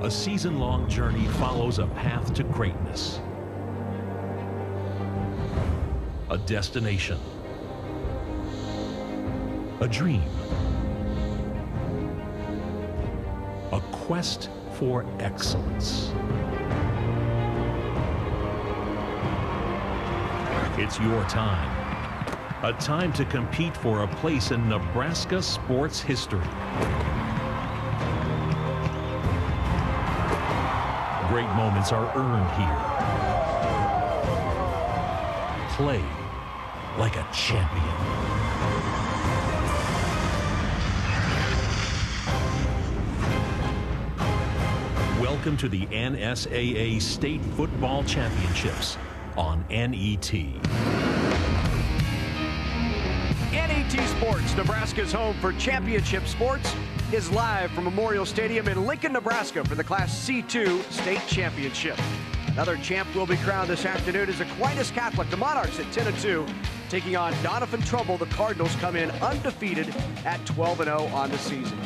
A season-long journey follows a path to greatness. A destination. A dream. A quest for excellence. It's your time. A time to compete for a place in Nebraska sports history. Great moments are earned here. Play like a champion. Welcome to the NSAA State Football Championships on NET. NET Sports, Nebraska's home for championship sports, is live from Memorial Stadium in Lincoln, Nebraska for the Class C2 State Championship. Another champ will be crowned this afternoon as Aquinas Catholic, the Monarchs at 10-2, taking on Doniphan-Trumbull. The Cardinals come in undefeated at 12-0 on the season.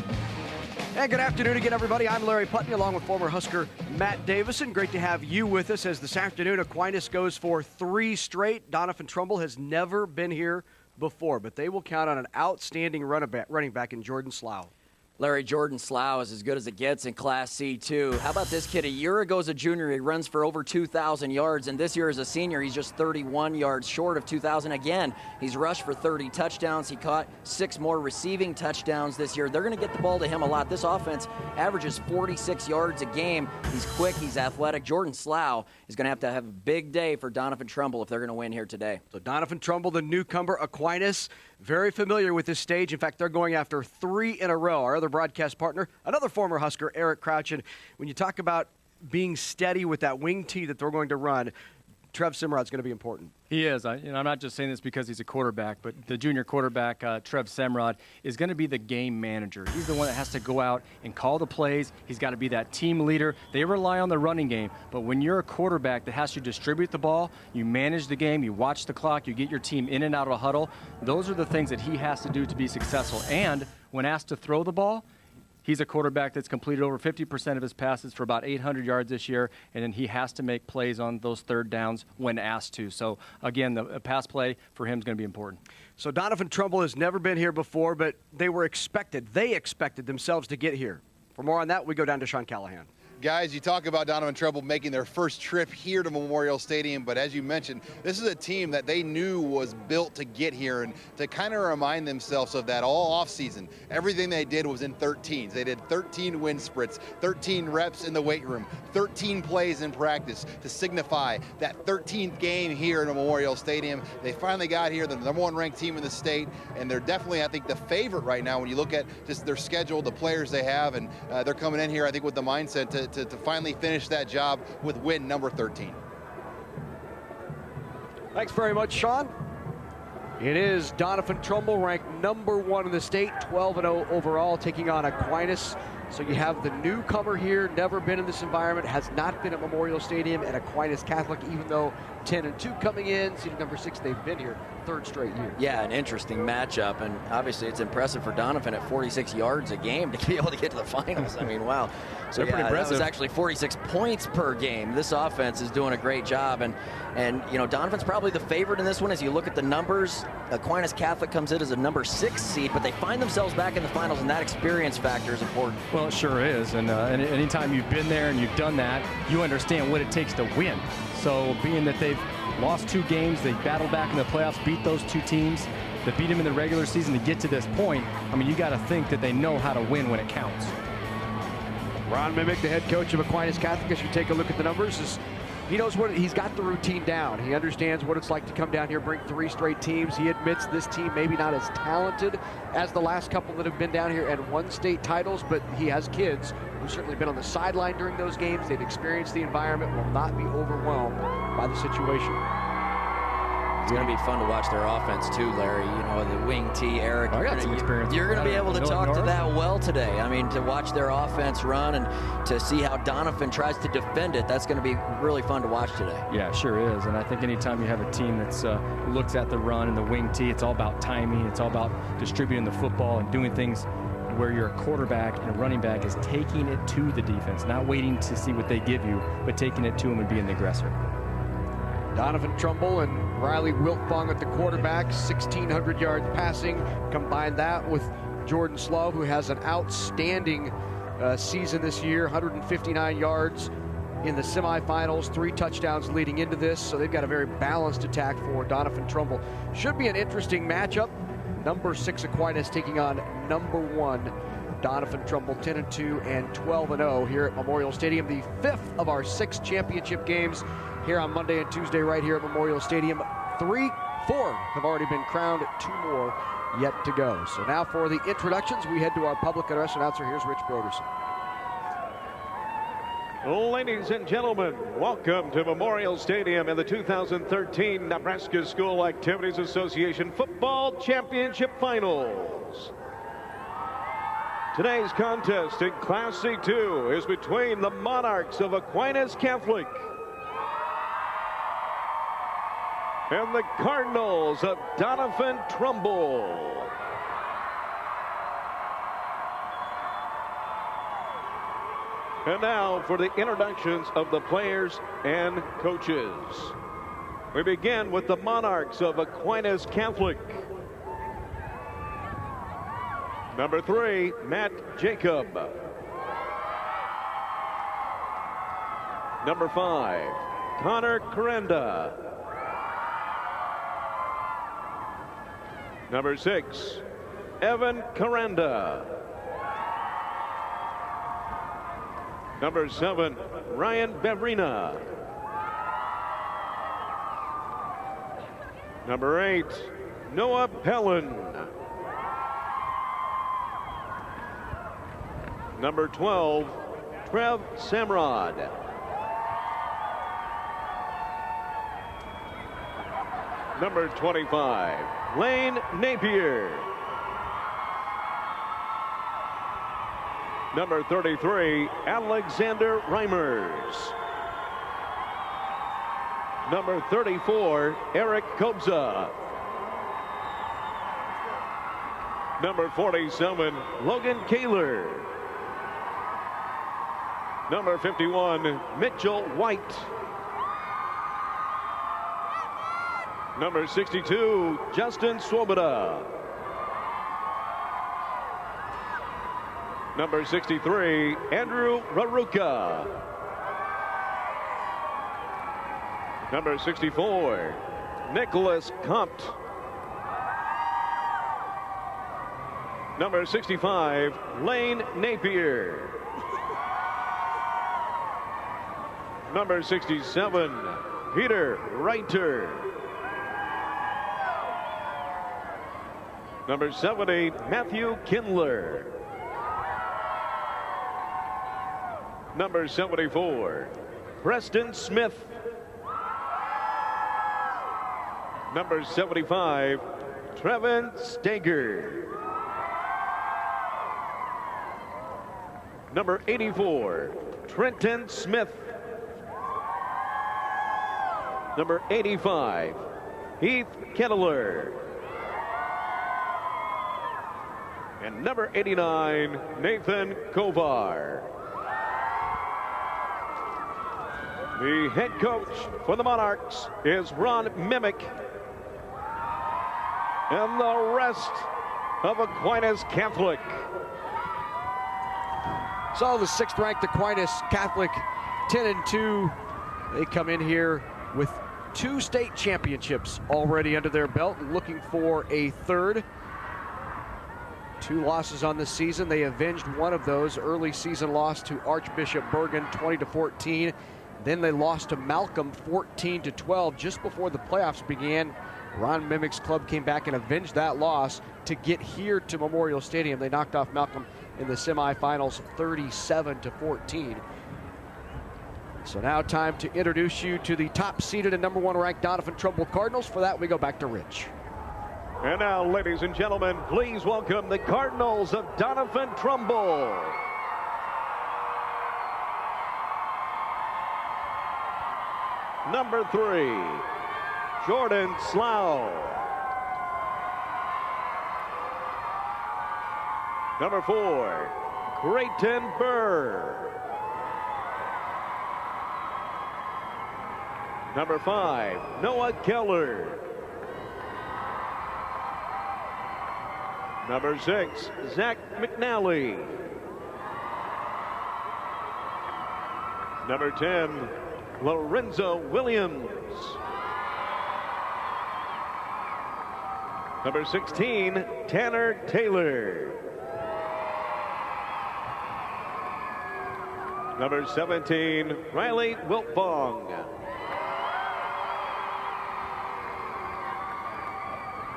And good afternoon again, everybody. I'm Larry Putney, along with former Husker Matt Davison. Great to have you with us as this afternoon Aquinas goes for 3 straight. Doniphan-Trumbull has never been here before, but they will count on an outstanding running back in Jordan Slough. Larry, Jordan Slough is as good as it gets in Class C2. How about this kid? A year ago as a junior, he runs for over 2,000 yards, and this year as a senior, he's just 31 yards short of 2,000. Again, he's rushed for 30 touchdowns. He caught 6 more receiving touchdowns this year. They're going to get the ball to him a lot. This offense averages 46 yards a game. He's quick. He's athletic. Jordan Slough is going to have a big day for Doniphan-Trumbull if they're going to win here today. So Doniphan-Trumbull, the newcomer, Aquinas, very familiar with this stage. In fact, they're going after 3 in a row. Our other broadcast partner, another former Husker, Eric Crouch. And when you talk about being steady with that wing tee that they're going to run, Trev Simrod's going to be important. He is. I'm not just saying this because he's a quarterback, but the junior quarterback, Trev Simrod, is going to be the game manager. He's the one that has to go out and call the plays. He's got to be that team leader. They rely on the running game, but when you're a quarterback that has to distribute the ball, you manage the game, you watch the clock, you get your team in and out of a huddle, those are the things that he has to do to be successful. And when asked to throw the ball, he's a quarterback that's completed over 50% of his passes for about 800 yards this year, and then he has to make plays on those third downs when asked to. So, again, the pass play for him is going to be important. So Doniphan-Trumbull has never been here before, but they expected themselves to get here. For more on that, we go down to Sean Callahan. Guys, you talk about Doniphan-Trumbull making their first trip here to Memorial Stadium, but as you mentioned, this is a team that they knew was built to get here and to kind of remind themselves of that all offseason. Everything they did was in 13s. They did 13 wind sprints, 13 reps in the weight room, 13 plays in practice to signify that 13th game here in Memorial Stadium. They finally got here, the number 1 ranked team in the state, and they're definitely, I think, the favorite right now when you look at just their schedule, the players they have, and they're coming in here, I think, with the mindset to finally finish that job with win number 13. Thanks very much, Sean. It is Doniphan-Trumbull, ranked number 1 in the state, 12-0 overall, taking on Aquinas. So you have the newcomer here, never been in this environment, has not been at Memorial Stadium, and Aquinas Catholic, even though 10-2 coming in, seeded number 6, they've been here 3rd straight year. Yeah, an interesting matchup, and obviously it's impressive for Doniphan at 46 yards a game to be able to get to the finals. I mean, wow. So yeah, that was actually 46 points per game. This offense is doing a great job, and Doniphan's probably the favorite in this one as you look at the numbers. Aquinas Catholic comes in as a number 6 seed, but they find themselves back in the finals, and that experience factor is important. Well, it sure is, and anytime you've been there and you've done that, you understand what it takes to win. So being that they've lost 2 games, they battled back in the playoffs, beat those 2 teams, that beat them in the regular season to get to this point, I mean, you got to think that they know how to win when it counts. Ron Mimick, the head coach of Aquinas Catholic, as you take a look at the numbers, he knows he's got the routine down. He understands what it's like to come down here, bring 3 straight teams. He admits this team maybe not as talented as the last couple that have been down here and won state titles, but he has kids who've certainly been on the sideline during those games. They've experienced the environment, will not be overwhelmed by the situation. It's going to be fun to watch their offense too, Larry. The wing tee, Eric. You're going to be able to talk to that well today. I mean, to watch their offense run and to see how Doniphan tries to defend it, that's going to be really fun to watch today. Yeah, it sure is. And I think anytime you have a team that's looks at the run and the wing tee, it's all about timing. It's all about distributing the football and doing things where your quarterback and running back is taking it to the defense, not waiting to see what they give you, but taking it to them and being the aggressor. Doniphan-Trumbull and Riley Wiltfong at the quarterback, 1,600 yards passing. Combine that with Jordan Slove, who has an outstanding season this year, 159 yards in the semifinals, 3 touchdowns leading into this. So they've got a very balanced attack for Doniphan-Trumbull. Should be an interesting matchup. Number 6 Aquinas taking on number 1 Doniphan-Trumbull, 10-2 and 12-0 here at Memorial Stadium. The 5th of our 6 championship games here on Monday and Tuesday right here at Memorial Stadium. 4 have already been crowned, 2 more yet to go. So now for the introductions, we head to our public address announcer. Here's Rich Broderson. Ladies and gentlemen, welcome to Memorial Stadium in the 2013 Nebraska School Activities Association Football Championship Finals. Today's contest in Class C2 is between the Monarchs of Aquinas Catholic and the Cardinals of Doniphan-Trumbull. And now for the introductions of the players and coaches. We begin with the Monarchs of Aquinas Catholic. Number 3, Matt Jacob. Number 5, Connor Corenda. Number 6, Evan Corenda. Number 7, Ryan Bevrina. Number 8, Noah Pellin. Number 12, Trev Samrod. Number 25, Lane Napier. Number 33, Alexander Reimers. Number 34, Eric Kobza. Number 47, Logan Kaler. Number 51, Mitchell White. Number 62, Justin Swoboda. Number 63, Andrew Raruka. Number 64, Nicholas Compt. Number 65, Lane Napier. Number 67, Peter Reiter. Number 70, Matthew Kindler. Number 74, Preston Smith. Number 75, Trevin Stager. Number 84, Trenton Smith. Number 85, Heath Kettler. And number 89, Nathan Kovar. The head coach for the Monarchs is Ron Mimick. And the rest of Aquinas Catholic. So the 6th-ranked Aquinas Catholic, 10-2. They come in here with 2 state championships already under their belt and looking for a 3rd. 2 losses on this season. They avenged one of those. Early season loss to Archbishop Bergen, 20-14. Then they lost to Malcolm, 14-12. Just before the playoffs began, Ron Mimick's club came back and avenged that loss to get here to Memorial Stadium. They knocked off Malcolm in the semifinals, 37-14. So now time to introduce you to the top-seeded and number 1 ranked Doniphan-Trumbull Cardinals. For that, we go back to Rich. And now, ladies and gentlemen, please welcome the Cardinals of Doniphan-Trumbull. Number 3, Jordan Slough. Number 4, Creighton Burr. Number 5, Noah Keller. Number 6, Zach McNally. Number 10, Lorenzo Williams. Number 16, Tanner Taylor. Number 17, Riley Wiltfong.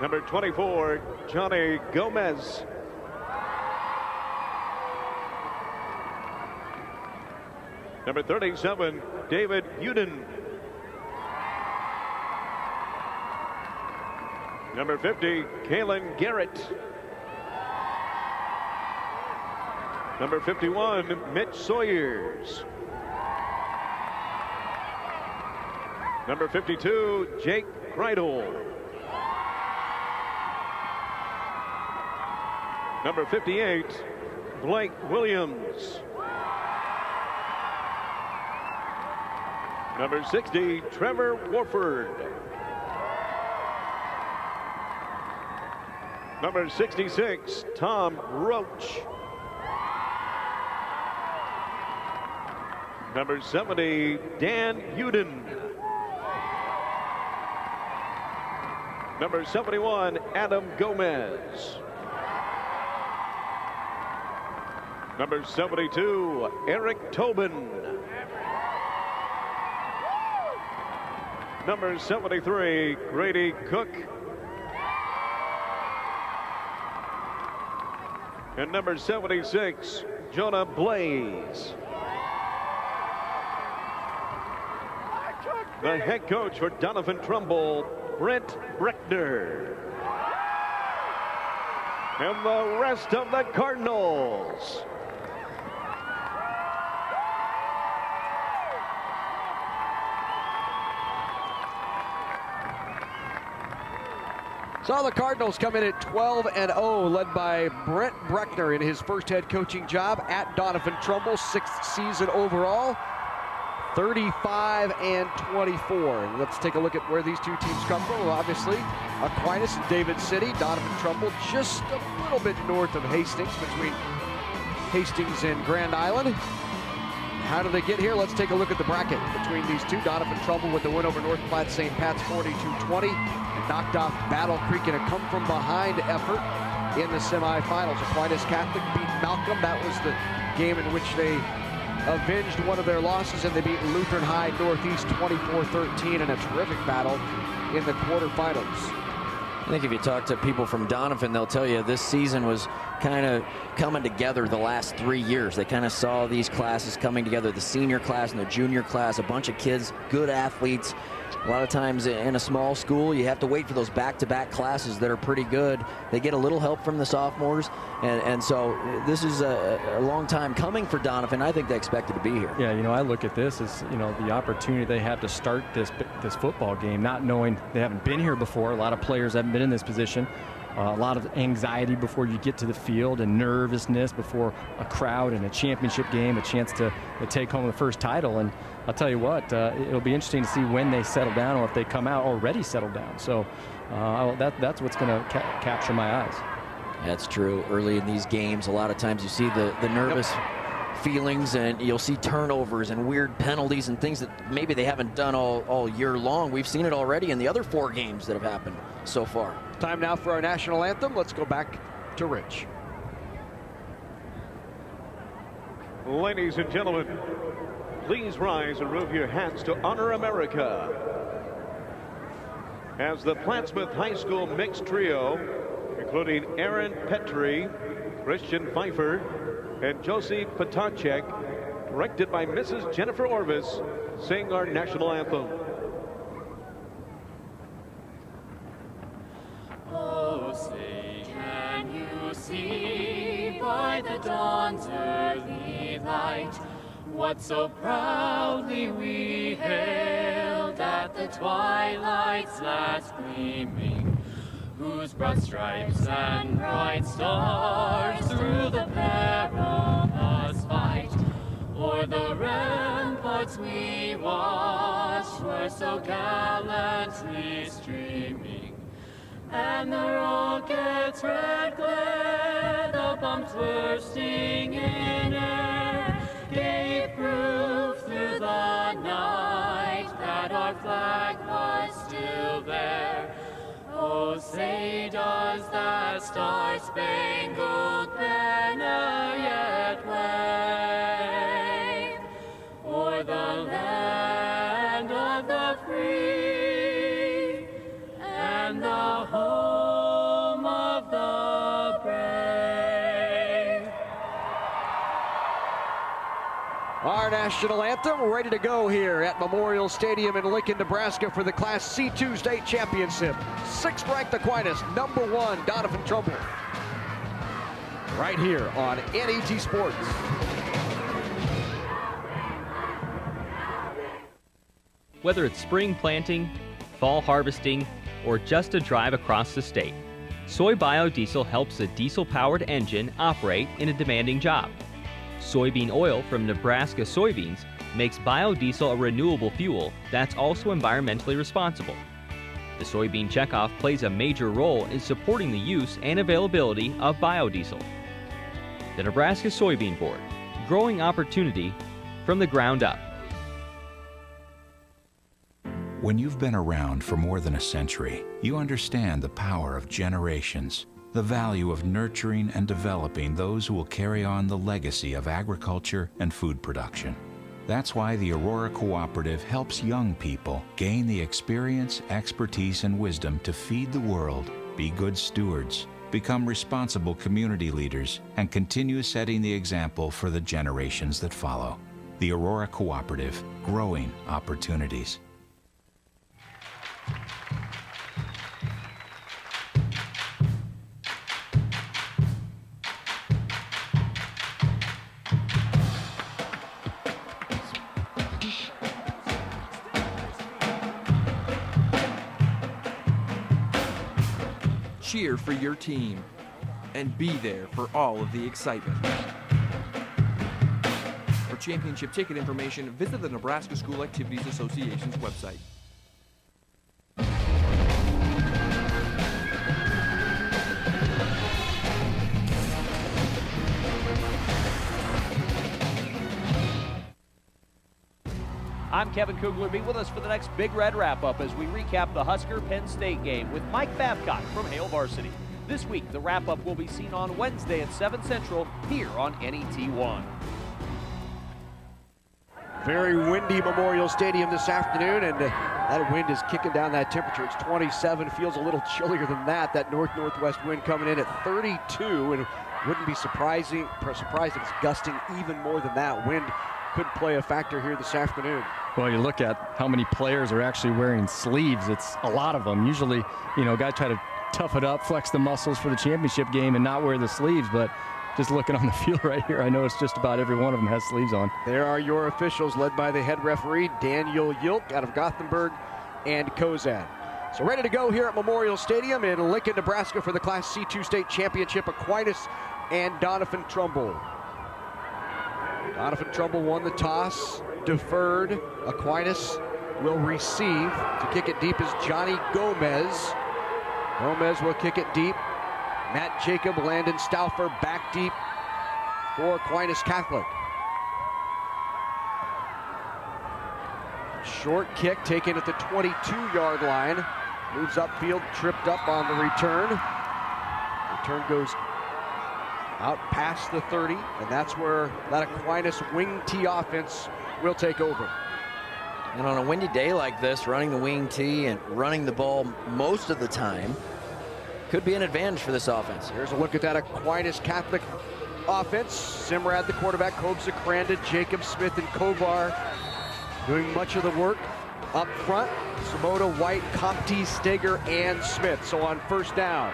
Number 24, Johnny Gomez. Number 37, David Uden. Number 50, Kalen Garrett. Number 51, Mitch Sawyers. Number 52, Jake Kreidel. Number 58, Blake Williams. Number 60, Trevor Warford. Number 66, Tom Roach. Number 70, Dan Uden. Number 71, Adam Gomez. Number 72, Eric Tobin. Number 73, Grady Cook. And number 76, Jonah Blaze. The head coach for Doniphan-Trumbull, Brent Breckner. And the rest of the Cardinals. So the Cardinals come in at 12-0, led by Brent Breckner in his first head coaching job at Doniphan-Trumbull, 6th season overall, 35-24. And let's take a look at where these two teams come from. Well, obviously, Aquinas and David City, Doniphan-Trumbull just a little bit north of Hastings, between Hastings and Grand Island. How do they get here? Let's take a look at the bracket between these two. Doniphan-Trumbull with the win over North Platte St. Pat's 42-20. Knocked off Battle Creek in a come-from-behind effort in the semifinals. Aquinas Catholic beat Malcolm. That was the game in which they avenged one of their losses, and they beat Lutheran High Northeast 24-13 in a terrific battle in the quarterfinals. I think if you talk to people from Doniphan, they'll tell you this season was kind of coming together the last 3 years. They kind of saw these classes coming together, the senior class and the junior class, a bunch of kids, good athletes. A lot of times in a small school, you have to wait for those back-to-back classes that are pretty good. They get a little help from the sophomores, and so this is a long time coming for Doniphan. I think they expected to be here. Yeah, you know, I look at this as, you know, the opportunity they have to start this football game, not knowing they haven't been here before. A lot of players haven't been in this position. A lot of anxiety before you get to the field and nervousness before a crowd and a championship game, a chance to take home the first title. And I'll tell you what, it'll be interesting to see when they settle down or if they come out already settled down. So that's what's going to capture my eyes. That's true. Early in these games, a lot of times you see the nervous feelings, and you'll see turnovers and weird penalties and things that maybe they haven't done all year long. We've seen it already in the other 4 games that have happened so far. Time now for our national anthem. Let's go back to Rich. Ladies and gentlemen, please rise and remove your hats to honor America. As the Plattsmouth High School mixed trio, including Aaron Petrie, Christian Pfeiffer, and Josie Potacek, directed by Mrs. Jennifer Orvis, sing our national anthem. Oh, say, can you see by the dawn's early light what so proudly we hailed at the twilight's last gleaming? whose broad stripes and bright stars through the perilous fight o'er the ramparts we watched were so gallantly streaming, and the rockets' red glare, the bombs bursting in air, gave proof through the night that our flag was still there. Oh, say does that star-spangled banner yet wave o'er the land of the free and the home of the brave. Our national anthem ready to go here at Memorial Stadium in Lincoln, Nebraska for the Class C2 state championship. 6th ranked Aquinas, number 1 Doniphan-Trumbull. Right here on NET Sports. Whether it's spring planting, fall harvesting, or just a drive across the state, soy biodiesel helps a diesel-powered engine operate in a demanding job. Soybean oil from Nebraska soybeans makes biodiesel a renewable fuel that's also environmentally responsible. The soybean checkoff plays a major role in supporting the use and availability of biodiesel. The Nebraska Soybean Board, growing opportunity from the ground up. When you've been around for more than a century, you understand the power of generations, the value of nurturing and developing those who will carry on the legacy of agriculture and food production. That's why the Aurora Cooperative helps young people gain the experience, expertise, and wisdom to feed the world, be good stewards, become responsible community leaders, and continue setting the example for the generations that follow. The Aurora Cooperative, growing opportunities. Cheer for your team and be there for all of the excitement. For championship ticket information, visit the Nebraska School Activities Association's website. I'm Kevin Kugler. Be with us for the next Big Red Wrap-Up as we recap the Husker-Penn State game with Mike Babcock from Hale Varsity. This week, the wrap-up will be seen on Wednesday at 7 Central here on NET1. Very windy Memorial Stadium this afternoon, and that wind is kicking down that temperature. It's 27, feels a little chillier than that. That north-northwest wind coming in at 32, and wouldn't be surprised if it's gusting even more than that. Wind could play a factor here this afternoon. Well, you look at how many players are actually wearing sleeves. It's a lot of them. Usually, guys try to tough it up, flex the muscles for the championship game and not wear the sleeves, but just looking on the field right here, I know it's just about every one of them has sleeves on. There are your officials, led by the head referee, Daniel Yilk, out of Gothenburg and Kozad. So ready to go here at Memorial Stadium in Lincoln, Nebraska for the Class C2 state championship. Aquinas and Doniphan-Trumbull. Doniphan-Trumbull won the toss, deferred. Aquinas will receive. To kick it deep is Johnny Gomez. Gomez will kick it deep. Matt Jacob, Landon Stauffer back deep for Aquinas Catholic. Short kick taken at the 22-yard line. Moves upfield, tripped up on the return. Return goes out past the 30, and that's where that Aquinas wing T offense will take over. And on a windy day like this, running the wing T and running the ball most of the time could be an advantage for this offense. Here's a look at that Aquinas Catholic offense. Simrad, the quarterback, Kobza, Crandon, Jacob, Smith, and Kovar doing much of the work up front. Sabota, White, Compte, Steger, and Smith. So on first down,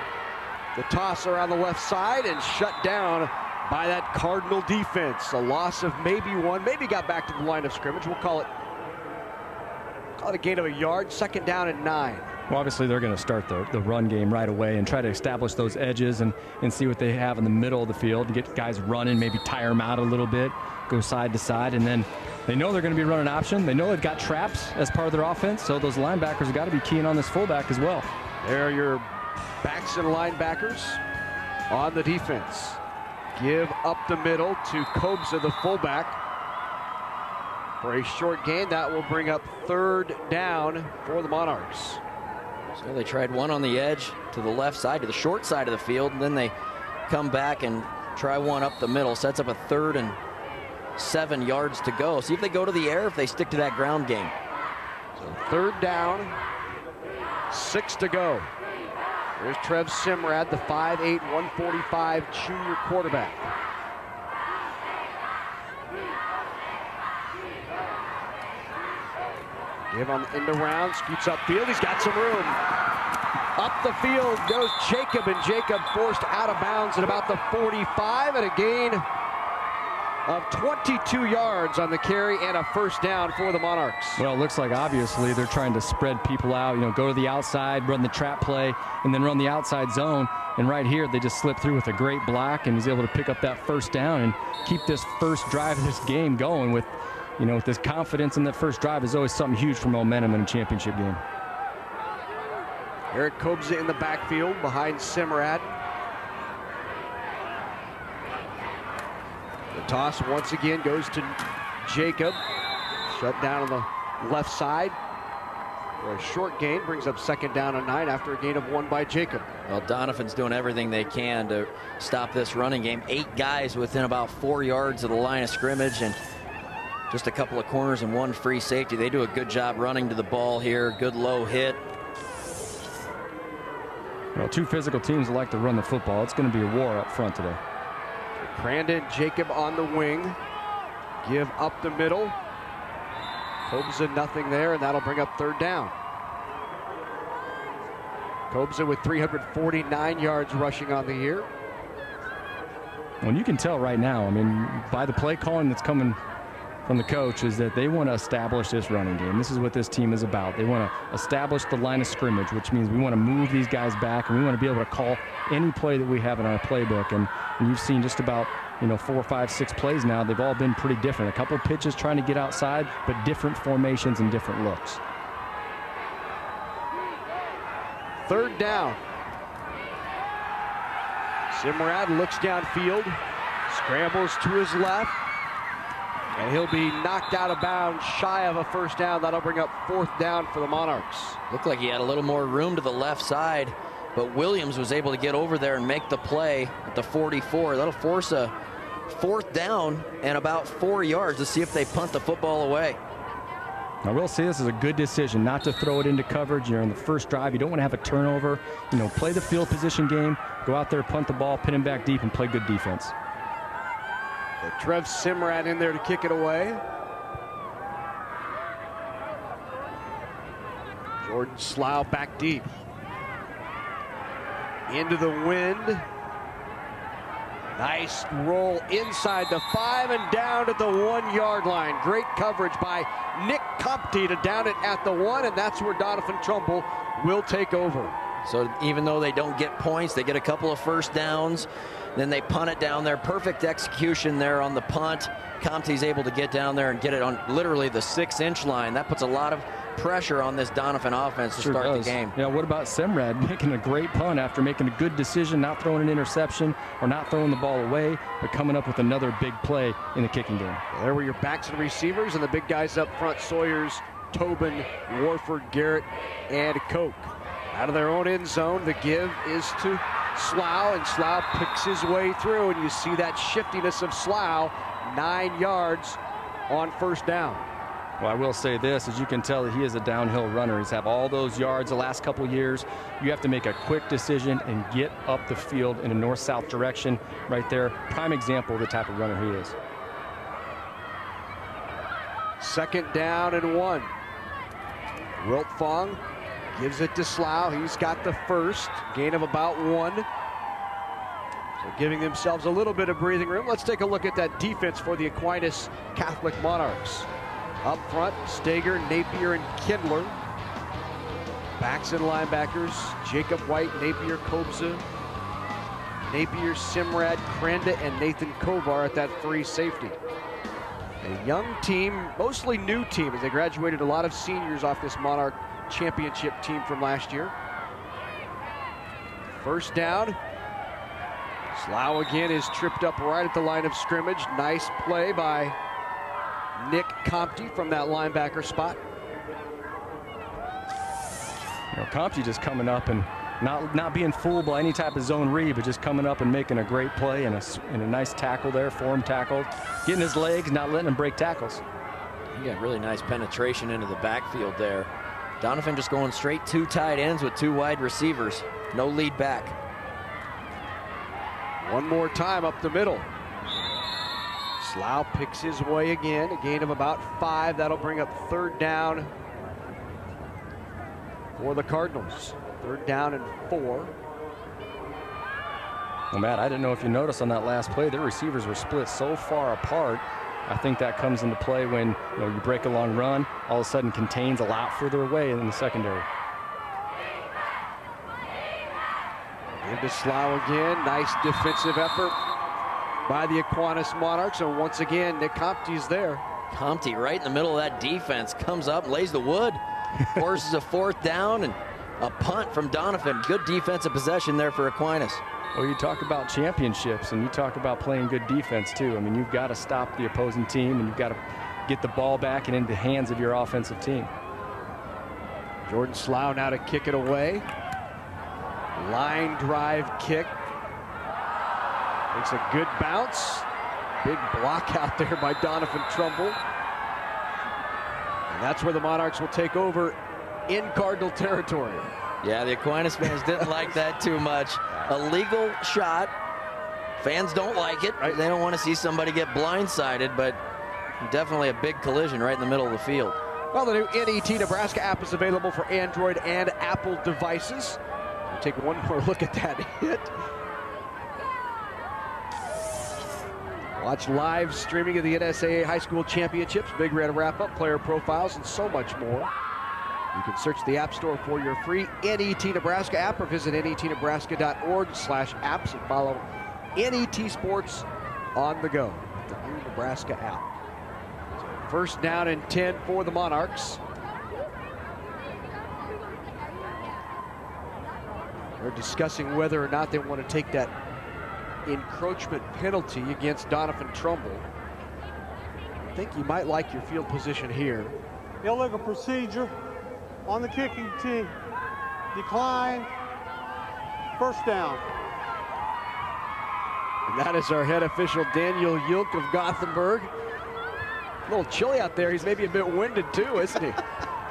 the toss around the left side and shut down by that Cardinal defense. A loss of maybe one, maybe got back to the line of scrimmage. We'll call it a gain of a yard. Second down and 9. Well, obviously they're going to start the run game right away and try to establish those edges and see what they have in the middle of the field and get guys running, maybe tire them out a little bit, go side to side, and then they know they're going to be running option. They know they've got traps as part of their offense, so those linebackers have got to be keying on this fullback as well. There are your backs and linebackers on the defense. Give up the middle to Kobza, the fullback, for a short gain. That will bring up 3rd down for the Monarchs. So they tried one on the edge to the left side, to the short side of the field, and then they come back and try one up the middle. Sets up a 3rd and 7 yards to go. See if they go to the air, if they stick to that ground game. So 3rd down, 6 to go. There's Trev Simrad, the 5'8", 145 junior quarterback. Give on the end around, scoots upfield. He's got some room. Up the field goes Jacob, and Jacob forced out of bounds at about the 45, and a gain of 22 yards on the carry and a 1st down for the Monarchs. Well, it looks like obviously they're trying to spread people out, go to the outside, run the trap play, and then run the outside zone. And right here, they just slipped through with a great block, and he's able to pick up that 1st down and keep this first drive of this game going with, with this confidence in that first drive is always something huge for momentum in a championship game. Eric Kobza in the backfield behind Simrad. The toss once again goes to Jacob. Shut down on the left side. For a short gain, brings up 2nd down and 9 after a gain of 1 by Jacob. Well, Doniphan's doing everything they can to stop this running game. 8 guys within about 4 yards of the line of scrimmage, and just a couple of corners and 1 free safety. They do a good job running to the ball here. Good low hit. Well, 2 physical teams that like to run the football. It's going to be a war up front today. Brandon Jacob on the wing. Give up the middle. Kobza nothing there, and that'll bring up 3rd down. Kobza with 349 yards rushing on the year. Well, you can tell right now, by the play calling that's coming from the coach, is that they want to establish this running game. This is what this team is about. They want to establish the line of scrimmage, which means we want to move these guys back, and we want to be able to call any play that we have in our playbook. And you've seen just about 4, 5, 6 plays now. They've all been pretty different. A couple pitches trying to get outside, but different formations and different looks. 3rd down. Simrad looks downfield, scrambles to his left, and he'll be knocked out of bounds shy of a 1st down. That'll bring up 4th down for the Monarchs. Looked like he had a little more room to the left side, but Williams was able to get over there and make the play at the 44. That'll force a 4th down and about 4 yards to see if they punt the football away. I will say this is a good decision not to throw it into coverage. You're on the first drive. You don't want to have a turnover. Play the field position game, go out there, punt the ball, pin him back deep, and play good defense. Trev Simrad in there to kick it away. Jordan Slough back deep. Into the wind. Nice roll inside the 5 and down at the 1 yard line. Great coverage by Nick Compte to down it at the 1, and that's where Doniphan-Trumbull will take over. So even though they don't get points, they get a couple of 1st downs. Then they punt it down there. Perfect execution there on the punt. Comte's able to get down there and get it on literally the 6-inch line. That puts a lot of pressure on this Doniphan offense to start the game. Yeah, what about Simrad making a great punt after making a good decision, not throwing an interception or not throwing the ball away, but coming up with another big play in the kicking game. There were your backs and receivers, and the big guys up front, Sawyers, Tobin, Warford, Garrett, and Koch. Out of their own end zone, the give is to Slough, and Slough picks his way through, and you see that shiftiness of Slough, 9 yards on 1st down. Well, I will say this, as you can tell, that he is a downhill runner. He's had all those yards the last couple of years. You have to make a quick decision and get up the field in a north-south direction right there. Prime example of the type of runner he is. 2nd down and 1. Wilt Fong gives it to Slough. He's got the 1st, gain of about 1. So giving themselves a little bit of breathing room. Let's take a look at that defense for the Aquinas Catholic Monarchs. Up front, Stager, Napier, and Kindler. Backs and linebackers, Jacob White, Napier Kobza, Napier, Simrad, Krenda, and Nathan Kovar at that free safety. A young team, mostly new team, as they graduated a lot of seniors off this Monarch championship team from last year. First down. Slough again is tripped up right at the line of scrimmage. Nice play by Nick Compte from that linebacker spot. Compte just coming up and not being fooled by any type of zone read, but just coming up and making a great play and a nice tackle there, form tackled, getting his legs, not letting him break tackles. He got really nice penetration into the backfield there. Doniphan just going straight 2 tight ends with 2 wide receivers. No lead back. One more time up the middle. Slough picks his way again, a gain of about 5. That'll bring up 3rd down for the Cardinals. 3rd down and 4. Well, Matt, I didn't know if you noticed on that last play, their receivers were split so far apart. I think that comes into play when you break a long run, all of a sudden contains a lot further away in the secondary. Into Slough again. Nice defensive effort by the Aquinas Monarchs. And once again, Nick Compte's there. Compte right in the middle of that defense, comes up, lays the wood, forces a 4th down, and a punt from Doniphan. Good defensive possession there for Aquinas. Well, you talk about championships, and you talk about playing good defense, too. I mean, you've got to stop the opposing team, and you've got to get the ball back and into the hands of your offensive team. Jordan Slough now to kick it away. Line drive kick. Makes a good bounce. Big block out there by Doniphan-Trumbull. And that's where the Monarchs will take over in Cardinal territory. Yeah, the Aquinas fans didn't like that too much. A legal shot. Fans don't like it. Right. They don't want to see somebody get blindsided, but definitely a big collision right in the middle of the field. Well, the new NET Nebraska app is available for Android and Apple devices. We'll take one more look at that hit. Watch live streaming of the NSAA High School Championships, Big Red Wrap-Up, player profiles, and so much more. You can search the App Store for your free NET Nebraska app or visit netnebraska.org/apps and follow NET Sports on the go, the new Nebraska app. So first down and 10 for the Monarchs. They're discussing whether or not they want to take that encroachment penalty against Doniphan-Trumbull. I think you might like your field position here. Illegal procedure on the kicking team. Decline. First down. And that is our head official, Daniel Yulk of Gothenburg. A little chilly out there. He's maybe a bit winded too, isn't he?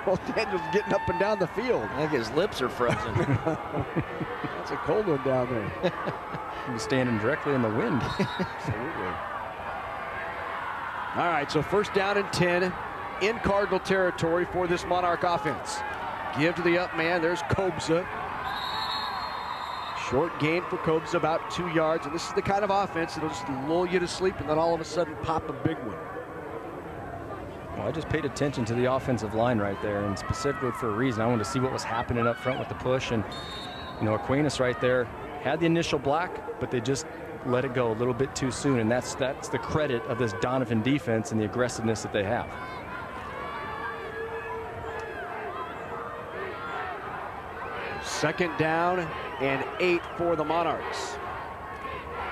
Well, Daniel's getting up and down the field. I think his lips are frozen. That's a cold one down there. He's standing directly in the wind. Absolutely. All right, so first down and 10 in Cardinal territory for this Monarch offense. Give to the up man. There's Kobza. Short gain for Kobza, about 2 yards. And this is the kind of offense that'll just lull you to sleep and then all of a sudden pop a big one. Well, I just paid attention to the offensive line right there, and specifically for a reason. I wanted to see what was happening up front with the push. And, Aquinas right there had the initial block, but they just let it go a little bit too soon. And that's the credit of this Doniphan defense and the aggressiveness that they have. Second down and 8 for the Monarchs.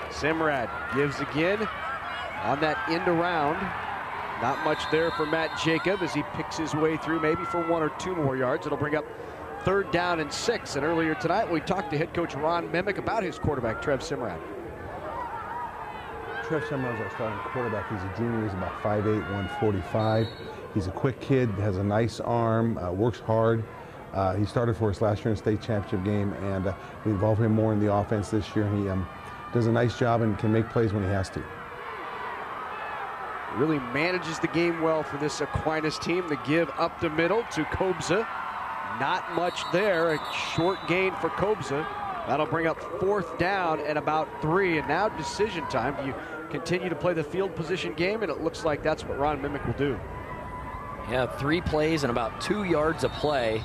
Simrad gives again on that end around. Not much there for Matt Jacob as he picks his way through, maybe for 1 or 2 more yards. It'll bring up third down and 6. And earlier tonight, we talked to head coach Ron Mimick about his quarterback, Trev Simrad. Trev Simrad's our starting quarterback. He's a junior. He's about 5'8", 145. He's a quick kid, has a nice arm, works hard. He started for us last year in the state championship game, and we involved him more in the offense this year. He does a nice job and can make plays when he has to. Really manages the game well for this Aquinas team. The give up the middle to Kobza. Not much there. A short gain for Kobza. That'll bring up fourth down and about 3. And now decision time. Do you continue to play the field position game? And it looks like that's what Ron Mimick will do. Yeah, 3 plays and about 2 yards of play.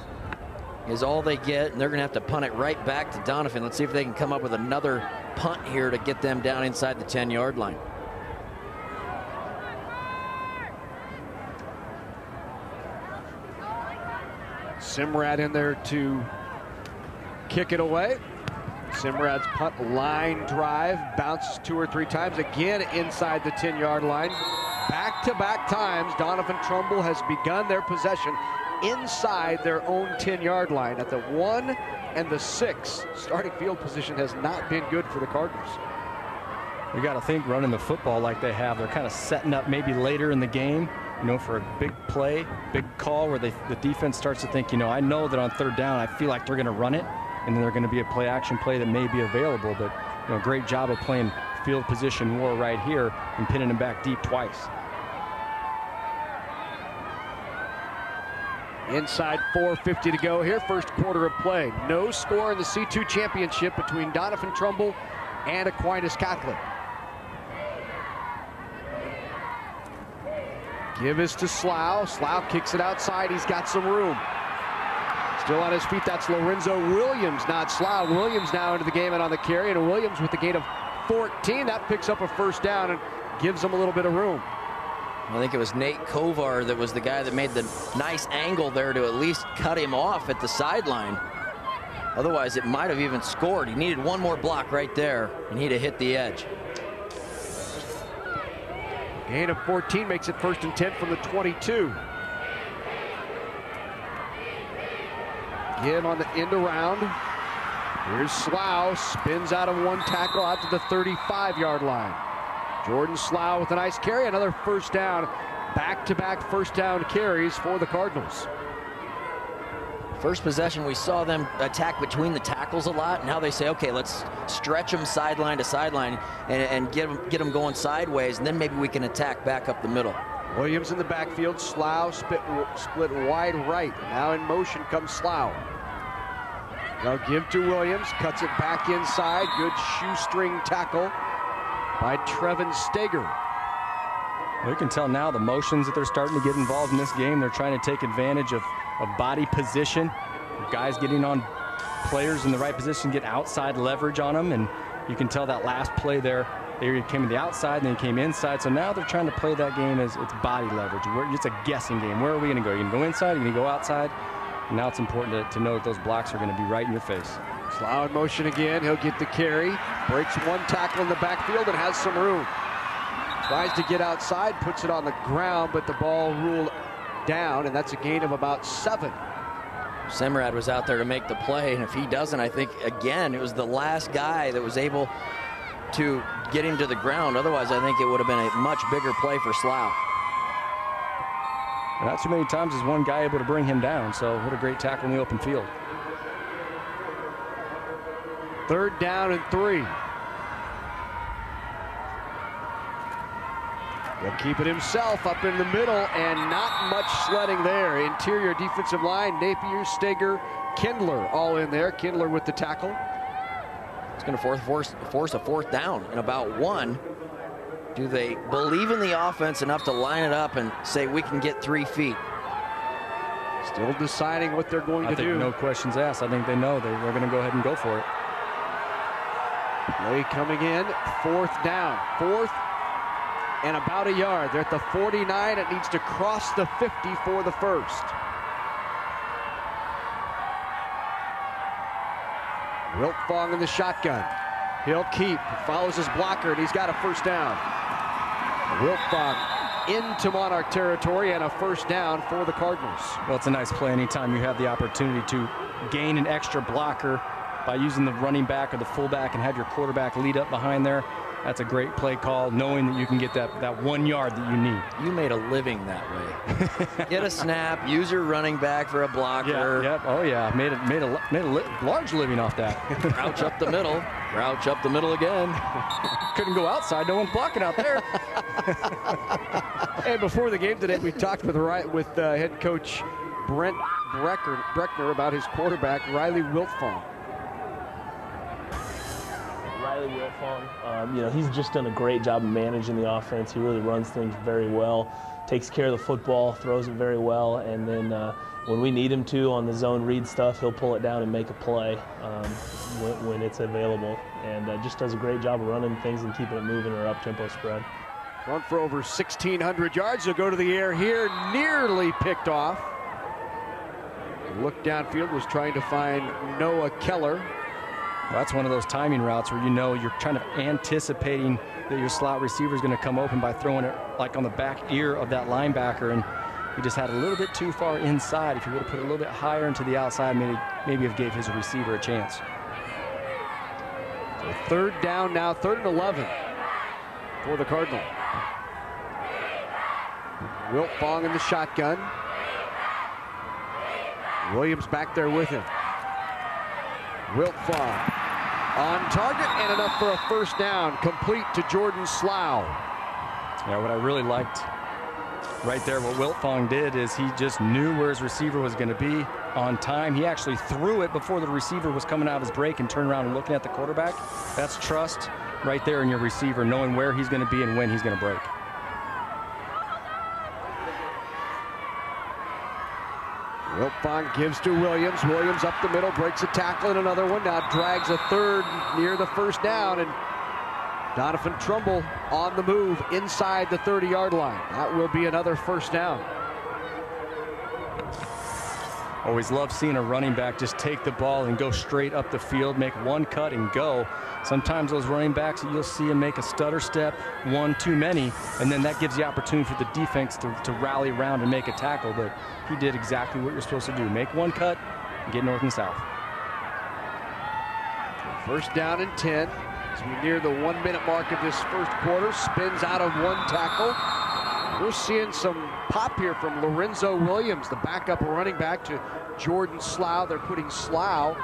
is all they get, and they're going to have to punt it right back to Doniphan. Let's see if they can come up with another punt here to get them down inside the 10-yard line. Simrad in there to kick it away. Simrad's punt line drive bounces 2 or 3 times, again inside the 10-yard line. Back-to-back times, Doniphan-Trumbull has begun their possession inside their own 10-yard line at the 1 and the 6. Starting field position has not been good for the Cardinals. You got to think, running the football like they have, they're kind of setting up maybe later in the game, for a big play, big call where the defense starts to think, I know that on 3rd down, I feel like they're going to run it, and then they're going to be a play-action play that may be available. But, great job of playing field position war right here and pinning them back deep twice. Inside 4:50 to go here, first quarter of play. No score in the C2 championship between Doniphan-Trumbull and Aquinas Catholic. Give is to Slough. Slough kicks it outside. He's got some room. Still on his feet, that's Lorenzo Williams, not Slough. Williams now into the game and on the carry, and Williams with the gain of 14. That picks up a first down and gives him a little bit of room. I think it was Nate Kovar that was the guy that made the nice angle there to at least cut him off at the sideline. Otherwise, it might have even scored. He needed one more block right there, and he'd have hit the edge. Gain of 14 makes it 1st and 10 from the 22. Give on the end around. Here's Slough, spins out of one tackle out to the 35-yard line. Jordan Slough with a nice carry, another first down. Back-to-back first down carries for the Cardinals. First possession, we saw them attack between the tackles a lot. Now they say, okay, let's stretch them sideline to sideline and get them going sideways, and then maybe we can attack back up the middle. Williams in the backfield. Slough split wide right. Now in motion comes Slough. They'll give to Williams. Cuts it back inside. Good shoestring tackle by Trevin Steger. We can tell now the motions that they're starting to get involved in this game. They're trying to take advantage of body position. Guys getting on players in the right position, get outside leverage on them, and you can tell that last play there, they came to the outside and then came inside. So now they're trying to play that game as it's body leverage. It's a guessing game. Where are we going to go? Are you going to go inside? Are you going to go outside? And now it's important to know that those blocks are going to be right in your face. Slough in motion again. He'll get the carry. Breaks one tackle in the backfield and has some room. Tries to get outside, puts it on the ground, but the ball ruled down, and that's a gain of about 7. Simrad was out there to make the play, and if he doesn't, I think, again, it was the last guy that was able to get him to the ground. Otherwise, I think it would have been a much bigger play for Slough. Not too many times is one guy able to bring him down, so what a great tackle in the open field. 3rd down and 3. He'll keep it himself up in the middle, and not much sledding there. Interior defensive line, Napier, Steger, Kindler all in there. Kindler with the tackle. It's going to force a 4th down in about 1. Do they believe in the offense enough to line it up and say we can get 3 feet? Still deciding what they're going to do. No questions asked. I think they know they're going to go ahead and go for it. Play coming in, 4th down. 4th and about a yard. They're at the 49. It needs to cross the 50 for the first. Wiltfong in the shotgun. He'll keep, follows his blocker, and he's got a first down. Wiltfong into Monarch territory and a first down for the Cardinals. Well, it's a nice play anytime you have the opportunity to gain an extra blocker by using the running back or the fullback and have your quarterback lead up behind there. That's a great play call, knowing that you can get that 1 yard that you need. You made a living that way. Get a snap, use your running back for a blocker. Yeah, yep. Oh yeah, made a large living off that. Crouch up the middle, crouch up the middle again. Couldn't go outside, no one's blocking out there. And before the game today, we talked with head coach Brent Breckner about his quarterback, Riley Wiltfong. Riley Wiltfong. He's just done a great job of managing the offense. He really runs things very well, takes care of the football, throws it very well, and then when we need him to on the zone read stuff, he'll pull it down and make a play when it's available, and just does a great job of running things and keeping it moving or up-tempo spread. Run for over 1,600 yards. He'll go to the air here, nearly picked off. The look downfield was trying to find Noah Keller. Well, that's one of those timing routes where you're kind of anticipating that your slot receiver is going to come open by throwing it like on the back ear of that linebacker, and he just had a little bit too far inside. If he would have put it a little bit higher into the outside, maybe have gave his receiver a chance. So third down now, 3rd and 11 for the Cardinals. Wiltfong in the shotgun. Williams back there with him. Wiltfong on target and enough for a first down, complete to Jordan Slough. Yeah, what I really liked right there, what Wiltfong did is he just knew where his receiver was going to be on time. He actually threw it before the receiver was coming out of his break and turned around and looking at the quarterback. That's trust right there in your receiver, knowing where he's going to be and when he's going to break. Wiltfong gives to Williams. Williams up the middle, breaks a tackle and another one. Now drags a third near the first down, and Doniphan-Trumbull on the move inside the 30-yard line. That will be another first down. Always love seeing a running back just take the ball and go straight up the field, make one cut and go. Sometimes those running backs, you'll see them make a stutter step, one too many, and then that gives the opportunity for the defense to rally around and make a tackle. But he did exactly what you're supposed to do. Make one cut and get north and south. First down and 10. As we near the 1 minute mark of this first quarter, spins out of one tackle. We're seeing some pop here from Lorenzo Williams, the backup running back, to Jordan Slough. They're putting Slough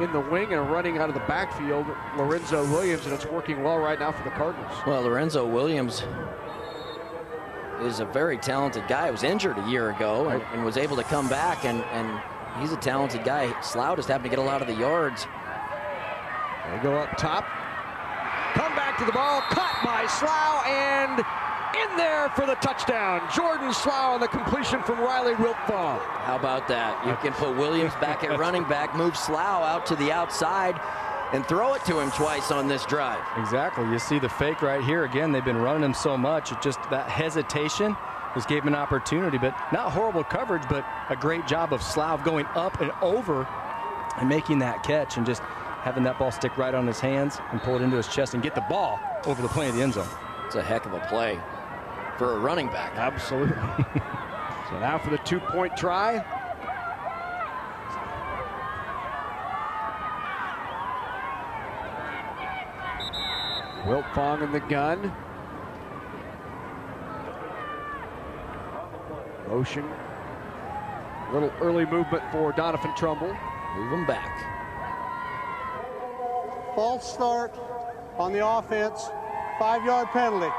in the wing and running out of the backfield, Lorenzo Williams, and it's working well right now for the Cardinals. Well, Lorenzo Williams is a very talented guy. He was injured a year ago and was able to come back, and he's a talented guy. Slough just happened to get a lot of the yards. They go up top. Come back to the ball, caught by Slough, and in there for the touchdown. Jordan Slough on the completion from Riley Wiltfong. How about that? You can put Williams back at running back, move Slough out to the outside, and throw it to him twice on this drive. Exactly. You see the fake right here. Again, they've been running him so much. It just, that hesitation just gave him an opportunity, but not horrible coverage, but a great job of Slough going up and over and making that catch and just having that ball stick right on his hands and pull it into his chest and get the ball over the plane of the end zone. It's a heck of a play for a running back. Absolutely. So now for the 2-point try. Wiltfong in the gun. Motion. A little early movement for Doniphan-Trumbull. Move him back. False start on the offense. 5-yard penalty.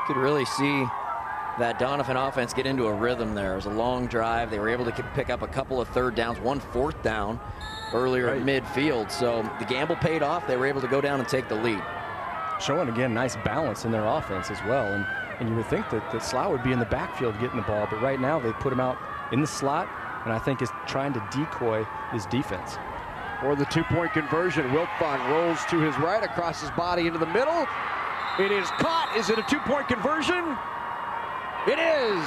Could really see that Doniphan offense get into a rhythm there. It was a long drive. They were able to pick up a couple of third downs, 1 4th down earlier at midfield. So the gamble paid off. They were able to go down and take the lead. Showing, again, nice balance in their offense as well. And you would think that Slough would be in the backfield getting the ball, but right now they put him out in the slot, and I think is trying to decoy his defense. For the 2-point conversion, Wiltfong rolls to his right, across his body into the middle. It is caught. Is it a 2-point conversion? It is.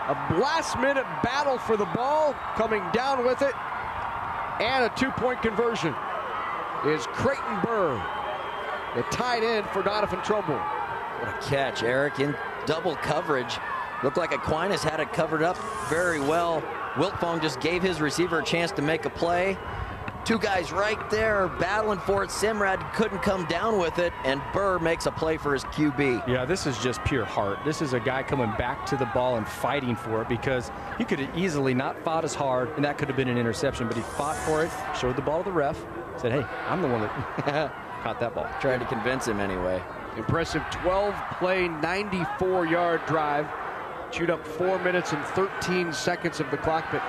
A last-minute battle for the ball, coming down with it, and a 2-point conversion is Creighton Burr, the tight end for Doniphan-Trumbull. What a catch, Eric, in double coverage. Looked like Aquinas had it covered up very well. Wiltfong just gave his receiver a chance to make a play. Two guys right there battling for it. Simrad couldn't come down with it, and Burr makes a play for his QB. Yeah, this is just pure heart. This is a guy coming back to the ball and fighting for it, because he could have easily not fought as hard, and that could have been an interception, but he fought for it, showed the ball to the ref, said, hey, I'm the one that caught that ball. Tried to convince him anyway. Impressive 12-play, 94-yard drive. Chewed up 4 minutes and 13 seconds of the clock, but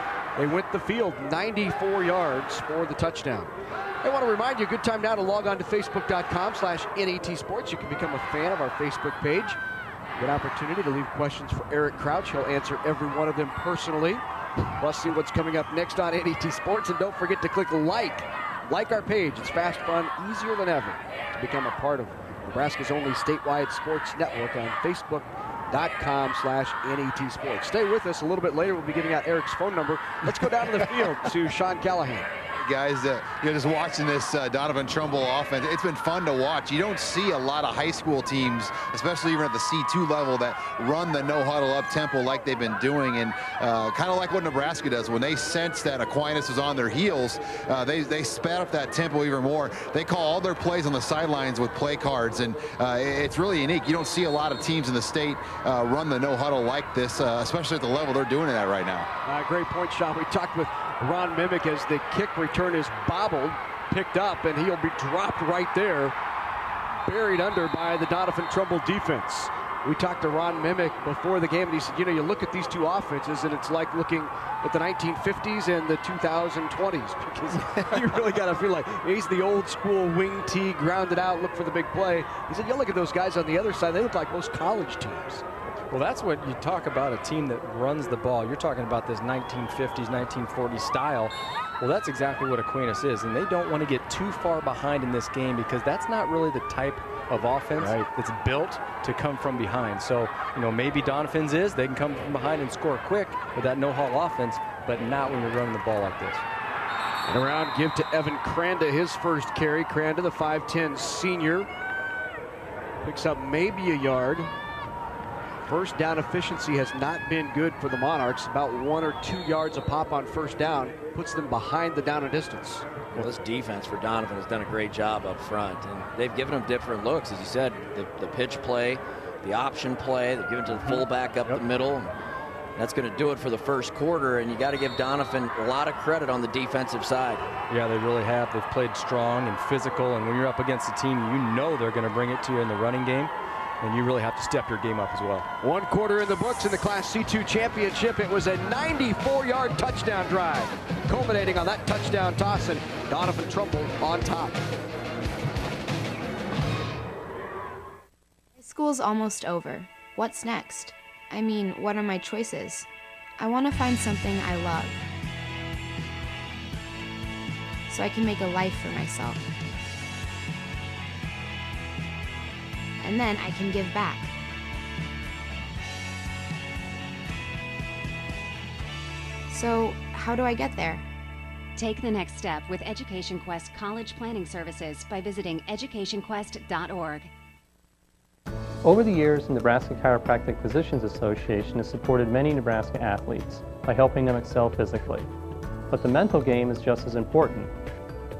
They went the field 94 yards for the touchdown. I want to remind you, good time now to log on to facebook.com/NET Sports. You can become a fan of our Facebook page. Good opportunity to leave questions for Eric Crouch. He'll answer every one of them personally. Plus, see what's coming up next on NET Sports. And don't forget to click like. Like our page. It's fast, fun, easier than ever to become a part of Nebraska's only statewide sports network on Facebook.com/NET Sports. Stay with us. A little bit later, we'll be giving out Eric's phone number. Let's go down to the field to Sean Callahan. Guys, just watching this Doniphan-Trumbull offense, it's been fun to watch. You don't see a lot of high school teams, especially even at the C2 level, that run the no-huddle up-tempo like they've been doing, and kind of like what Nebraska does. When they sense that Aquinas is on their heels, they sped up that tempo even more. They call all their plays on the sidelines with play cards, and it's really unique. You don't see a lot of teams in the state run the no-huddle like this, especially at the level they're doing it at right now. Great point, Sean. We talked with Ron Mimick as the kick return is bobbled, picked up, and he'll be dropped right there, buried under by the Doniphan-Trumbull defense. We talked to Ron Mimick before the game, and he said, you know, you look at these two offenses, and it's like looking at the 1950s and the 2020s, because you really got to feel like he's the old school wing tee, grounded out, look for the big play. He said, you look at those guys on the other side, they look like most college teams. Well, that's what you talk about, a team that runs the ball. You're talking about this 1950s, 1940s style. Well, that's exactly what Aquinas is, and they don't want to get too far behind in this game because that's not really the type of offense that's built to come from behind. So, you know, maybe Doniphan's is, they can come from behind and score quick with that no-huddle offense, but not when you're running the ball like this. And around, give to Evan Cranda his first carry. Cranda, the 5'10 senior, picks up maybe a yard. First down efficiency has not been good for the Monarchs. About 1 or 2 yards a pop on first down puts them behind the down and distance. Well, this defense for Doniphan has done a great job up front, and they've given them different looks. As you said, the pitch play, the option play, they've given to the fullback up the middle. That's going to do it for the first quarter, and you got to give Doniphan a lot of credit on the defensive side. Yeah, they really have. They've played strong and physical, and when you're up against a team, you know they're going to bring it to you in the running game. And you really have to step your game up as well. 1 quarter in the books in the Class C2 championship. It was a 94-yard touchdown drive, culminating on that touchdown toss, and Doniphan-Trumbull on top. School's almost over. What's next? I mean, what are my choices? I want to find something I love, so I can make a life for myself. And then I can give back. So, how do I get there? Take the next step with Education Quest College Planning Services by visiting educationquest.org. Over the years, the Nebraska Chiropractic Physicians Association has supported many Nebraska athletes by helping them excel physically. But the mental game is just as important.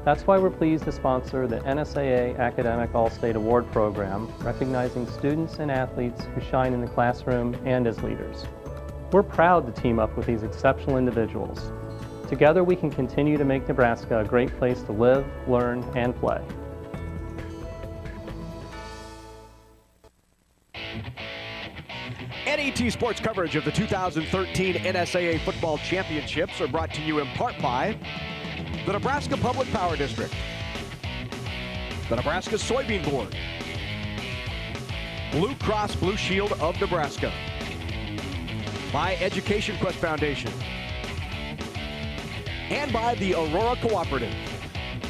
That's why we're pleased to sponsor the NSAA Academic All-State Award Program, recognizing students and athletes who shine in the classroom and as leaders. We're proud to team up with these exceptional individuals. Together we can continue to make Nebraska a great place to live, learn, and play. NET Sports coverage of the 2013 NSAA Football Championships are brought to you in part by the Nebraska Public Power District, the Nebraska Soybean Board, Blue Cross Blue Shield of Nebraska, by Education Quest Foundation, and by the Aurora Cooperative.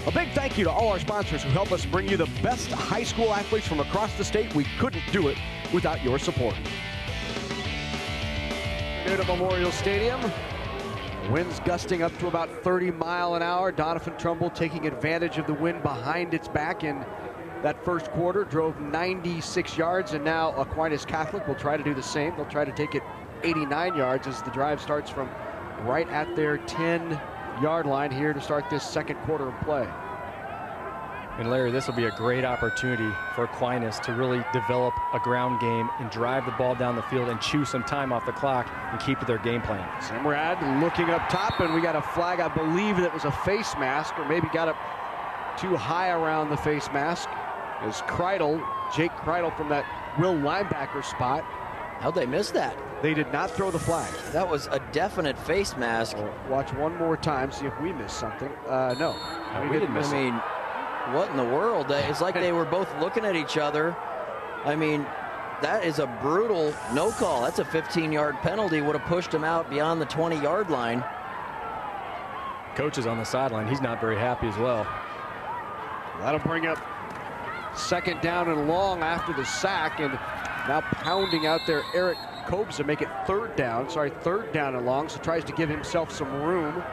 A big thank you to all our sponsors who help us bring you the best high school athletes from across the state. We couldn't do it without your support. Near to Memorial Stadium. Winds gusting up to about 30 miles an hour. Doniphan-Trumbull taking advantage of the wind behind its back in that first quarter. Drove 96 yards, and now Aquinas Catholic will try to do the same. They'll try to take it 89 yards as the drive starts from right at their 10-yard line here to start this second quarter of play. And Larry, this will be a great opportunity for Aquinas to really develop a ground game and drive the ball down the field and chew some time off the clock and keep to their game plan. Semrad looking up top, and we got a flag. I believe that was a face mask, or maybe got up too high around the face mask. As Jake Kreidel from that will linebacker spot, How'd they miss that? They did not throw the flag. That was a definite face mask. Watch one more time, see if we missed something. No, we didn't miss it. I mean, what in the world? It's like they were both looking at each other. I mean, that is a brutal no call. That's a 15-yard penalty. Would have pushed him out beyond the 20-yard line. Coach is on the sideline. He's not very happy as well. That'll bring up second down and long after the sack, and now pounding out there Eric Kobes to make it third down and long, so tries to give himself some room.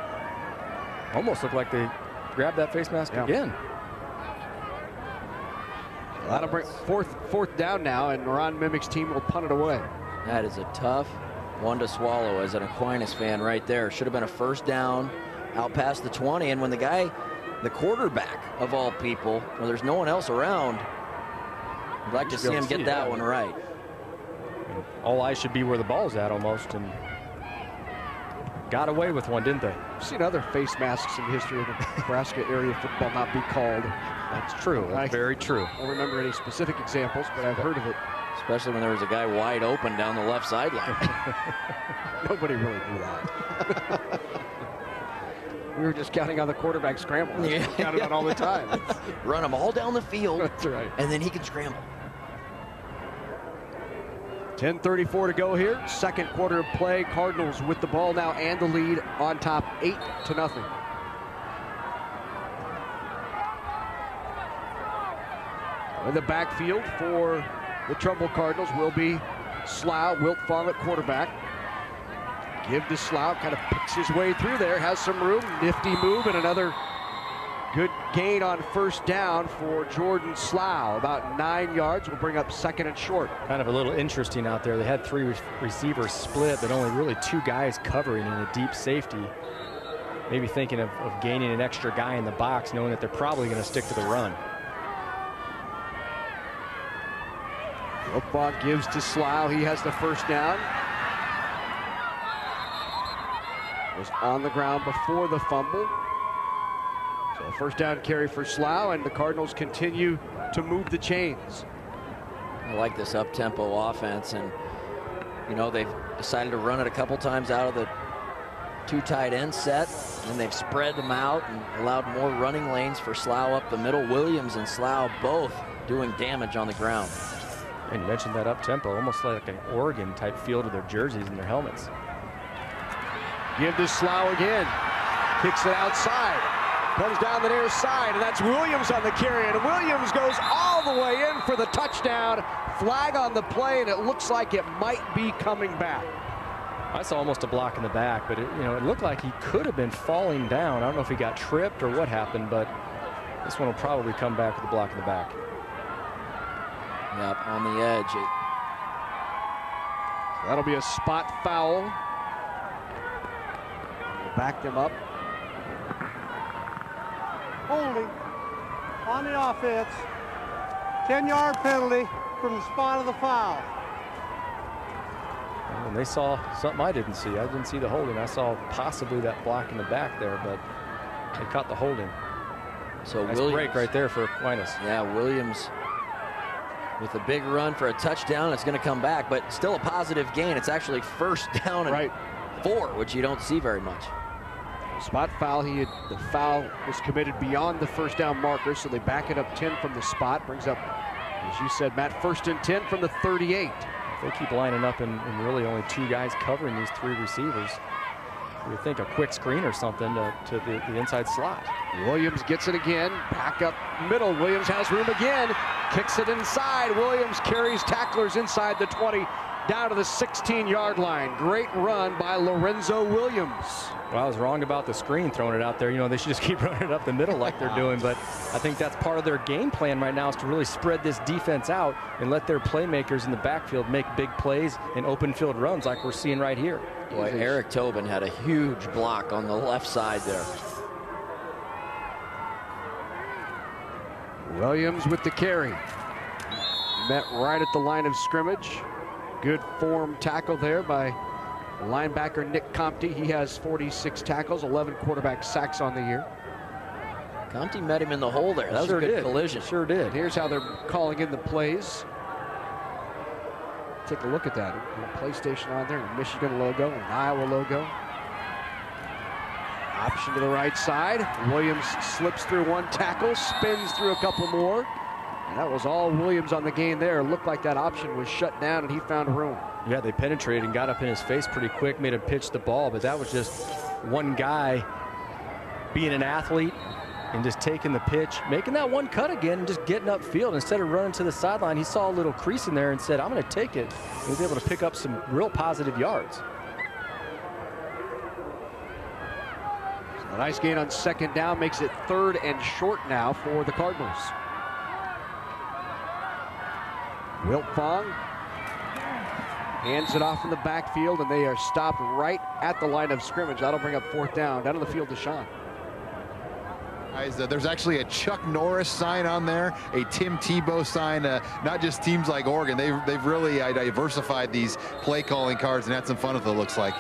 Almost looked like they grabbed that face mask again. That'll bring fourth down now, and Ron Mimick's team will punt it away. That is a tough one to swallow as an Aquinas fan right there. Should have been a first down out past the 20, and when the quarterback of all people, when there's no one else around, I'd like to see him get that one right. All eyes should be where the ball's at almost, and got away with one, didn't they? I've seen other face masks in the history of the Nebraska area football not be called. That's true. That's very true. I don't remember any specific examples, but I've heard of it. Especially when there was a guy wide open down the left sideline. Nobody really knew that. We were just counting on the quarterback scramble. That's what we counted on all the time. Run them all down the field. That's right. And then he can scramble. 10:34 to go here. Second quarter of play. Cardinals with the ball now and the lead on top 8-0. In the backfield for the Trumbull Cardinals will be Slough, Wilt Fong at quarterback. Give to Slough, kind of picks his way through there, has some room, nifty move, and another good gain on first down for Jordan Slough. About 9 yards, will bring up second and short. Kind of a little interesting out there. They had three receivers split, but only really two guys covering in a deep safety. Maybe thinking of gaining an extra guy in the box, knowing that they're probably going to stick to the run. Wilt gives to Slough. He has the first down. Was on the ground before the fumble. So a first down carry for Slough, and the Cardinals continue to move the chains. I like this up-tempo offense, and you know, they've decided to run it a couple times out of the two tight end set, and they've spread them out and allowed more running lanes for Slough up the middle. Williams and Slough both doing damage on the ground. And you mentioned that up-tempo, almost like an Oregon type feel to their jerseys and their helmets. Give to Slough again. Kicks it outside. Comes down the near side, and that's Williams on the carry. And Williams goes all the way in for the touchdown. Flag on the play, and it looks like it might be coming back. I saw almost a block in the back, but it looked like he could have been falling down. I don't know if he got tripped or what happened, but this one will probably come back with a block in the back. Yep, on the edge. That'll be a spot foul. Back them up. Holding on the offense. 10-yard penalty from the spot of the foul. And they saw something I didn't see. I didn't see the holding. I saw possibly that block in the back there, but they caught the holding. So nice Williams, break right there for Aquinas. Yeah, Williams with a big run for a touchdown. It's going to come back, but still a positive gain. It's actually first down and 4, which you don't see very much. Spot foul. The foul was committed beyond the first down marker, so they back it up 10 from the spot. Brings up, as you said, Matt, first and 10 from the 38. If they keep lining up and really only two guys covering these three receivers, you would think a quick screen or something to the inside slot. Williams gets it again. Back up middle. Williams has room again. Kicks it inside. Williams carries tacklers inside the 20 down to the 16-yard line. Great run by Lorenzo Williams. Well, I was wrong about the screen, throwing it out there. They should just keep running it up the middle like they're doing, but I think that's part of their game plan right now, is to really spread this defense out and let their playmakers in the backfield make big plays and open field runs like we're seeing right here. Boy, Eric Tobin had a huge block on the left side there. Williams with the carry. Met right at the line of scrimmage. Good form tackle there by linebacker Nick Compte. He has 46 tackles, 11 quarterback sacks on the year. Compte met him in the hole there. That was a good collision. Sure did. And here's how they're calling in the plays. take a look at that. A PlayStation on there, a Michigan logo, an Iowa logo. Option to the right side. Williams slips through one tackle, spins through a couple more. And that was all Williams on the gain there. Looked like that option was shut down and he found room. Yeah, they penetrated and got up in his face pretty quick, made him pitch the ball, but that was just one guy being an athlete and just taking the pitch, making that one cut again and just getting upfield. Instead of running to the sideline, he saw a little crease in there and said, I'm going to take it. He was able to pick up some real positive yards. So a nice gain on second down, makes it 3rd and short now for the Cardinals. Wiltfong hands it off in the backfield, and they are stopped right at the line of scrimmage. That'll bring up 4th down. Down to the field to Sean. There's actually a Chuck Norris sign on there, a Tim Tebow sign. Not just teams like Oregon. They've really diversified these play calling cards and had some fun with it, looks like.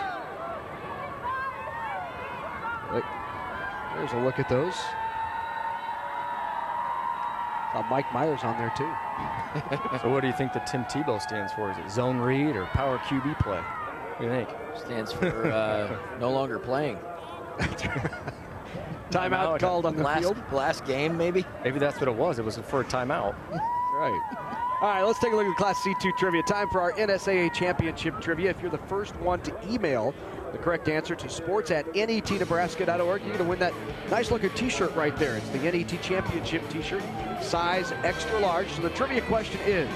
There's a look at those. Mike Myers on there too. So what do you think the Tim Tebow stands for? Is it zone read or power QB play? What do you think? Stands for no longer playing. Timeout called on the field. Last game, maybe? Maybe that's what it was. It was for a timeout. Right. All right, let's take a look at Class C2 trivia. Time for our NSAA championship trivia. If you're the first one to email the correct answer to sports@netnebraska.org, you're going to win that nice looking t-shirt right there. It's the NET championship t-shirt, size extra large. So the trivia question is,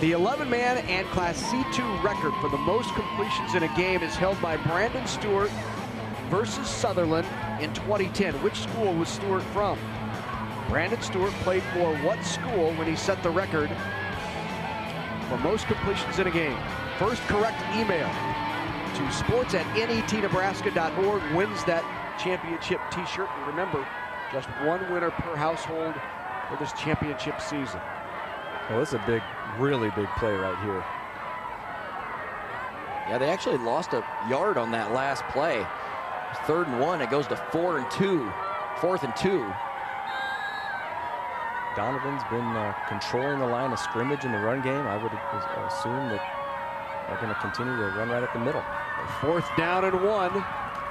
the 11-man and Class C2 record for the most completions in a game is held by Brandon Stewart versus Sutherland in 2010. Which school was Stewart from? Brandon Stewart played for what school when he set the record for most completions in a game? First correct email to sports@netnebraska.org wins that championship t-shirt. And remember, just one winner per household for this championship season. Well, this is a big, really big play right here. Yeah, they actually lost a yard on that last play. 3rd and 1, it goes to 4th and 2. Donovan's been controlling the line of scrimmage in the run game. I would assume that they're going to continue to run right up the middle. 4th down and 1.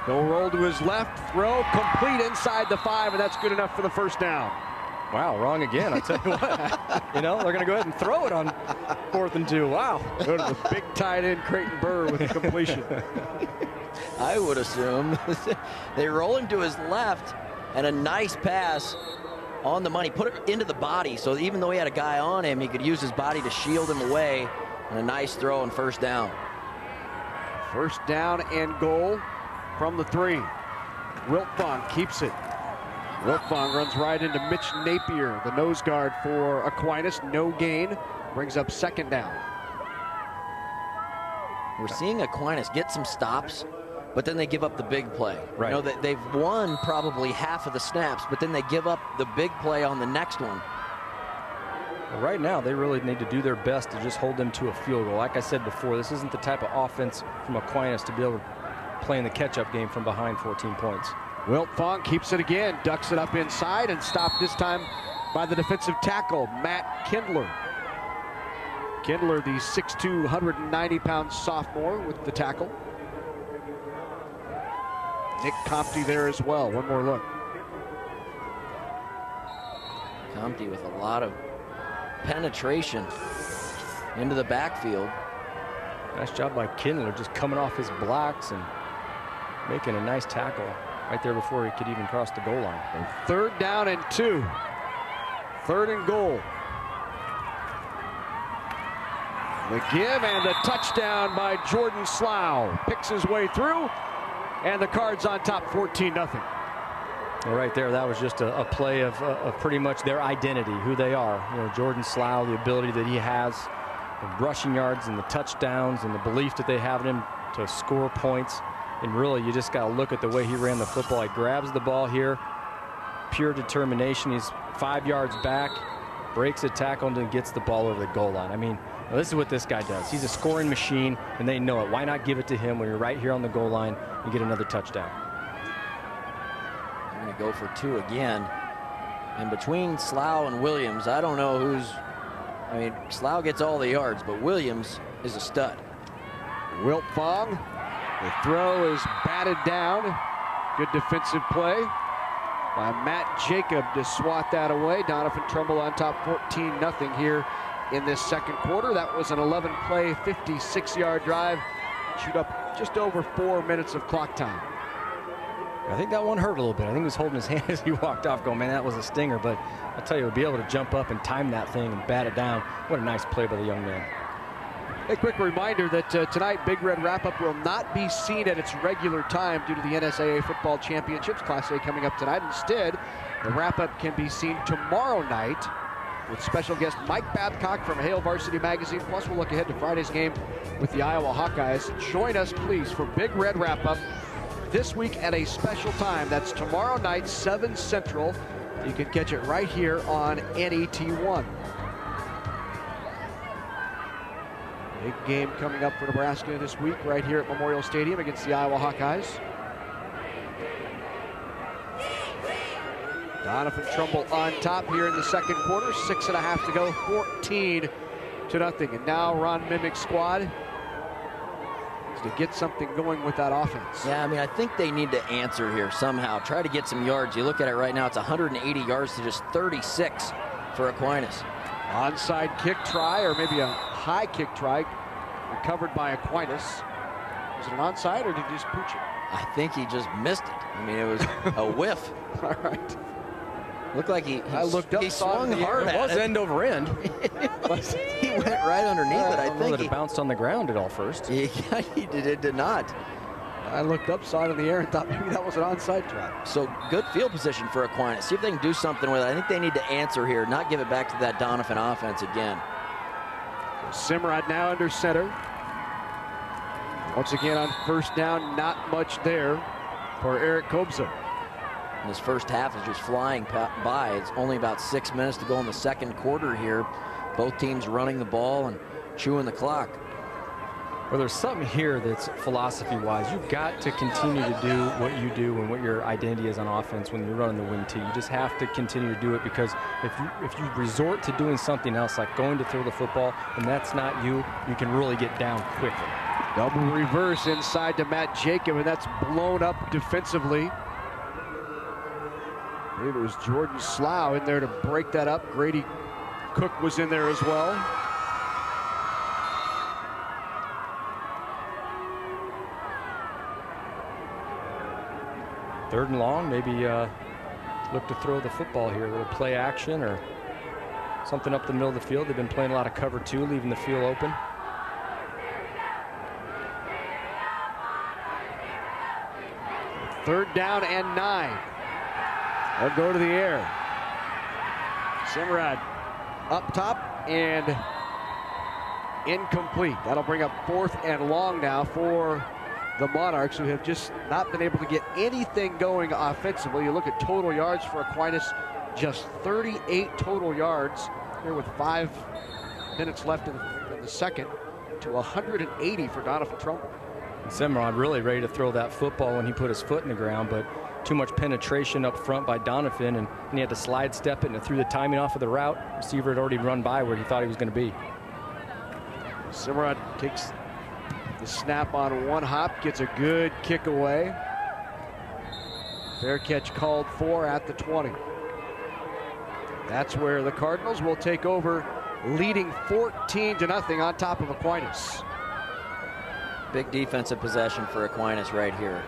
He'll roll to his left, throw complete inside the 5, and that's good enough for the 1st down. Wow, wrong again. I tell you what, you know, they're going to go ahead and throw it on 4th and 2. Wow. Go to the big tight end, Creighton Burr, with the completion. I would assume. They roll him to his left, and a nice pass on the money. Put it into the body, so even though he had a guy on him, he could use his body to shield him away, and a nice throw and 1st down. 1st down and goal from the 3. Wiltfong keeps it. Wiltfong runs right into Mitch Napier, the nose guard for Aquinas. No gain. Brings up 2nd down. We're seeing Aquinas get some stops, but then they give up the big play. Right. You know, they've won probably half of the snaps, but then they give up the big play on the next one. Well, right now, they really need to do their best to just hold them to a field goal. Like I said before, this isn't the type of offense from Aquinas to be able to play in the catch-up game from behind 14 points. Wiltfong keeps it again, ducks it up inside, and stopped this time by the defensive tackle, Matt Kindler. Kindler, the 6'2", 190-pound sophomore with the tackle. Nick Compte there as well. One more look. Compte with a lot of penetration into the backfield. Nice job by Kindler, just coming off his blocks and making a nice tackle right there before he could even cross the goal line. And 3rd down and 2. 3rd and goal. The give and the touchdown by Jordan Slough. Picks his way through, and the Cards on top 14-0. Well, right there, that was just a play of pretty much their identity, who they are. You know, Jordan Slough, the ability that he has, the rushing yards and the touchdowns and the belief that they have in him to score points. And really, you just got to look at the way he ran the football. He grabs the ball here, pure determination. He's 5 yards back, breaks a tackle, and then gets the ball over the goal line. I mean, this is what this guy does. He's a scoring machine, and they know it. Why not give it to him when you're right here on the goal line and get another touchdown? They're going to go for 2 again. And between Slough and Williams, I don't know who's I mean, Slough gets all the yards, but Williams is a stud. Wilt Fong, the throw is batted down. Good defensive play by Matt Jacob to swat that away. Doniphan-Trumbull on top 14-0 here in this second quarter. That was an 11-play, 56-yard drive. Shoot up just over 4 minutes of clock time. I think that one hurt a little bit. I think he was holding his hand as he walked off going, man, that was a stinger. But I'll tell you, to be able to jump up and time that thing and bat it down, what a nice play by the young man. A quick reminder that tonight, Big Red Wrap-Up will not be seen at its regular time due to the NSAA Football Championships, Class A coming up tonight. Instead, the wrap-up can be seen tomorrow night with special guest Mike Babcock from Hale Varsity Magazine. Plus, we'll look ahead to Friday's game with the Iowa Hawkeyes. Join us, please, for Big Red Wrap-Up this week at a special time. That's tomorrow night, 7 Central. You can catch it right here on NET1. Big game coming up for Nebraska this week right here at Memorial Stadium against the Iowa Hawkeyes. Doniphan-Trumbull on top here in the second quarter. 6.5 to go, 14-0. And now Ron Mimick's squad is to get something going with that offense. Yeah, I mean, I think they need to answer here somehow. Try to get some yards. You look at it right now, it's 180 yards to just 36 for Aquinas. Onside kick try, or maybe a high kick try, recovered by Aquinas. Was it an onside, or did he just pooch it? I think he just missed it. I mean, it was a whiff. All right. Looked like he swung hard at it. It was end over end. He went right underneath it. I think that it bounced on the ground at all first. Yeah, it did not. I looked up, saw it in the air, and thought maybe that was an onside try. So good field position for Aquinas. See if they can do something with it. I think they need to answer here, not give it back to that Doniphan offense again. Simrod now under center. Once again on first down, not much there for Eric Kobza. And this first half is just flying by. It's only about 6 minutes to go in the second quarter here. Both teams running the ball and chewing the clock. Well, there's something here that's philosophy-wise. You've got to continue to do what you do and what your identity is on offense when you're running the wing tee. You just have to continue to do it, because if you resort to doing something else, like going to throw the football, and that's not you, you can really get down quickly. Double reverse inside to Matt Jacob, and that's blown up defensively. I believe it was Jordan Slough in there to break that up. Grady Cook was in there as well. Third and long, maybe look to throw the football here. A little play action or something up the middle of the field. They've been playing a lot of cover 2, leaving the field open. Third down and 9. They'll go to the air. Simrad up top and incomplete. That'll bring up 4th and long now for the Monarchs, who have just not been able to get anything going offensively. You look at total yards for Aquinas, just 38 total yards here with 5 minutes left in the second, to 180 for Doniphan-Trumbull. Simrod really ready to throw that football when he put his foot in the ground, but too much penetration up front by Doniphan, and he had to slide step it and threw the timing off of the route. Receiver had already run by where he thought he was going to be. Simrod takes the snap on one hop, gets a good kick away. Fair catch called for at the 20. That's where the Cardinals will take over, leading 14-0 on top of Aquinas. Big defensive possession for Aquinas right here.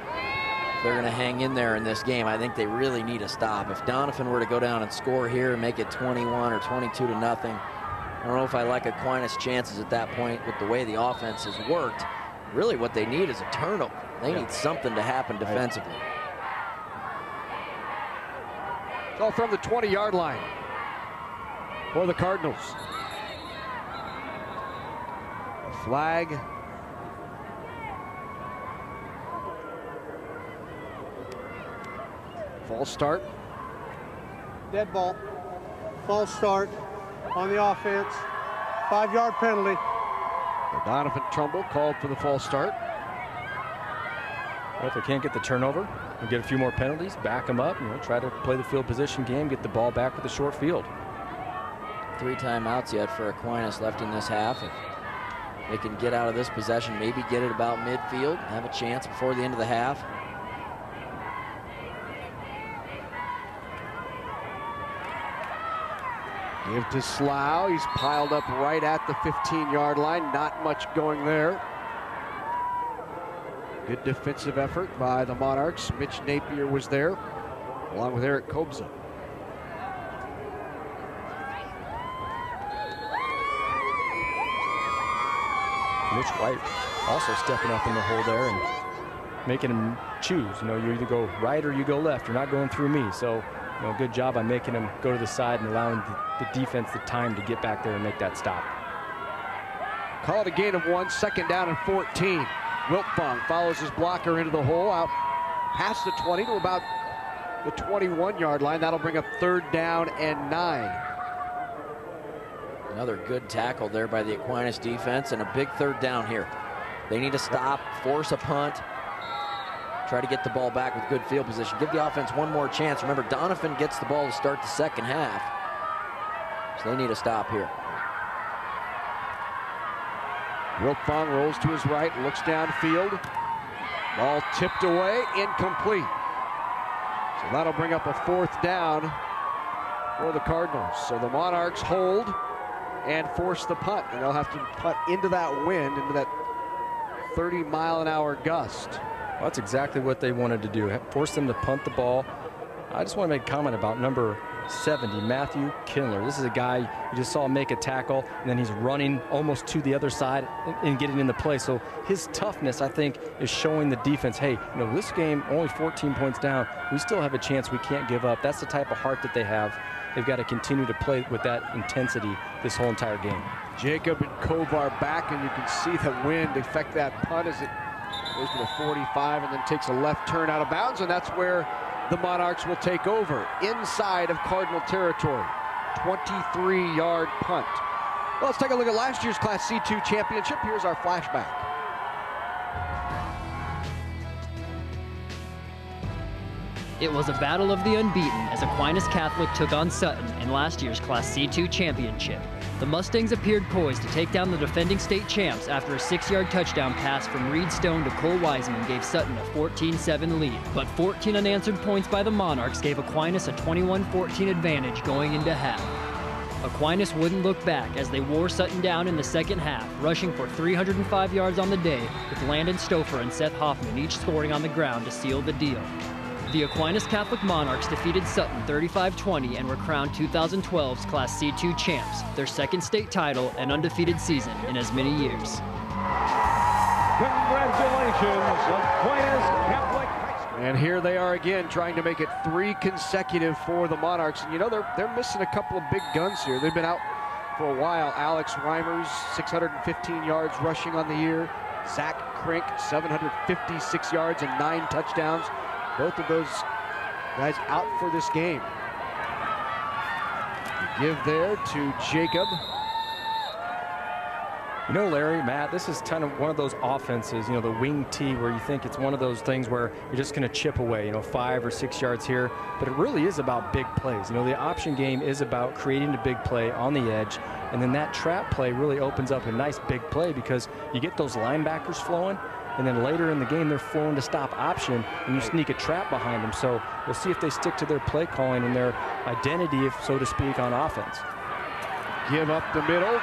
They're going to hang in there in this game. I think they really need a stop. If Doniphan were to go down and score here and make it 21 or 22-0, I don't know if I like Aquinas' chances at that point with the way the offense has worked. Really what they need is a turnover. They need something to happen defensively. So from the 20-yard line for the Cardinals. A flag. False start. Dead ball. False start on the offense. 5-yard penalty. Doniphan-Trumbull called for the false start. Well, if they can't get the turnover and get a few more penalties, back them up, try to play the field position game, get the ball back with the short field. 3 timeouts yet for Aquinas left in this half. If they can get out of this possession, maybe get it about midfield, have a chance before the end of the half. Give to Slough. He's piled up right at the 15-yard line. Not much going there. Good defensive effort by the Monarchs. Mitch Napier was there, along with Eric Kobza. Mitch White also stepping up in the hole there and making him choose. You know, you either go right or you go left. You're not going through me. So, you know, good job by making him go to the side and allowing the defense the time to get back there and make that stop. Call it a gain of 1, 2nd down and 14. Wiltfong follows his blocker into the hole, out past the 20 to about the 21-yard line. That'll bring up 3rd down and 9. Another good tackle there by the Aquinas defense, and a big 3rd down here. They need to stop, force a punt, try to get the ball back with good field position. Give the offense one more chance. Remember, Doniphan gets the ball to start the second half, so they need to stop here. Wiltfong rolls to his right, looks downfield. Ball tipped away, incomplete. So that'll bring up a 4th down for the Cardinals. So the Monarchs hold and force the punt, and they'll have to punt into that wind, into that 30-mile-an-hour gust. Well, that's exactly what they wanted to do, force them to punt the ball. I just want to make a comment about number 70, Matthew Kindler. This is a guy you just saw make a tackle, and then he's running almost to the other side and getting in the play. So his toughness, I think, is showing the defense, hey, you know, this game, only 14 points down, we still have a chance. We can't give up. That's the type of heart that they have. They've got to continue to play with that intensity this whole entire game. Jacob and Kovar back, and you can see the wind affect that punt as it goes to the 45 and then takes a left turn out of bounds, and that's where the Monarchs will take over inside of Cardinal territory. 23-yard punt. Well, let's take a look at last year's Class C2 championship. Here's our flashback. It was a battle of the unbeaten as Aquinas Catholic took on Sutton in last year's Class C2 championship. The Mustangs appeared poised to take down the defending state champs after a 6-yard touchdown pass from Reed Stone to Cole Wiseman gave Sutton a 14-7 lead. But 14 unanswered points by the Monarchs gave Aquinas a 21-14 advantage going into half. Aquinas wouldn't look back as they wore Sutton down in the second half, rushing for 305 yards on the day, with Landon Stouffer and Seth Hoffman each scoring on the ground to seal the deal. The Aquinas Catholic Monarchs defeated Sutton 35-20 and were crowned 2012's Class C2 champs, their second state title and undefeated season in as many years. Congratulations, Aquinas Catholic High School. And here they are again, trying to make it 3 consecutive for the Monarchs. And you know, they're missing a couple of big guns here. They've been out for a while. Alex Reimers, 615 yards rushing on the year. Zach Krink, 756 yards and 9 touchdowns. Both of those guys out for this game. The give there to Jacob. You know, Larry, Matt, this is kind of one of those offenses, you know, the wing tee, where you think it's one of those things where you're just going to chip away, you know, 5 or 6 yards here. But it really is about big plays. You know, the option game is about creating a big play on the edge. And then that trap play really opens up a nice big play because you get those linebackers flowing. And then later in the game, they're flowing to stop option, and you sneak a trap behind them. So we'll see if they stick to their play calling and their identity, if so to speak, on offense. Give up the middle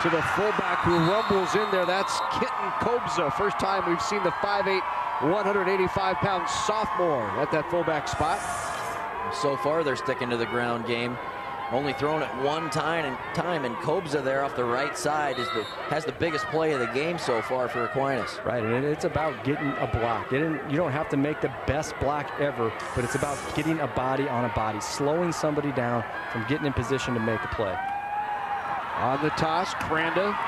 to the fullback who rumbles in there. That's Kenton Kobza. First time we've seen the 5'8", 185-pound sophomore at that fullback spot. So far, they're sticking to the ground game. Only thrown it one time, and Kobza there off the right side has the biggest play of the game so far for Aquinas. Right, and it's about getting a block. You don't have to make the best block ever, but it's about getting a body on a body, slowing somebody down from getting in position to make a play. On the toss, Cranda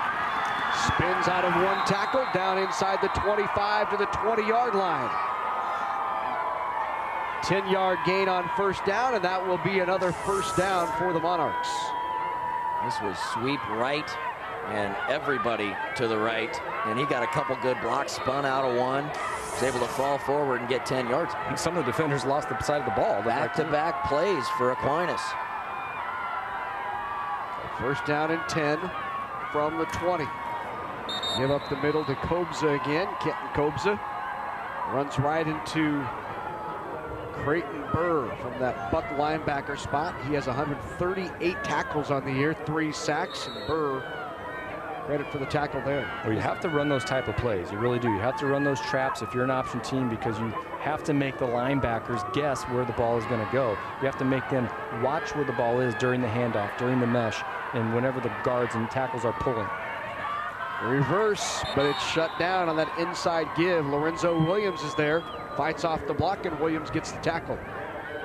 spins out of one tackle, down inside the 25 to the 20-yard line. 10-yard gain on first down, and that will be another first down for the Monarchs. This was sweep right and everybody to the right, and he got a couple good blocks, spun out of one, was able to fall forward and get 10 yards. And some of the defenders lost the side of the ball. Back-to-back plays for Aquinas. First down and 10 from the 20. Give up the middle to Kobza again. Kenton Kobza runs right into Creighton Burr from that Buck linebacker spot. He has 138 tackles on the year, 3 sacks, and Burr, credit for the tackle there. Well, you have to run those type of plays. You really do. You have to run those traps if you're an option team, because you have to make the linebackers guess where the ball is going to go. You have to make them watch where the ball is during the handoff, during the mesh, and whenever the guards and tackles are pulling. Reverse, but it's shut down on that inside give. Lorenzo Williams is there, fights off the block, and Williams gets the tackle.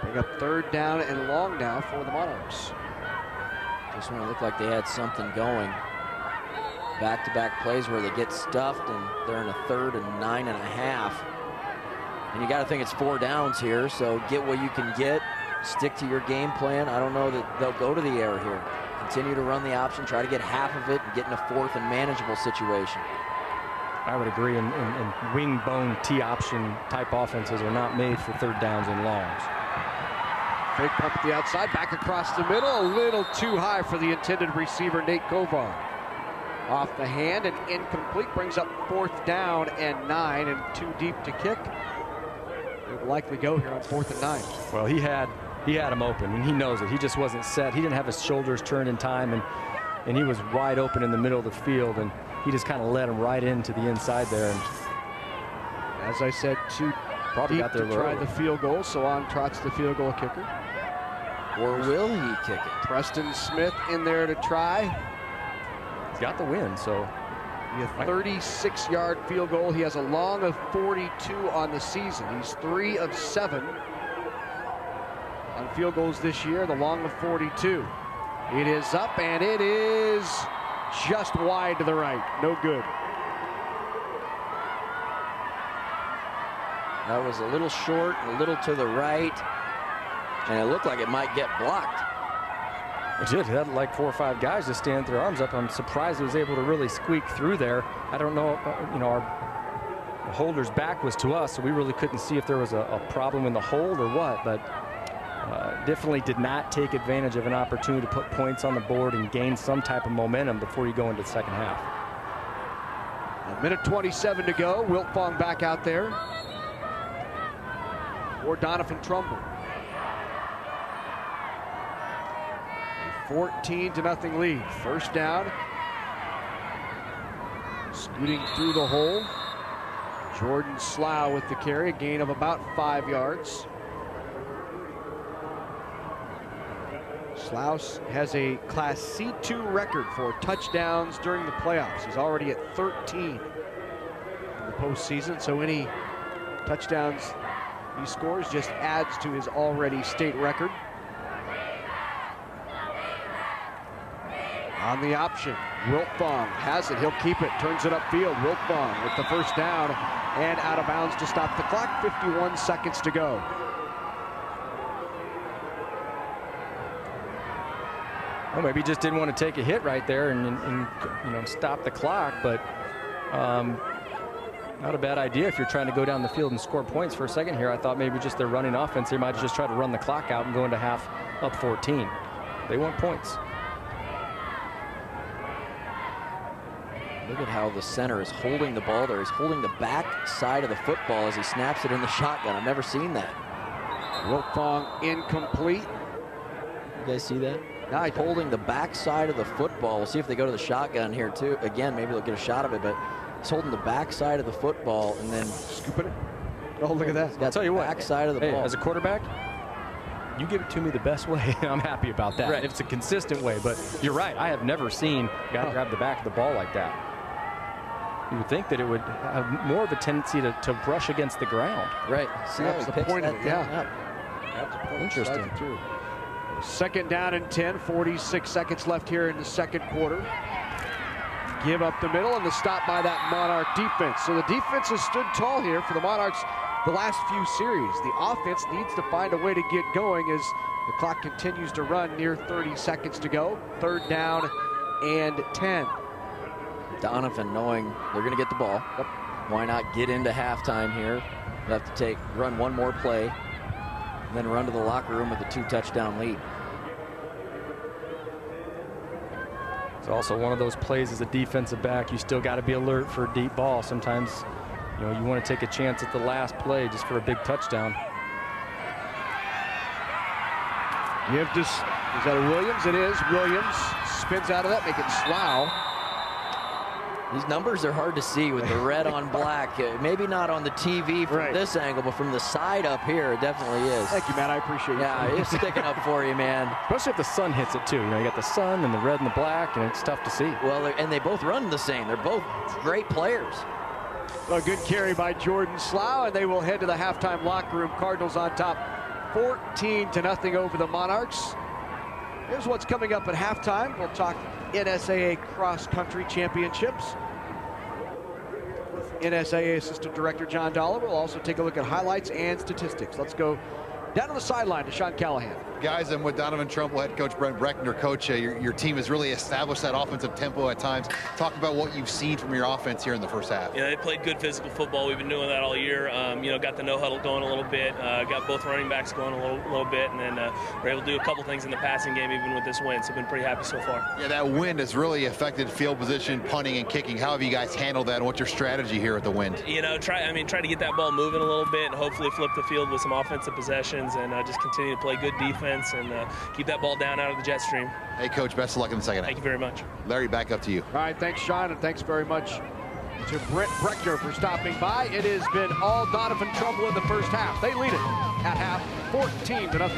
Bring up 3rd down and long now for the Monarchs. Just when it looked like they had something going. Back-to-back plays where they get stuffed, and they're in a 3rd and 9.5. And you got to think it's 4 downs here, so get what you can get. Stick to your game plan. I don't know that they'll go to the air here. Continue to run the option, try to get half of it, and get in a 4th and manageable situation. I would agree, and wing bone T-option type offenses are not made for 3rd downs and longs. Fake pump at the outside, back across the middle, a little too high for the intended receiver, Nate Kovar. Off the hand and incomplete, brings up 4th down and 9, and too deep to kick. It will likely go here on 4th and 9. Well, he had him open, and he knows it. He just wasn't set. He didn't have his shoulders turned in time, and he was wide open in the middle of the field, and he just kind of led him right into the inside there. And as I said, too probably deep got there to try early. the field goal, so on trots the field goal kicker. Or will he kick it? Preston Smith in there to try. He's got the win, so. A 36-yard field goal. He has a long of 42 on the season. He's 3 of 7 on field goals this year, the long of 42. It is up, and it is just wide to the right. No good. That was a little short, a little to the right, and it looked like it might get blocked. It did. It had like 4 or 5 guys just stand with their arms up. I'm surprised it was able to really squeak through there. I don't know, our holder's back was to us, so we really couldn't see if there was a problem in the hold or what, but definitely did not take advantage of an opportunity to put points on the board and gain some type of momentum before you go into the second half. 1:27 to go. Wiltfong back out there for Doniphan-Trumbull. 14-0 lead. First down. Scooting through the hole. Jordan Slough with the carry, a gain of about 5 yards. Slough has a Class C2 record for touchdowns during the playoffs. He's already at 13 in the postseason, so any touchdowns he scores just adds to his already state record. On the option, Wiltfong has it. He'll keep it, turns it upfield. Wiltfong with the first down and out of bounds to stop the clock. 51 seconds to go. Well, maybe he just didn't want to take a hit right there and stop the clock, but not a bad idea if you're trying to go down the field and score points. For a second here, I thought maybe just their running offense, they might just try to run the clock out and go into half up 14. They want points. Look at how the center is holding the ball there. He's holding the back side of the football as he snaps it in the shotgun. I've never seen that. Wiltfong incomplete. You guys see that? Now he's holding the back side of the football. We'll see if they go to the shotgun here too. Again, maybe they'll get a shot of it, but he's holding the back side of the football and then scooping it. Oh, look at that. He's got the back side of the ball. As a quarterback, you give it to me the best way, and I'm happy about that. Right. If it's a consistent way, but you're right. I have never seen a guy grab the back of the ball like that. You would think that it would have more of a tendency to brush against the ground. Right. See That's the point of it, yeah. Interesting. Through. Second down and 10, 46 seconds left here in the second quarter. Give up the middle and the stop by that Monarch defense. So the defense has stood tall here for the Monarchs the last few series. The offense needs to find a way to get going as the clock continues to run, near 30 seconds to go. Third down and 10. Doniphan knowing they're going to get the ball. Yep. Why not get into halftime here? They'll have to run one more play, and then run to the locker room with a 2-touchdown lead. It's also one of those plays as a defensive back, you still got to be alert for a deep ball. Sometimes, you know, you want to take a chance at the last play just for a big touchdown. Give to, is that a Williams? It is. Williams spins out of that, make it Slough. These numbers are hard to see with the red on black. Maybe not on the TV from this angle, but from the side up here, it definitely is. Thank you, Matt. I appreciate it. Yeah, it's sticking up for you, man. Especially if the sun hits it, too. You know, you got the sun and the red and the black, and it's tough to see. Well, and they both run the same. They're both great players. A good carry by Jordan Slough, and they will head to the halftime locker room. Cardinals on top, 14-0 over the Monarchs. Here's what's coming up at halftime. We'll talk NSAA cross-country championships. NSAA Assistant Director John Dollar will also take a look at highlights and statistics. Let's go down to the sideline to Sean Callahan. Guys, I'm with Doniphan-Trumbull head coach Brent Breckner. Coach, your team has really established that offensive tempo at times. Talk about what you've seen from your offense here in the first half. Yeah, they played good physical football. We've been doing that all year. You know, got the no huddle going a little bit. Got both running backs going a little bit, and then we're able to do a couple things in the passing game even with this win. So I've been pretty happy so far. Yeah, that wind has really affected field position, punting, and kicking. How have you guys handled that, and what's your strategy here at the wind? You know, try to get that ball moving a little bit, and hopefully flip the field with some offensive possessions, and just continue to play good defense and keep that ball down out of the jet stream. Hey, Coach, best of luck in the second half. Thank you very much. Larry, back up to you. All right, thanks, Sean, and thanks very much to Brent Breckner for stopping by. It has been all Doniphan-Trumbull in the first half. They lead it at half, 14-0.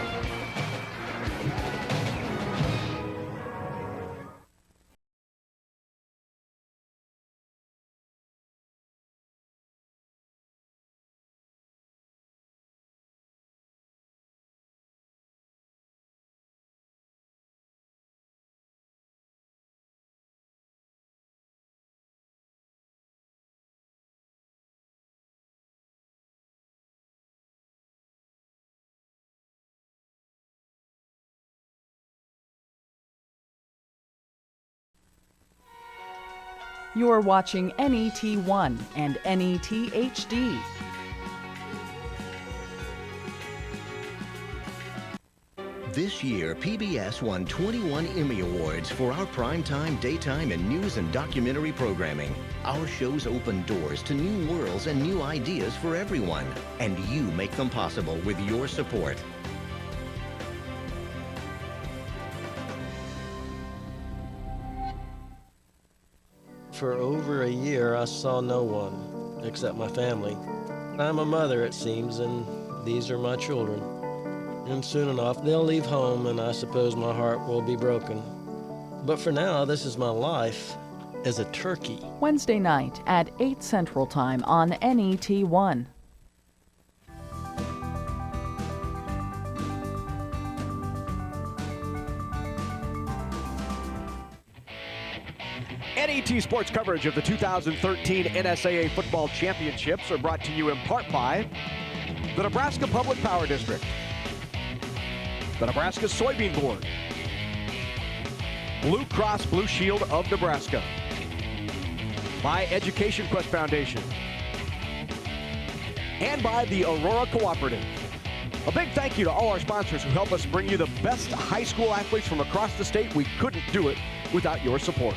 You're watching NET1 and NET HD. This year, PBS won 21 Emmy Awards for our primetime, daytime, and news and documentary programming. Our shows open doors to new worlds and new ideas for everyone, and you make them possible with your support. For over a year, I saw no one except my family. I'm a mother, it seems, and these are my children. And soon enough, they'll leave home, and I suppose my heart will be broken. But for now, this is my life as a turkey. Wednesday night at 8 Central Time on NET1. NET Sports coverage of the 2013 NSAA Football Championships are brought to you in part by the Nebraska Public Power District, the Nebraska Soybean Board, Blue Cross Blue Shield of Nebraska, by Education Quest Foundation, and by the Aurora Cooperative. A big thank you to all our sponsors who help us bring you the best high school athletes from across the state. We couldn't do it without your support.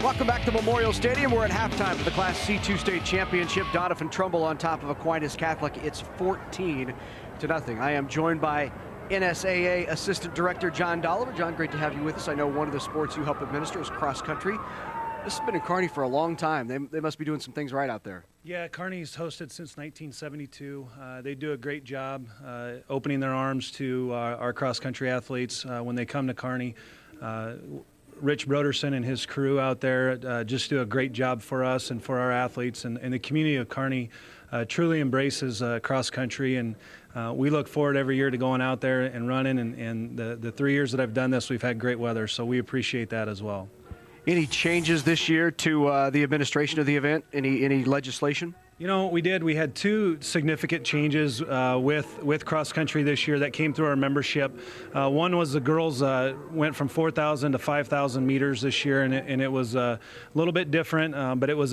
Welcome back to Memorial Stadium. We're at halftime for the Class C2 State Championship. Doniphan-Trumbull on top of Aquinas Catholic. It's 14-0. I am joined by NSAA Assistant Director John Dollar. John, great to have you with us. I know one of the sports you help administer is cross country. This has been in Kearney for a long time. They must be doing some things right out there. Yeah, Kearney's hosted since 1972. They do a great job opening their arms to our cross country athletes when they come to Kearney. Rich Broderson and his crew out there just do a great job for us and for our athletes. And the community of Kearney truly embraces cross country. And we look forward every year to going out there and running. And the 3 years that I've done this, we've had great weather. So we appreciate that as well. Any changes this year to the administration of the event? Any legislation? You know, we did. We had two significant changes with cross country this year that came through our membership. One was the girls went from 4,000 to 5,000 meters this year, and it was a little bit different, but it was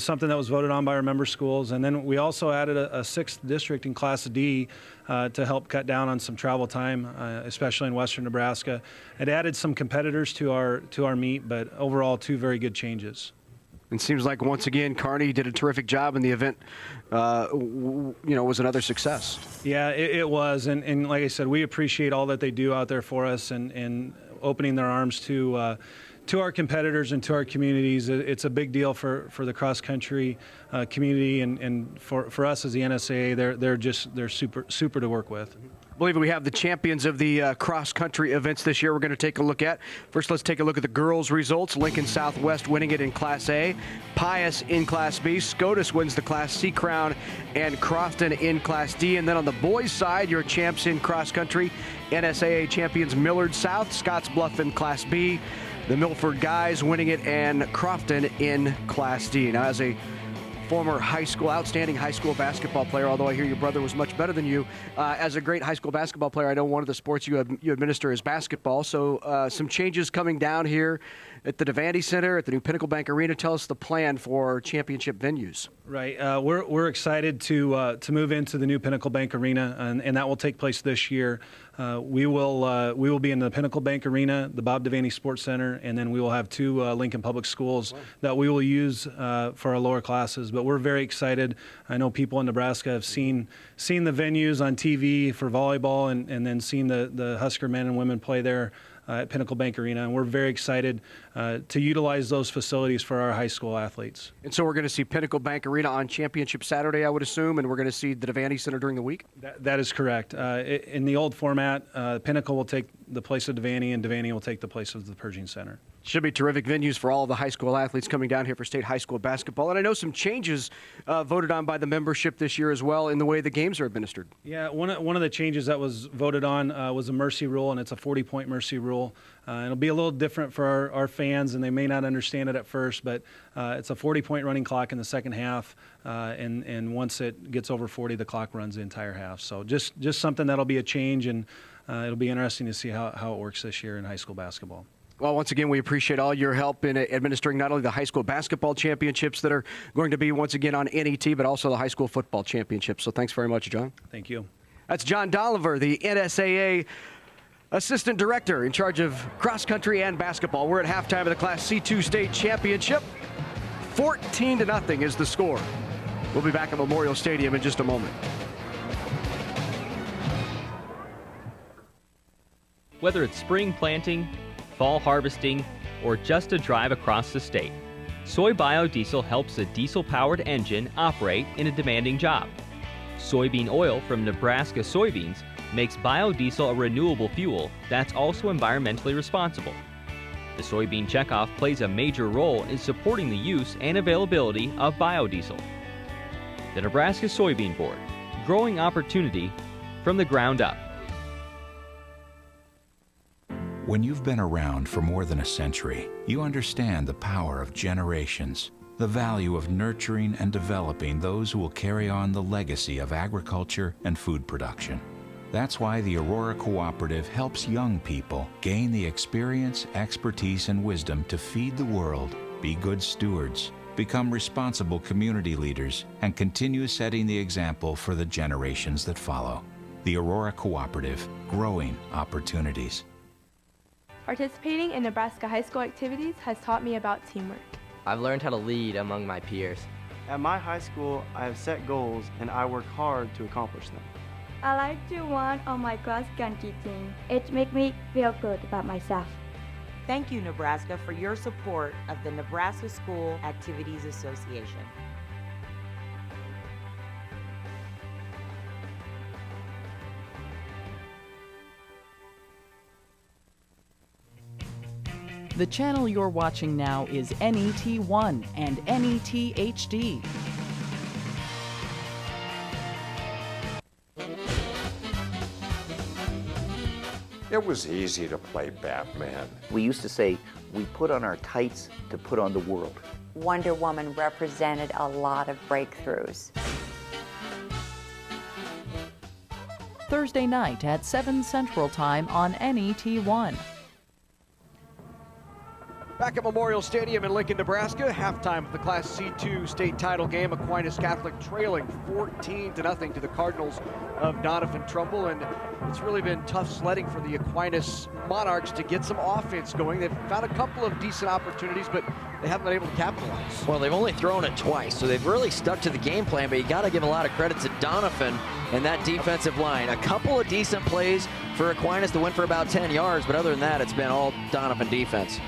something that was voted on by our member schools. And then we also added a sixth district in Class D to help cut down on some travel time, especially in western Nebraska. It added some competitors to our meet, but overall, two very good changes. It seems like, once again, Kearney did a terrific job, and the event, was another success. Yeah, it was. And like I said, we appreciate all that they do out there for us and opening their arms to our competitors and to our communities. It's a big deal for the cross-country community, and for us as the NSAA, they're super to work with. I believe we have the champions of the cross-country events this year we're going to take a look at. First, let's take a look at the girls' results. Lincoln Southwest winning it in Class A, Pius in Class B, SCOTUS wins the Class C crown, and Crofton in Class D. And then on the boys' side, your champs in cross-country, NSAA champions Millard South, Scottsbluff in Class B, the Milford guys winning it, and Crofton in Class D. Now, as a former outstanding high school basketball player, although I hear your brother was much better than you. As a great high school basketball player, I know one of the sports you administer is basketball. So some changes coming down here at the Devaney Center, at the new Pinnacle Bank Arena. Tell us the plan for championship venues. Right. We're excited to move into the new Pinnacle Bank Arena, and that will take place this year. We will be in the Pinnacle Bank Arena, the Bob Devaney Sports Center, and then we will have two Lincoln Public Schools that we will use for our lower classes. But we're very excited. I know people in Nebraska have seen the venues on TV for volleyball, and then seen the Husker men and women play there at Pinnacle Bank Arena, and we're very excited to utilize those facilities for our high school athletes. And so we're going to see Pinnacle Bank Arena on Championship Saturday, I would assume, and we're going to see the Devaney Center during the week? That is correct. In the old format, Pinnacle will take the place of Devaney, and Devaney will take the place of the Pershing Center. Should be terrific venues for all of the high school athletes coming down here for state high school basketball. And I know some changes voted on by the membership this year as well in the way the games are administered. Yeah, one of the changes that was voted on was a mercy rule, and it's a 40-point mercy rule. It'll be a little different for our fans, and they may not understand it at first, but it's a 40-point running clock in the second half, and once it gets over 40, the clock runs the entire half. So just something that'll be a change, and it'll be interesting to see how it works this year in high school basketball. Well, once again, we appreciate all your help in administering not only the high school basketball championships that are going to be once again on NET, but also the high school football championships. So thanks very much, John. Thank you. That's John Dolliver, the NSAA Assistant Director in charge of cross country and basketball. We're at halftime of the Class C2 state championship. 14-0 is the score. We'll be back at Memorial Stadium in just a moment. Whether it's spring planting, fall harvesting, or just a drive across the state, soy biodiesel helps a diesel-powered engine operate in a demanding job. Soybean oil from Nebraska soybeans makes biodiesel a renewable fuel that's also environmentally responsible. The soybean checkoff plays a major role in supporting the use and availability of biodiesel. The Nebraska Soybean Board, growing opportunity from the ground up. When you've been around for more than a century, you understand the power of generations, the value of nurturing and developing those who will carry on the legacy of agriculture and food production. That's why the Aurora Cooperative helps young people gain the experience, expertise, and wisdom to feed the world, be good stewards, become responsible community leaders, and continue setting the example for the generations that follow. The Aurora Cooperative, growing opportunities. Participating in Nebraska high school activities has taught me about teamwork. I've learned how to lead among my peers. At my high school, I have set goals and I work hard to accomplish them. I like to run on my cross country team. It makes me feel good about myself. Thank you, Nebraska, for your support of the Nebraska School Activities Association. The channel you're watching now is NET1 and NET HD. It was easy to play Batman. We used to say, we put on our tights to put on the world. Wonder Woman represented a lot of breakthroughs. Thursday night at 7 Central Time on NET1. Back at Memorial Stadium in Lincoln, Nebraska, halftime of the Class C2 state title game. Aquinas Catholic trailing 14-0 to the Cardinals of Doniphan-Trumbull, and it's really been tough sledding for the Aquinas Monarchs to get some offense going. They've found a couple of decent opportunities, but they haven't been able to capitalize. Well, they've only thrown it twice, so they've really stuck to the game plan, but you got to give a lot of credit to Doniphan and that defensive line. A couple of decent plays for Aquinas to win for about 10 yards, but other than that, it's been all Doniphan defense.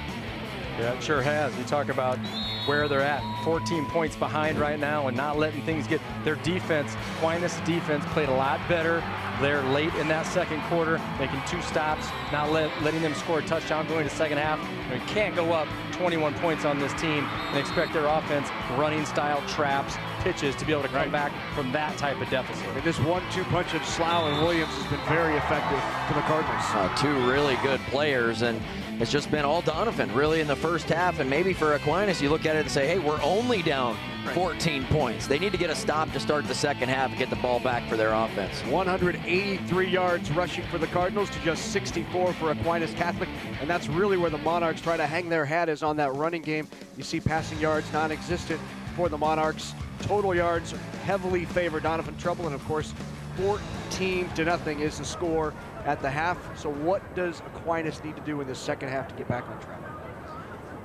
Yeah, it sure has. You talk about where they're at, 14 points behind right now and not letting things get their defense. Aquinas defense played a lot better there late in that second quarter, making 2 stops, not letting them score a touchdown going to second half. You can't go up 21 points on this team and expect their offense, running style, traps, pitches to be able to come back from that type of deficit. And this 1-2 punch of Slough and Williams has been very effective for the Cardinals. 2 really good players, and it's just been all Doniphan really in the first half. And maybe for Aquinas, you look at it and say, hey, we're only down 14 points. They need to get a stop to start the second half and get the ball back for their offense. 183 yards rushing for the Cardinals to just 64 for Aquinas Catholic, and that's really where the Monarchs try to hang their hat, is on that running game. You see passing yards non-existent for the Monarchs. Total yards heavily favor Doniphan-Trumbull, and of course 14-0 is the score at the half. So what does Aquinas need to do in the second half to get back on track?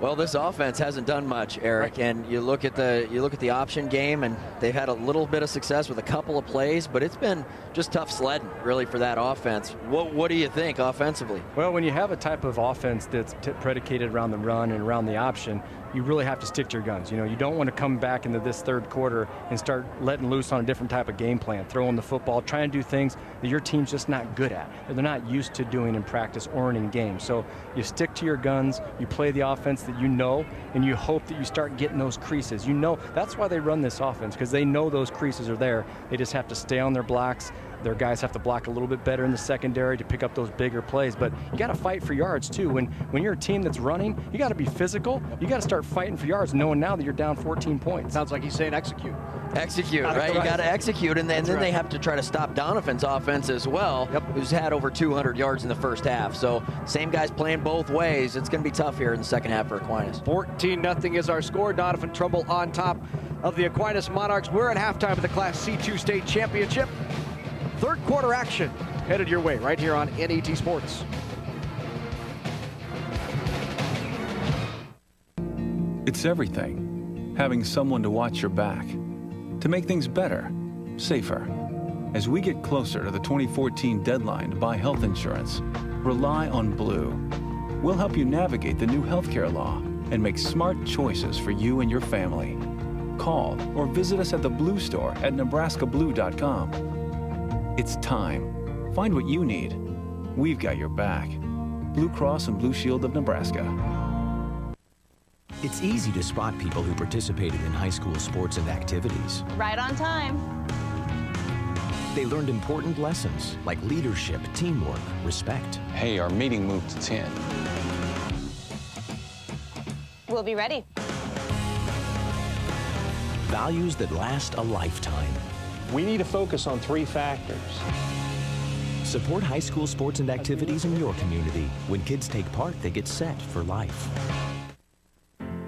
Well, this offense hasn't done much, Eric, and you look at the option game, and they've had a little bit of success with a couple of plays, but it's been just tough sledding really for that offense. What do you think offensively? Well, when you have a type of offense that's predicated around the run and around the option, you really have to stick to your guns. You know, you don't want to come back into this third quarter and start letting loose on a different type of game plan, throwing the football, trying to do things that your team's just not good at, that they're not used to doing in practice or in games. So you stick to your guns, you play the offense that you know, and you hope that you start getting those creases. You know, that's why they run this offense, because they know those creases are there. They just have to stay on their blocks. Their guys have to block a little bit better in the secondary to pick up those bigger plays. But you got to fight for yards, too. When you're a team that's running, you got to be physical. You got to start fighting for yards, knowing now that you're down 14 points. Sounds like he's saying execute. Execute, right? You got to execute, and then they have to try to stop Doniphan's offense as well, who's had over 200 yards in the first half. So same guys playing both ways. It's going to be tough here in the second half for Aquinas. 14-0 is our score. Doniphan-Trumbull on top of the Aquinas Monarchs. We're at halftime of the Class C2 State Championship. Third quarter action headed your way right here on NET Sports. It's everything. Having someone to watch your back, to make things better, safer. As we get closer to the 2014 deadline to buy health insurance, rely on Blue. We'll help you navigate the new healthcare law and make smart choices for you and your family. Call or visit us at the Blue store at nebraskablue.com. It's time. Find what you need. We've got your back. Blue Cross and Blue Shield of Nebraska. It's easy to spot people who participated in high school sports and activities. Right on time. They learned important lessons like leadership, teamwork, respect. Hey, our meeting moved to 10. We'll be ready. Values that last a lifetime. We need to focus on 3 factors. Support high school sports and activities in your community. When kids take part, they get set for life.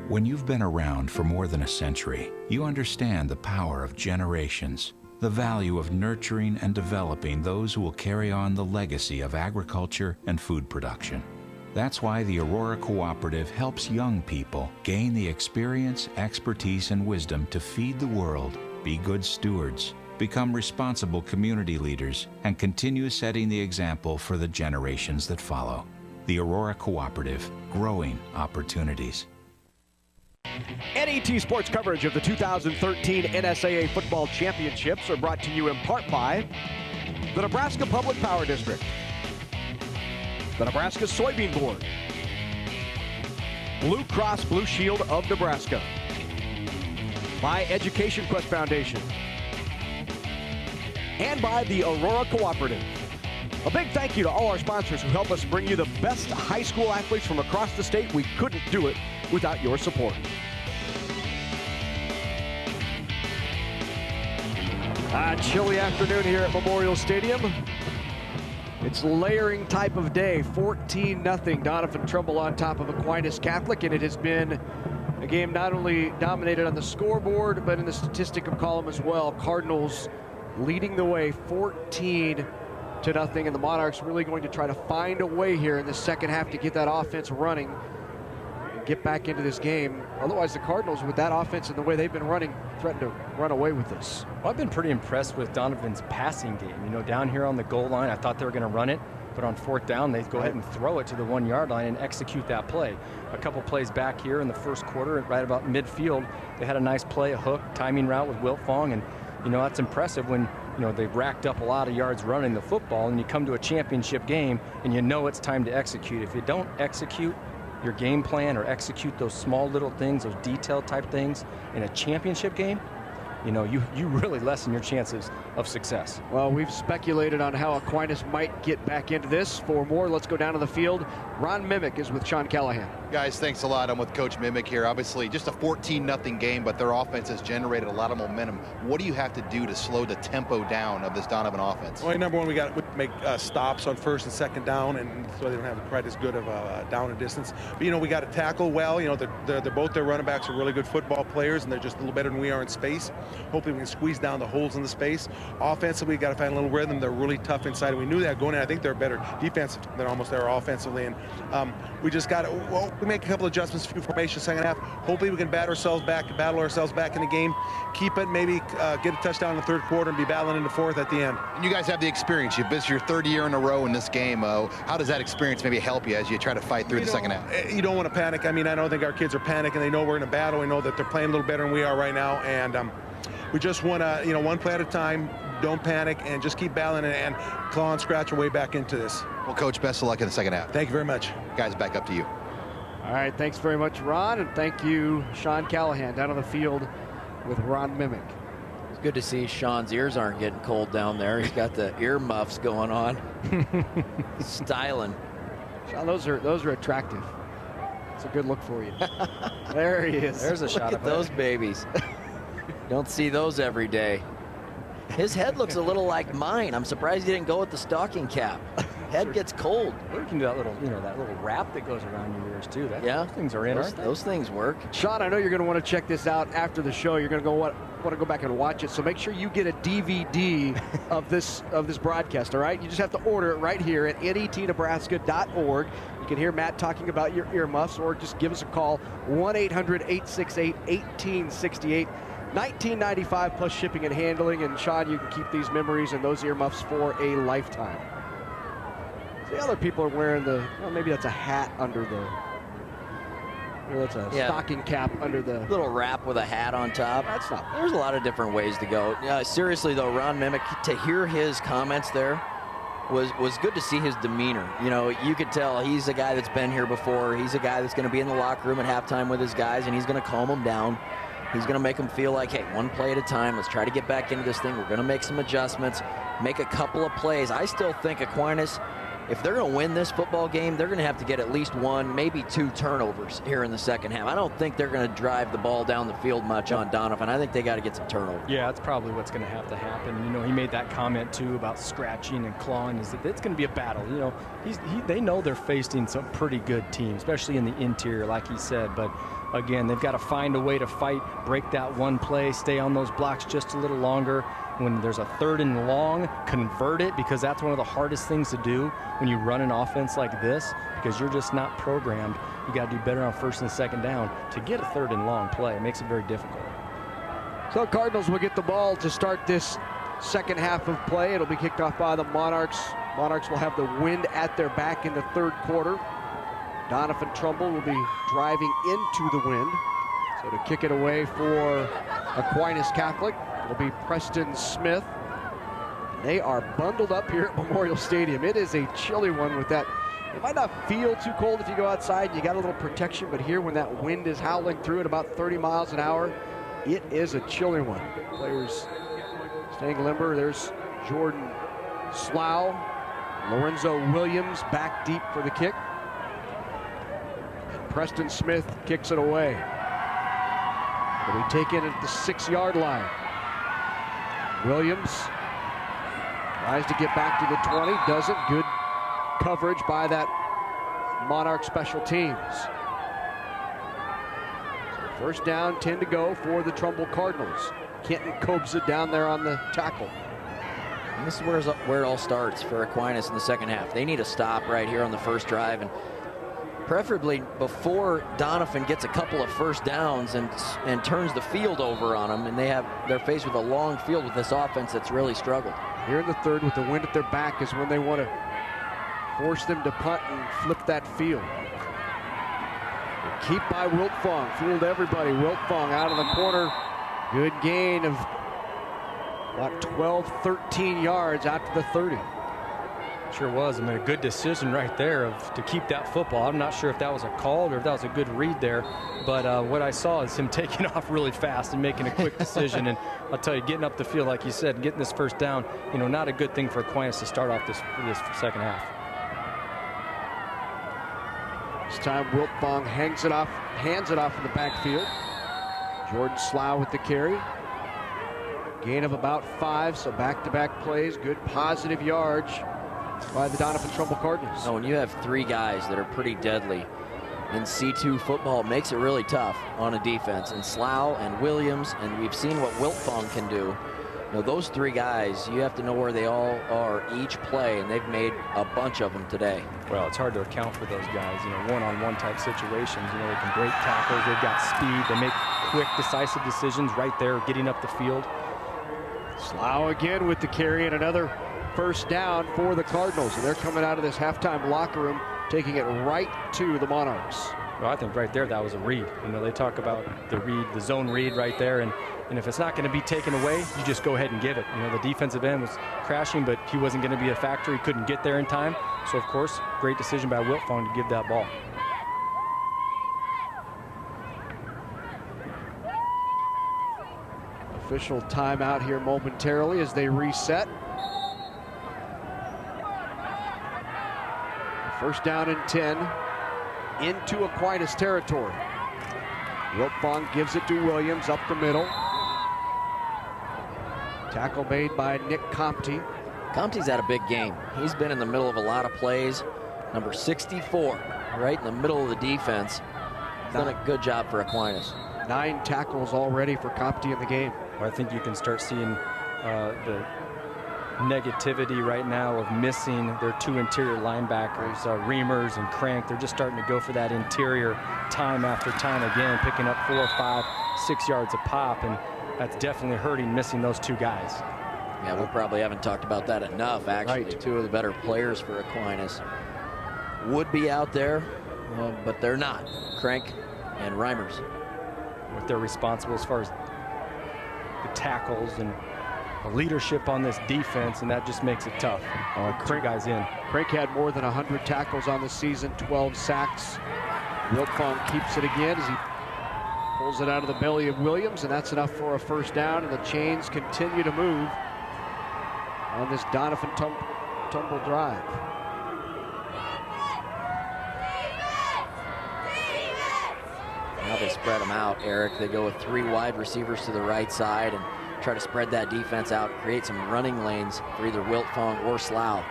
When you've been around for more than a century, you understand the power of generations, the value of nurturing and developing those who will carry on the legacy of agriculture and food production. That's why the Aurora Cooperative helps young people gain the experience, expertise, and wisdom to feed the world, be good stewards, become responsible community leaders, and continue setting the example for the generations that follow. The Aurora Cooperative, growing opportunities. NET Sports coverage of the 2013 NSAA Football Championships are brought to you in part by the Nebraska Public Power District, the Nebraska Soybean Board, Blue Cross Blue Shield of Nebraska, by Education Quest Foundation, and by the Aurora Cooperative. A big thank you to all our sponsors who help us bring you the best high school athletes from across the state. We couldn't do it without your support. Chilly afternoon here at Memorial Stadium. It's layering type of day, 14-0. Doniphan-Trumbull on top of Aquinas Catholic, and it has been a game not only dominated on the scoreboard, but in the statistical column as well. Cardinals leading the way 14-0, and the Monarchs really going to try to find a way here in the second half to get that offense running and get back into this game. Otherwise, the Cardinals, with that offense and the way they've been running, threaten to run away with this. Well, I've been pretty impressed with Doniphan's passing game. You know, down here on the goal line, I thought they were going to run it, but on fourth down, they go ahead and throw it to the 1 yard line and execute that play. A couple plays back here in the first quarter, right about midfield, they had a nice play, a hook, timing route with Wilt Fong, and you know, that's impressive when, you know, they've racked up a lot of yards running the football, and you come to a championship game and you know it's time to execute. If you don't execute your game plan or execute those small little things, those detailed type things in a championship game, you know, you really lessen your chances of success. Well, we've speculated on how Aquinas might get back into this. For more, let's go down to the field. Ron Mimick is with Sean Callahan. Guys, thanks a lot. I'm with Coach Mimick here. Obviously, just a 14-0 game, but their offense has generated a lot of momentum. What do you have to do to slow the tempo down of this Donovan offense? Well, number one, we got to make stops on first and second down, and so they don't have quite as good of a down and distance. But, you know, we got to tackle well. You know, they're both their running backs are really good football players, and they're just a little better than we are in space. Hopefully, we can squeeze down the holes in the space. Offensively, we got to find a little rhythm. They're really tough inside, and we knew that going in. I think they're better defensive than almost they are offensively, and we just got to, well, we make a couple adjustments, a few formations second half. Hopefully we can battle ourselves back in the game, keep it, maybe get a touchdown in the third quarter and be battling in the fourth at the end. And you guys have the experience. You've missed your third year in a row in this game. How does that experience maybe help you as you try to fight through the second half? You don't want to panic. I mean, I don't think our kids are panicking. They know we're in a battle. We know that they're playing a little better than we are right now, and we just want to, you know, one play at a time. Don't panic and just keep battling and claw and scratch our way back into this. Well, Coach, best of luck in the second half. Thank you very much. Guys, back up to you. All right, thanks very much, Ron, and thank you, Sean Callahan, down on the field with Ron Mimick. It's good to see Sean's ears aren't getting cold down there. He's got the ear muffs going on. Styling. Sean, those are attractive. It's a good look for you. There he is. There's a shot of those babies. Don't see those every day. His head looks a little like mine. I'm surprised he didn't go with the stocking cap. Head gets cold. We can do that little, you know, that little wrap that goes around your ears too. Those things are in. Those things work. Sean, I know you're going to want to check this out after the show. You're going to want to go back and watch it. So make sure you get a DVD of this broadcast. All right, you just have to order it right here at netnebraska.org. You can hear Matt talking about your earmuffs, or just give us a call, 1-800-868-1868. $19.95 plus shipping and handling, and Sean, you can keep these memories and those earmuffs for a lifetime. The other people are wearing maybe that's a hat under the, that's a stocking cap under the little wrap with a hat on top. That's not. There's a lot of different ways to go. Seriously though, Ron Mimick, to hear his comments there was good to see his demeanor. You know, you could tell he's a guy that's been here before. He's a guy that's going to be in the locker room at halftime with his guys, and he's going to calm them down. He's going to make them feel like, hey, one play at a time. Let's try to get back into this thing. We're going to make some adjustments, make a couple of plays. I still think Aquinas, if they're going to win this football game, they're going to have to get at least one, maybe two turnovers here in the second half. I don't think they're going to drive the ball down the field much on Doniphan. I think they got to get some turnovers. Yeah, that's probably what's going to have to happen. You know, he made that comment too about scratching and clawing. Is that it's going to be a battle. You know, they know they're facing some pretty good teams, especially in the interior, like he said. But again, they've got to find a way to fight, break that one play, stay on those blocks just a little longer. When there's a third and long, convert it, because that's one of the hardest things to do when you run an offense like this, because you're just not programmed. You got to do better on first and second down to get a third and long play. It makes it very difficult. So Cardinals will get the ball to start this second half of play. It'll be kicked off by the Monarchs. Monarchs will have the wind at their back in the third quarter. Doniphan-Trumbull will be driving into the wind. So to kick it away for Aquinas Catholic, it'll be Preston Smith. They are bundled up here at Memorial Stadium. It is a chilly one with that. It might not feel too cold if you go outside and you got a little protection, but here when that wind is howling through at about 30 miles an hour, it is a chilly one. Players staying limber. There's Jordan Slough. Lorenzo Williams back deep for the kick. And Preston Smith kicks it away. It'll be taken at the 6-yard line. Williams tries to get back to the 20, doesn't. Good coverage by that Monarch special teams. So first down, 10 to go for the Trumbull Cardinals. Kenton Kobza down there on the tackle. And this is where it all starts for Aquinas in the second half. They need a stop right here on the first drive, and preferably before Doniphan gets a couple of first downs and turns the field over on them, and they're faced with a long field with this offense that's really struggled. Here in the third with the wind at their back is when they want to force them to punt and flip that field. Keep by Wiltfong, fooled everybody. Wiltfong out of the corner. Good gain of about 12, 13 yards out to the 30. Sure was. I mean, a good decision right there to keep that football. I'm not sure if that was a call or if that was a good read there, but what I saw is him taking off really fast and making a quick decision. And I'll tell you, getting up the field, like you said, getting this first down, not a good thing for Aquinas to start off this second half. This time Wiltfong hands it off in the backfield. Jordan Slough with the carry. Gain of about 5, so back-to-back plays. Good positive yards by the Doniphan-Trumbull Cardinals. When you have 3 guys that are pretty deadly in C2 football, it makes it really tough on a defense. And Slough and Williams, and we've seen what Wiltfong can do. Those 3 guys, you have to know where they all are each play, and they've made a bunch of them today. Well, it's hard to account for those guys, one-on-one type situations. They can break tackles, they've got speed, they make quick, decisive decisions right there, getting up the field. Slough again with the carry and another first down for the Cardinals, and they're coming out of this halftime locker room, taking it right to the Monarchs. Well, I think right there that was a read. They talk about the zone read right there, and if it's not going to be taken away, you just go ahead and give it. The defensive end was crashing, but he wasn't going to be a factor. He couldn't get there in time. So, of course, great decision by Wiltfong to give that ball. Official timeout here momentarily as they reset. First down and 10 into Aquinas territory. Wiltfong gives it to Williams up the middle. Tackle made by Nick Compte. Compte's had a big game. He's been in the middle of a lot of plays. Number 64, right in the middle of the defense. Done a good job for Aquinas. 9 tackles already for Compte in the game. Well, I think you can start seeing the negativity right now of missing their 2 interior linebackers, Reimers and Crank. They're just starting to go for that interior time after time again, picking up 4, 5, 6 yards a pop, and that's definitely hurting, missing those 2 guys. Yeah, we probably haven't talked about that enough, actually. Right. 2 of the better players for Aquinas would be out there, but they're not. Crank and Reimers. What they're responsible as far as the tackles and leadership on this defense, and that just makes it tough. Crank guys in. Crank had more than 100 tackles on the season, 12 sacks. Wiltfong keeps it again as he pulls it out of the belly of Williams, and that's enough for a first down, and the chains continue to move on this Doniphan-Trumbull drive. Now they spread them out, Eric. They go with 3 wide receivers to the right side and try to spread that defense out, create some running lanes for either Wiltfong or Slough.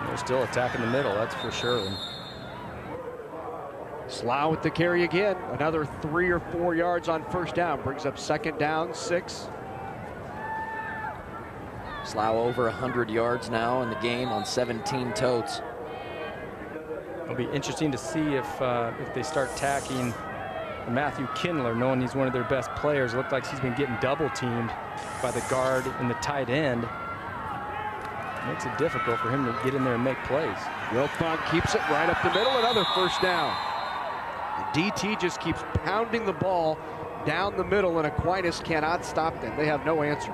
They're still attacking the middle, that's for sure. Slough with the carry again. Another 3 or 4 yards on first down. Brings up second down, 6. Slough over 100 yards now in the game on 17 totes. It'll be interesting to see if they start tacking Matthew Kindler, knowing he's one of their best players. It looked like he's been getting double teamed by the guard and the tight end. Makes it difficult for him to get in there and make plays. Wiltfong keeps it right up the middle. Another first down. The DT just keeps pounding the ball down the middle, and Aquinas cannot stop them. They have no answer.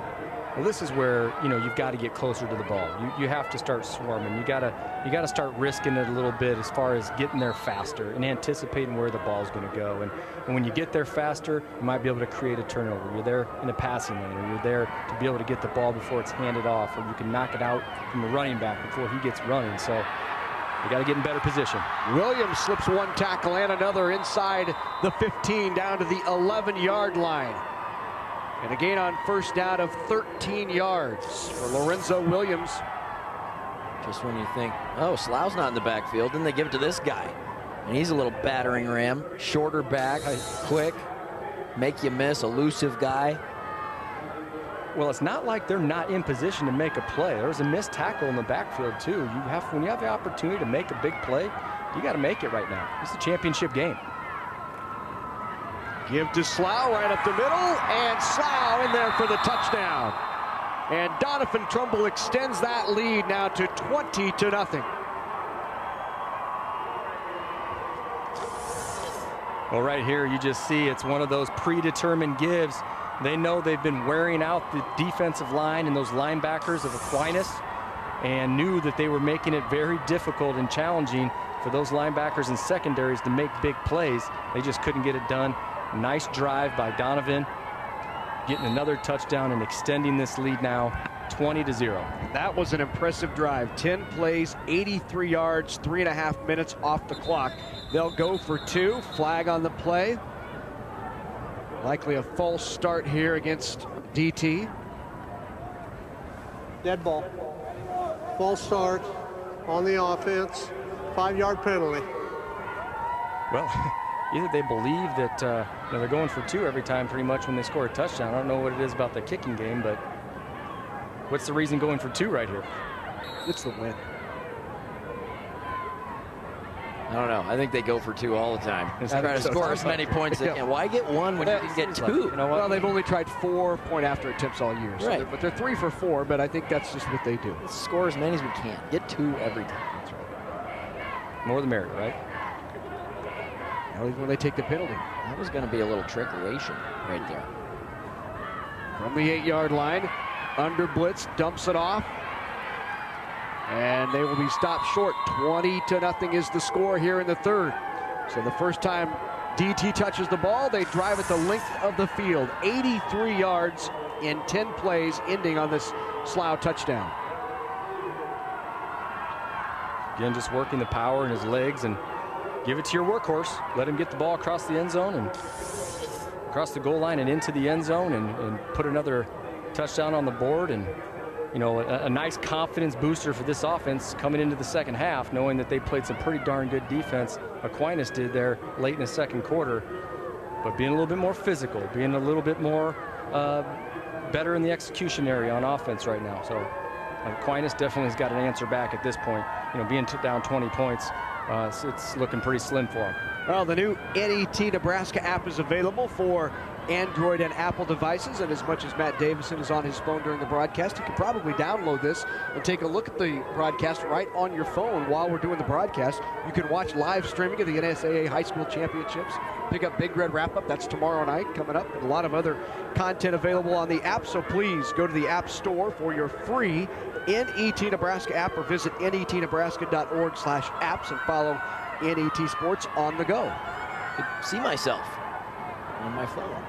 Well, this is where you've got to get closer to the ball. You have to start swarming. You got to start risking it a little bit as far as getting there faster and anticipating where the ball's going to go. And when you get there faster, you might be able to create a turnover. You're there in the passing lane, or you're there to be able to get the ball before it's handed off, or you can knock it out from the running back before he gets running. So you got to get in better position. Williams slips 1 tackle and another inside the 15 down to the 11-yard line. And a gain on first down of 13 yards for Lorenzo Williams. Just when you think, oh, Slough's not in the backfield, then they give it to this guy. And he's a little battering ram, shorter back, quick, make you miss, elusive guy. Well, it's not like they're not in position to make a play. There's a missed tackle in the backfield, too. When you have the opportunity to make a big play, you got to make it right now. It's a championship game. Give to Slough right up the middle, and Slough in there for the touchdown. And Doniphan-Trumbull extends that lead now to 20-0. Well, right here, you just see it's one of those predetermined gives. They know they've been wearing out the defensive line and those linebackers of Aquinas, and knew that they were making it very difficult and challenging for those linebackers and secondaries to make big plays. They just couldn't get it done. Nice drive by Donovan, getting another touchdown and extending this lead now 20-0. That was an impressive drive. 10 plays, 83 yards, 3.5 minutes off the clock. They'll go for 2. Flag on the play. Likely a false start here against DT. Dead ball. False start on the offense. 5-yard penalty. Well, either they believe that they're going for 2 every time pretty much when they score a touchdown. I don't know what it is about the kicking game, but what's the reason going for 2 right here? It's the win. I don't know. I think they go for 2 all the time. Try to score as many points as they can. Why get 1 when you can get 2? You know what? Well, they've only tried 4 point-after attempts all year. So right. But they're 3 for 4, but I think that's just what they do. Let's score as many as we can. Get 2 every time. That's right. More the merrier, right? At least when they take the penalty. That was going to be a little trickeration right there. From the 8-yard line, under blitz, dumps it off. And they will be stopped short. 20-0 is the score here in the third. So the first time DT touches the ball, they drive it the length of the field. 83 yards in 10 plays, ending on this Slough touchdown. Again, just working the power in his legs, and give it to your workhorse. Let him get the ball across the end zone and across the goal line and into the end zone, and put another touchdown on the board. And you know, a nice confidence booster for this offense coming into the second half, knowing that they played some pretty darn good defense. Aquinas did there late in the second quarter, but being a little bit more physical, being a little bit more better in the execution area on offense right now. So Aquinas definitely has got an answer back at this point. You know, being down 20 points, it's looking pretty slim for him. Well, the new NET Nebraska app is available for Android and Apple devices, and as much as Matt Davison is on his phone during the broadcast, you can probably download this and take a look at the broadcast right on your phone while we're doing the broadcast. You can watch live streaming of the NSAA High School Championships, pick up Big Red Wrap-Up, that's tomorrow night coming up, and a lot of other content available on the app, so please go to the App Store for your free NET Nebraska app, or visit netnebraska.org/apps and follow NET Sports on the go. Could see myself on my phone.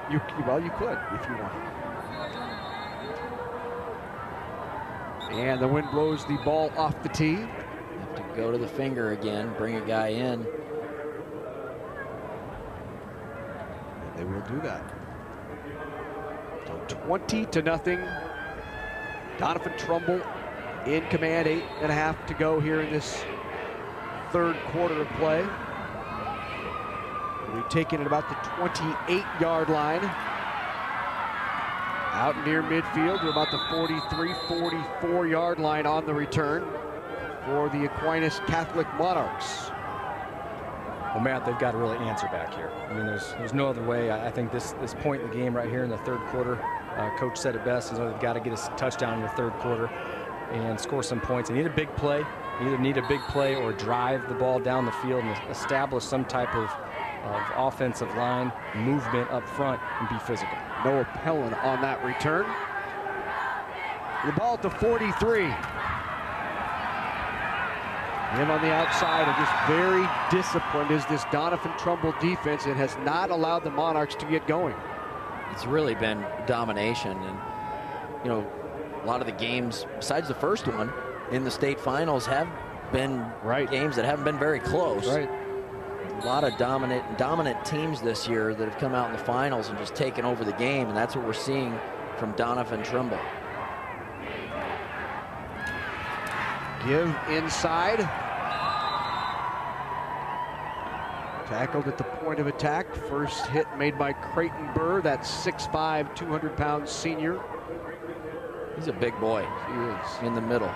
Well, you could if you want. And the wind blows the ball off the tee. Have to go to the finger again, bring a guy in. They will do that. So 20-0. Doniphan-Trumbull in command, 8.5 to go here in this third quarter of play. We've taken it about the 28-yard line. Out near midfield to about the 43, 44-yard line on the return for the Aquinas Catholic Monarchs. Well, Matt, they've got to really answer back here. I mean, there's no other way. I think this point in the game right here in the third quarter, Coach said it best, is they've got to get a touchdown in the third quarter and score some points. They need a big play. Either need a big play or drive the ball down the field and establish some type of offensive line movement up front and be physical. Noah Pellin on that return. The ball at the 43. Him on the outside, and just very disciplined is this Doniphan-Trumbull defense. It has not allowed the Monarchs to get going. It's really been domination, and you know, a lot of the games besides the first one in the state finals have been games that haven't been very close. Right. A lot of dominant teams this year that have come out in the finals and just taken over the game, and that's what we're seeing from Doniphan-Trumbull. Give inside. Tackled at the point of attack. First hit made by Creighton Burr, that 6'5", 200-pound senior. He's a big boy. He is. In the middle.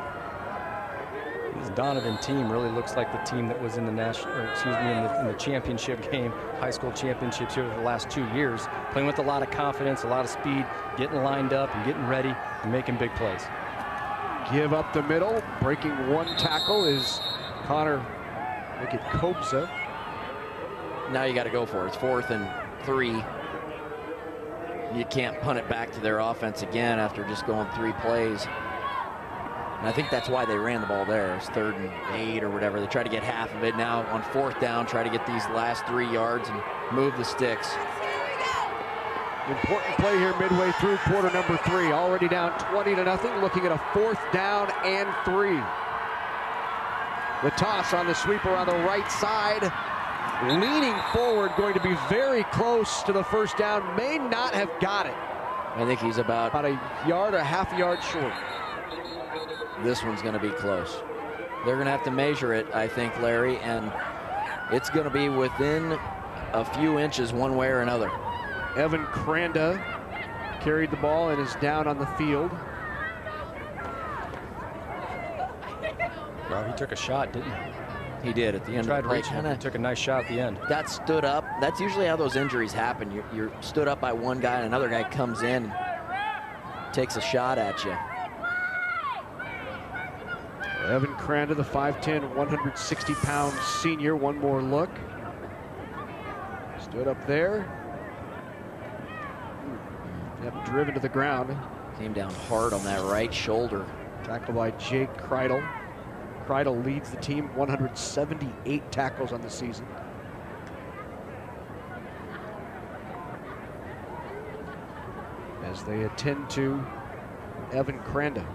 This Donovan team really looks like the team that was in the in the championship game, high school championships here over the last 2 years, playing with a lot of confidence, a lot of speed, getting lined up and getting ready and making big plays. Give up the middle. Breaking one tackle is Connor Kobza. Now you got to go for it. It's 4th and 3. You can't punt it back to their offense again after just going 3 plays. And I think that's why they ran the ball there. It's 3rd and 8 or whatever. They try to get half of it. Now on 4th down, try to get these last 3 yards and move the sticks. Important play here midway through quarter number 3. Already down 20-0, looking at a 4th down and 3. The toss on the sweeper on the right side. Leaning forward, going to be very close to the first down. May not have got it. I think he's about a yard or half a yard short. This one's going to be close. They're going to have to measure it, I think, Larry, and it's going to be within a few inches one way or another. Evan Cranda carried the ball and is down on the field. Well, he took a shot, didn't he? He did at the end of the play. He took a nice shot at the end. Got stood up. That's usually how those injuries happen. You're stood up by one guy and another guy comes in and takes a shot at you. Evan Cranda, the 5'10", 160-pound senior. One more look. Stood up there. Yep, driven to the ground. Came down hard on that right shoulder. Tackled by Jake Kreidel. Kreidel leads the team, 178 tackles on the season. As they attend to Evan Cranda.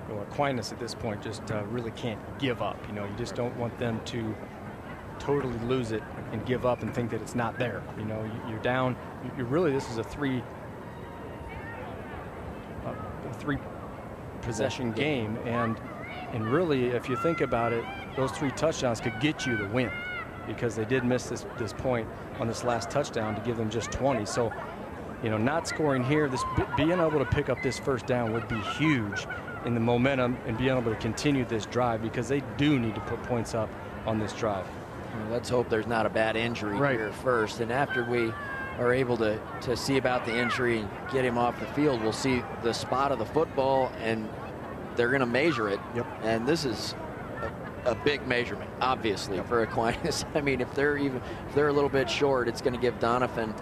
Well, Aquinas at this point just really can't give up. You know, you just don't want them to totally lose it and give up and think that it's not there. You know, you're down. You really, this is a three possession game, and really, if you think about it, those 3 touchdowns could get you the win, because they did miss this point on this last touchdown to give them just 20. So, you know, not scoring here, being able to pick up this first down would be huge in the momentum and being able to continue this drive, because they do need to put points up on this drive. Well, let's hope there's not a bad injury here first, and after we are able to see about the injury and get him off the field, we'll see the spot of the football, and they're going to measure it. Yep. And this is a big measurement, obviously, for Aquinas. I mean, if they're a little bit short, it's going to give Doniphan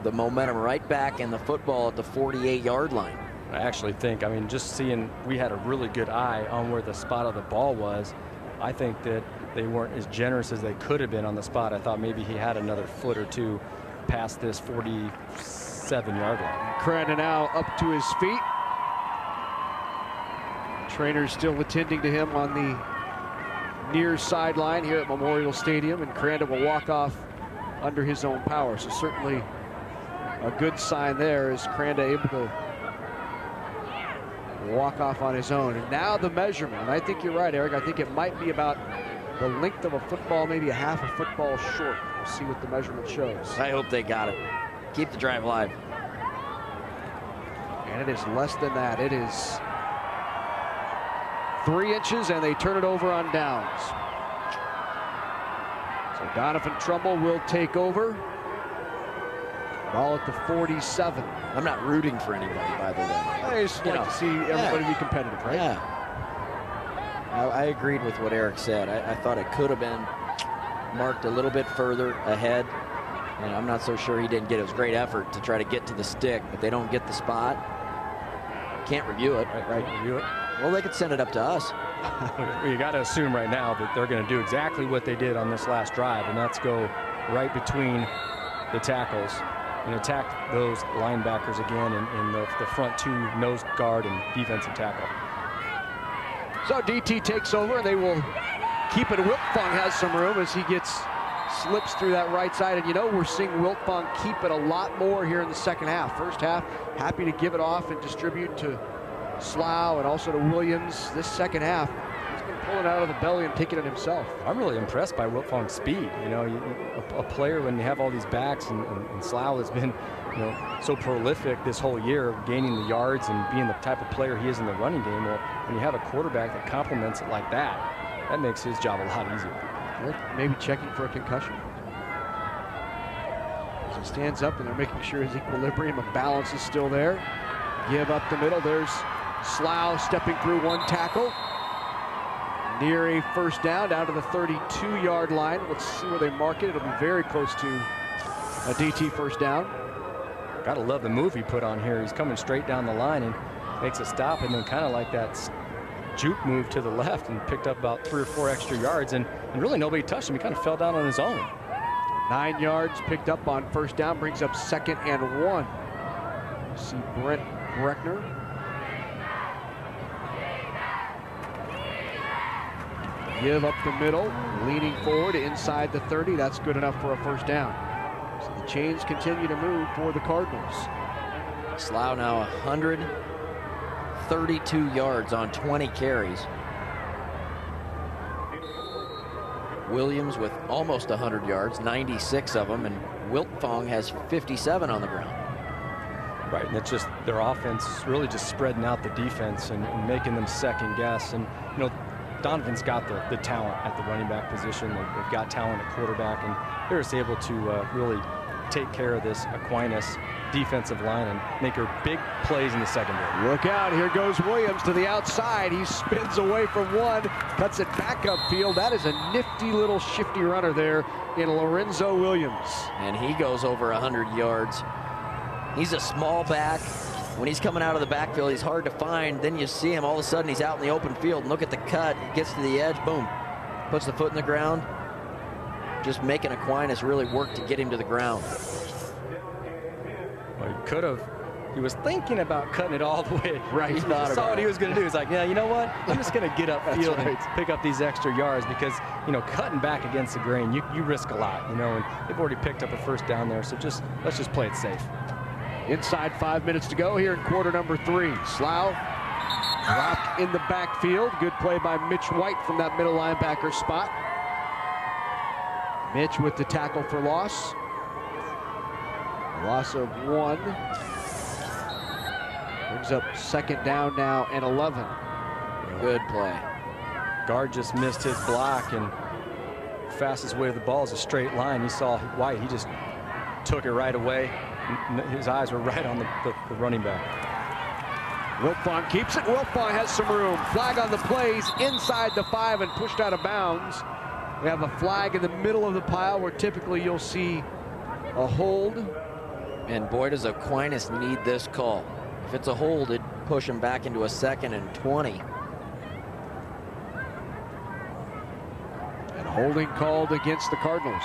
the momentum right back in the football at the 48-yard line. I actually think, I mean, just seeing, we had a really good eye on where the spot of the ball was. I think that they weren't as generous as they could have been on the spot. I thought maybe he had another foot or two past this 47-yard line. Cranda now up to his feet. Trainers still attending to him on the near sideline here at Memorial Stadium, and Cranda will walk off under his own power. So certainly a good sign there, is Cranda able to walk off on his own. And now the measurement. I think you're right, Eric. I think it might be about the length of a football, maybe a half a football short. We'll see what the measurement shows. I hope they got it. Keep the drive alive. And it is less than that. It is 3 inches, and they turn it over on downs. So Doniphan-Trumbull will take over. Ball at the 47. I'm not rooting for anybody, by the way. I just like to see everybody be competitive, right? Yeah. I agreed with what Eric said. I thought it could have been marked a little bit further ahead, and I'm not so sure he didn't get it. It was great effort to try to get to the stick, but they don't get the spot. Can't review it. Right. Review it. Well, they could send it up to us. You got to assume right now that they're going to do exactly what they did on this last drive, and that's go right between the tackles and attack those linebackers again in the front two, nose guard and defensive tackle. So DT takes over, and they will keep it. Wiltfong has some room as he slips through that right side. And we're seeing Wiltfong keep it a lot more here in the second half. First half, happy to give it off and distribute to Slough and also to Williams. This second half, he's been pulling out of the belly and taking it himself. I'm really impressed by Wiltfong's speed. A player when you have all these backs, and Slough has been so prolific this whole year, gaining the yards and being the type of player he is in the running game. Well, when you have a quarterback that complements it like that makes his job a lot easier. Maybe checking for a concussion. As he stands up, and they're making sure his equilibrium and balance is still there. Give up the middle. There's Slough stepping through one tackle. Near a first down to the 32-yard line. Let's see where they mark it. It'll be very close to a DT first down. Gotta love the move he put on here. He's coming straight down the line and makes a stop, and then kind of like that juke move to the left and picked up about 3 or 4 extra yards, and really nobody touched him. He kind of fell down on his own. 9 yards picked up on first down, brings up 2nd and 1. You see Brent Breckner. Give up the middle, leaning forward inside the 30. That's good enough for a first down. So the chains continue to move for the Cardinals. Slough now 132 yards on 20 carries. Williams with almost 100 yards, 96 of them, and Wiltfong has 57 on the ground. Right, and it's just their offense really just spreading out the defense and making them second guess. And Donovan's got the talent at the running back position. They've got talent at quarterback, and they're just able to really take care of this Aquinas defensive line and make her big plays in the secondary. Look out, here goes Williams to the outside. He spins away from one, cuts it back upfield. That is a nifty little shifty runner there in Lorenzo Williams. And he goes over 100 yards. He's a small back. When he's coming out of the backfield, he's hard to find. Then you see him, all of a sudden he's out in the open field. And look at the cut, he gets to the edge, boom, puts the foot in the ground. Just making Aquinas really work to get him to the ground. Well, he could have. He was thinking about cutting it all the way. Right. He saw what he was going to do. He's like, yeah, you know what? I'm just going to get upfield and pick up these extra yards because, cutting back against the grain, you risk a lot, and they've already picked up a first down there. So let's just play it safe. Inside 5 minutes to go here in quarter number 3. Slough dropped in the backfield. Good play by Mitch White from that middle linebacker spot. Mitch with the tackle for loss. Loss of 1. Brings up 2nd down now and 11. Good play. Guard just missed his block, and fastest way to the ball is a straight line. You saw White, he just took it right away. His eyes were right on the running back. Wiltfong keeps it. Wiltfong has some room. Flag on the plays inside the 5 and pushed out of bounds. We have a flag in the middle of the pile where typically you'll see a hold. And boy, does Aquinas need this call. If it's a hold, it'd push him back into a 2nd and 20. And holding called against the Cardinals.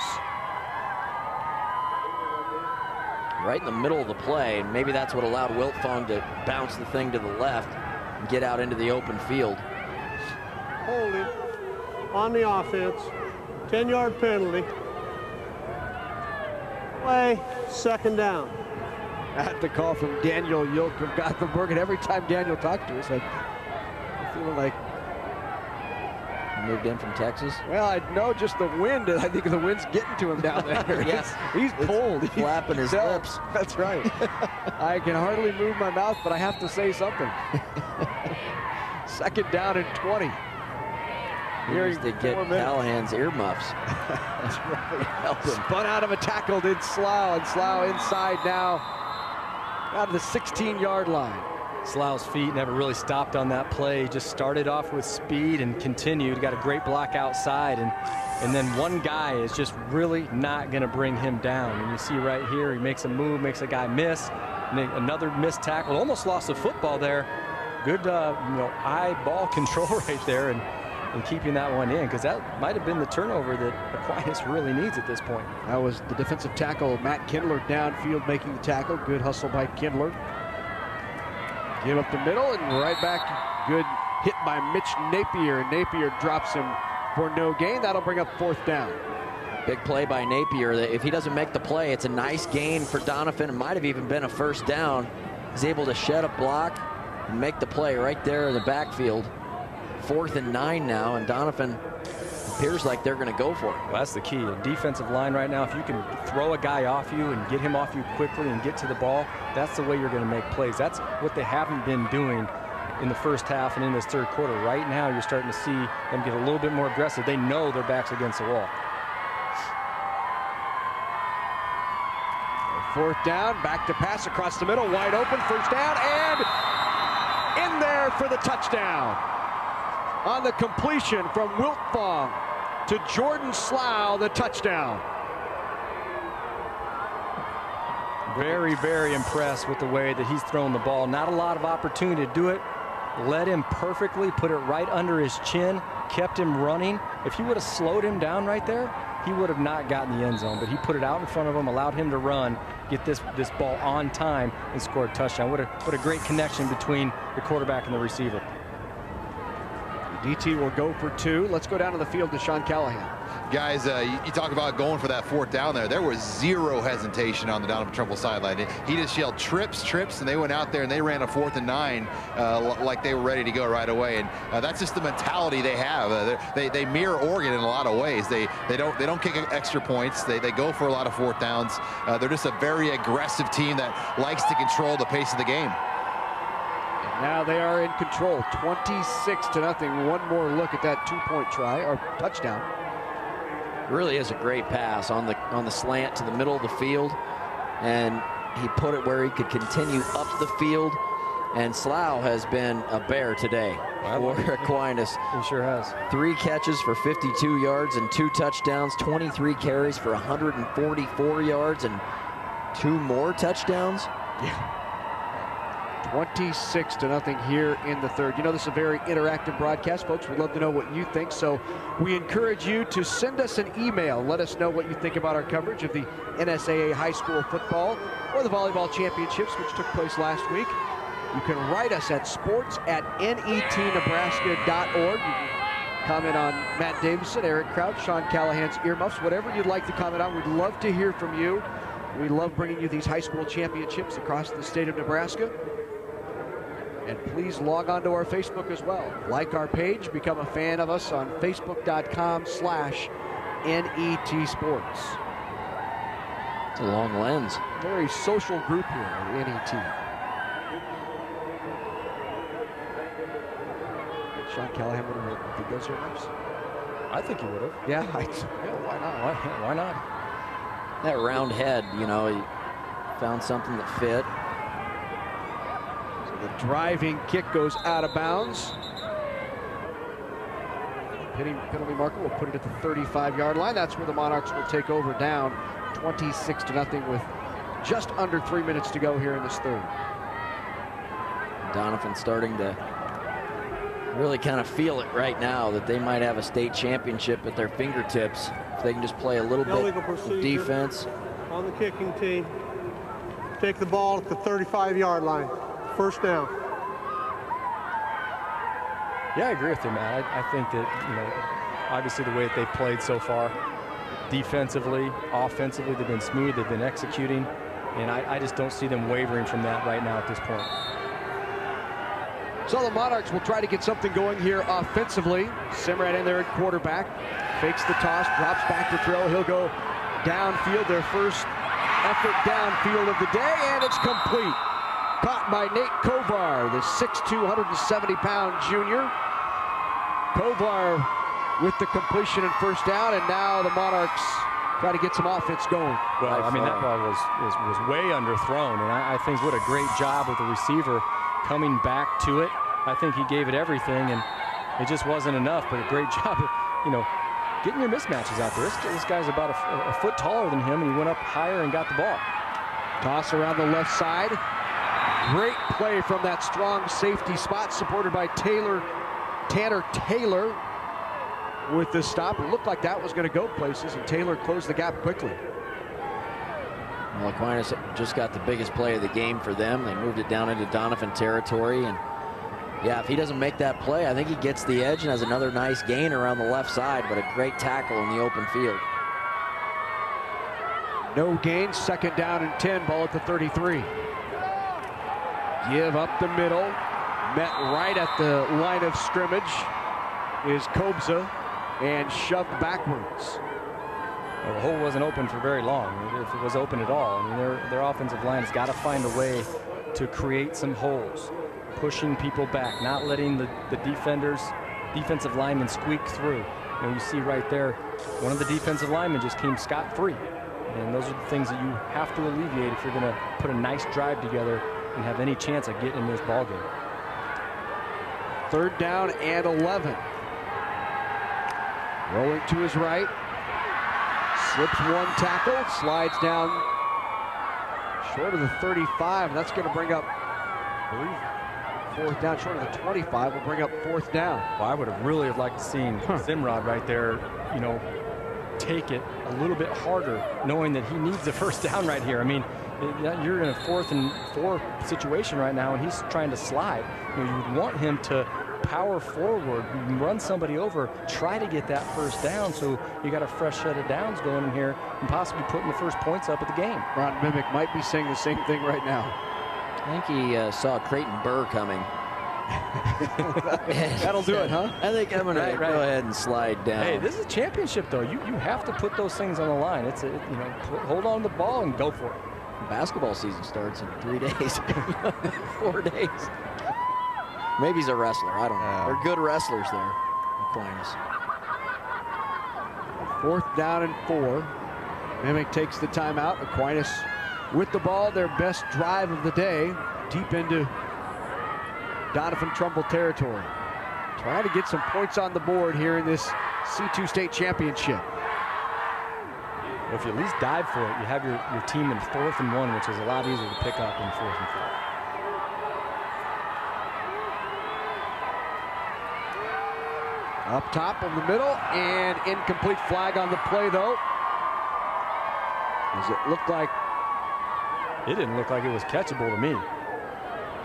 Right in the middle of the play, and maybe that's what allowed Wiltfong to bounce the thing to the left and get out into the open field. Holding on the offense, 10-yard penalty. Play, 2nd down. At the call from Daniel Yoke of Gothenburg, and every time Daniel talked to us, I'm feeling like moved in from Texas. Well, I know just the wind. I think the wind's getting to him down there. Yes, he's cold. He's flapping his lips. That's right. I can hardly move my mouth, but I have to say something. 2nd down and 20. Here's to get Callahan's earmuffs. That's right. Help him. Spun out of a tackle did Slough, and Slough inside now out of the 16-yard line. Slough's feet never really stopped on that play. Just started off with speed and continued. Got a great block outside, and then one guy is just really not going to bring him down. And you see right here, he makes a move, makes a guy miss, and then another missed tackle. Almost lost the football there. Good, eye ball control right there, and and keeping that one in, because that might have been the turnover that Aquinas really needs at this point. That was the defensive tackle, Matt Kindler, downfield making the tackle. Good hustle by Kindler. Give up the middle and right back. Good hit by Mitch Napier. Napier drops him for no gain. That'll bring up 4th down. Big play by Napier. If he doesn't make the play, it's a nice gain for Doniphan. It might have even been a 1st down. He's able to shed a block and make the play right there in the backfield. 4th and 9 now, and Doniphan appears like they're going to go for it. Well, that's the key. A defensive line right now, if you can throw a guy off you and get him off you quickly and get to the ball, that's the way you're going to make plays. That's what they haven't been doing in the first half and in this 3rd quarter. Right now, you're starting to see them get a little bit more aggressive. They know their back's against the wall. 4th down, back to pass across the middle, wide open, 1st down, and in there for the touchdown. On the completion from Wiltfong to Jordan Slough, the touchdown. Very, very impressed with the way that he's thrown the ball. Not a lot of opportunity to do it. Led him perfectly, put it right under his chin, kept him running. If he would have slowed him down right there, he would have not gotten the end zone, but he put it out in front of him, allowed him to run, get this ball on time, and score a touchdown. What a great connection between the quarterback and the receiver. DT will go for 2. Let's go down to the field to Sean Callahan. Guys, you talk about going for that 4th down there. There was zero hesitation on the Doniphan-Trumbull sideline. He just yelled trips, and they went out there and they ran a 4th and 9 like they were ready to go right away. And that's just the mentality they have. They mirror Oregon in a lot of ways. They don't kick extra points. They go for a lot of 4th downs. They're just a very aggressive team that likes to control the pace of the game. Now they are in control, 26-0. One more look at that 2-point try or touchdown. Really is a great pass on the slant to the middle of the field, and he put it where he could continue up the field. And Slough has been a bear today for Aquinas. He sure has. 3 catches for 52 yards and 2 touchdowns, 23 carries for 144 yards and 2 more touchdowns. Yeah. 26-0 here in the 3rd. You know, this is a very interactive broadcast, folks. We'd love to know what you think, so we encourage you to send us an email. Let us know what you think about our coverage of the NSAA high school football or the volleyball championships, which took place last week. You can write us at sports@netnebraska.org. You can comment on Matt Davison, Eric Crouch, Sean Callahan's earmuffs, whatever you'd like to comment on. We'd love to hear from you. We love bringing you these high school championships across the state of Nebraska. And please log on to our Facebook as well. Like our page, become a fan of us on facebook.com/NET Sports. It's a long lens. Very social group here at NET. Sean Callahan would have did those earmuffs? I think he would have. Yeah, why not? Why not? That round head, you know, he found something that fit. The driving kick goes out of bounds. Penalty marker will put it at the 35-yard line. That's where the Monarchs will take over, down 26-0 with just under 3 minutes to go here in this 3rd. Doniphan starting to really kind of feel it right now that they might have a state championship at their fingertips if they can just play a little bit of defense. On the kicking team, take the ball at the 35-yard line. 1st down. Yeah, I agree with you, Matt. I think that, you know, obviously the way that they've played so far, defensively, offensively, they've been smooth, they've been executing, and I just don't see them wavering from that right now at this point. So the Monarchs will try to get something going here offensively. Simrad in there at quarterback, fakes the toss, drops back to throw. He'll go downfield, their first effort downfield of the day, and it's complete. Caught by Nate Kovar, the 6'2", 170-pound junior. Kovar with the completion and 1st down, and now the Monarchs try to get some offense going. Well, I mean, that ball was way underthrown, and I think what a great job with the receiver coming back to it. I think he gave it everything, and it just wasn't enough, but a great job of, you know, getting your mismatches out there. This guy's about a foot taller than him, and he went up higher and got the ball. Toss around the left side. Great play from that strong safety spot, supported by Tanner Taylor. with this stop. It looked like that was going to go places, and Taylor closed the gap quickly. Well, Aquinas just got the biggest play of the game for them. They moved it down into Doniphan territory, and yeah, if he doesn't make that play, I think he gets the edge and has another nice gain around the left side, but a great tackle in the open field. No gain, 2nd down and 10, ball at the 33. Give up the middle, met right at the line of scrimmage is Kobza, and shoved backwards. Well, the hole wasn't open for very long, if it was open at all. I mean, their offensive line has got to find a way to create some holes, pushing people back, not letting the defensive linemen squeak through. You know, you see right there, one of the defensive linemen just came scot-free. And those are the things that you have to alleviate if you're going to put a nice drive together and have any chance of getting in this ball game. 3rd down and 11. Rolling to his right. Slips one tackle, slides down short of the 35, and that's going to bring up, I believe, 4th down, short of the 25, will bring up 4th down. Well, I would have really liked to seen Simrod right there, you know, take it a little bit harder, knowing that he needs the 1st down right here. I mean, you're in a 4th and 4 situation right now, and he's trying to slide. You know, you'd want him to power forward, run somebody over, try to get that 1st down, so you got a fresh set of downs going in here and possibly putting the first points up at the game. Ron Mimick might be saying the same thing right now. I think he saw Creighton Burr coming. That'll do it, huh? I think I'm going to go ahead and slide down. Hey, this is a championship, though. You have to put those things on the line. It's you know, hold on to the ball and go for it. Basketball season starts in 3 days, 4 days. Maybe he's a wrestler. I don't know. They're good wrestlers there, Aquinas. 4th down and 4. Mimick takes the timeout. Aquinas with the ball, their best drive of the day, deep into Doniphan-Trumbull territory. Trying to get some points on the board here in this C2 state championship. Well, if you at least dive for it, you have your team in 4th and 1, which is a lot easier to pick up in 4th and 4. Up top of the middle, and incomplete flag on the play, though. Does it look like? It didn't look like it was catchable to me.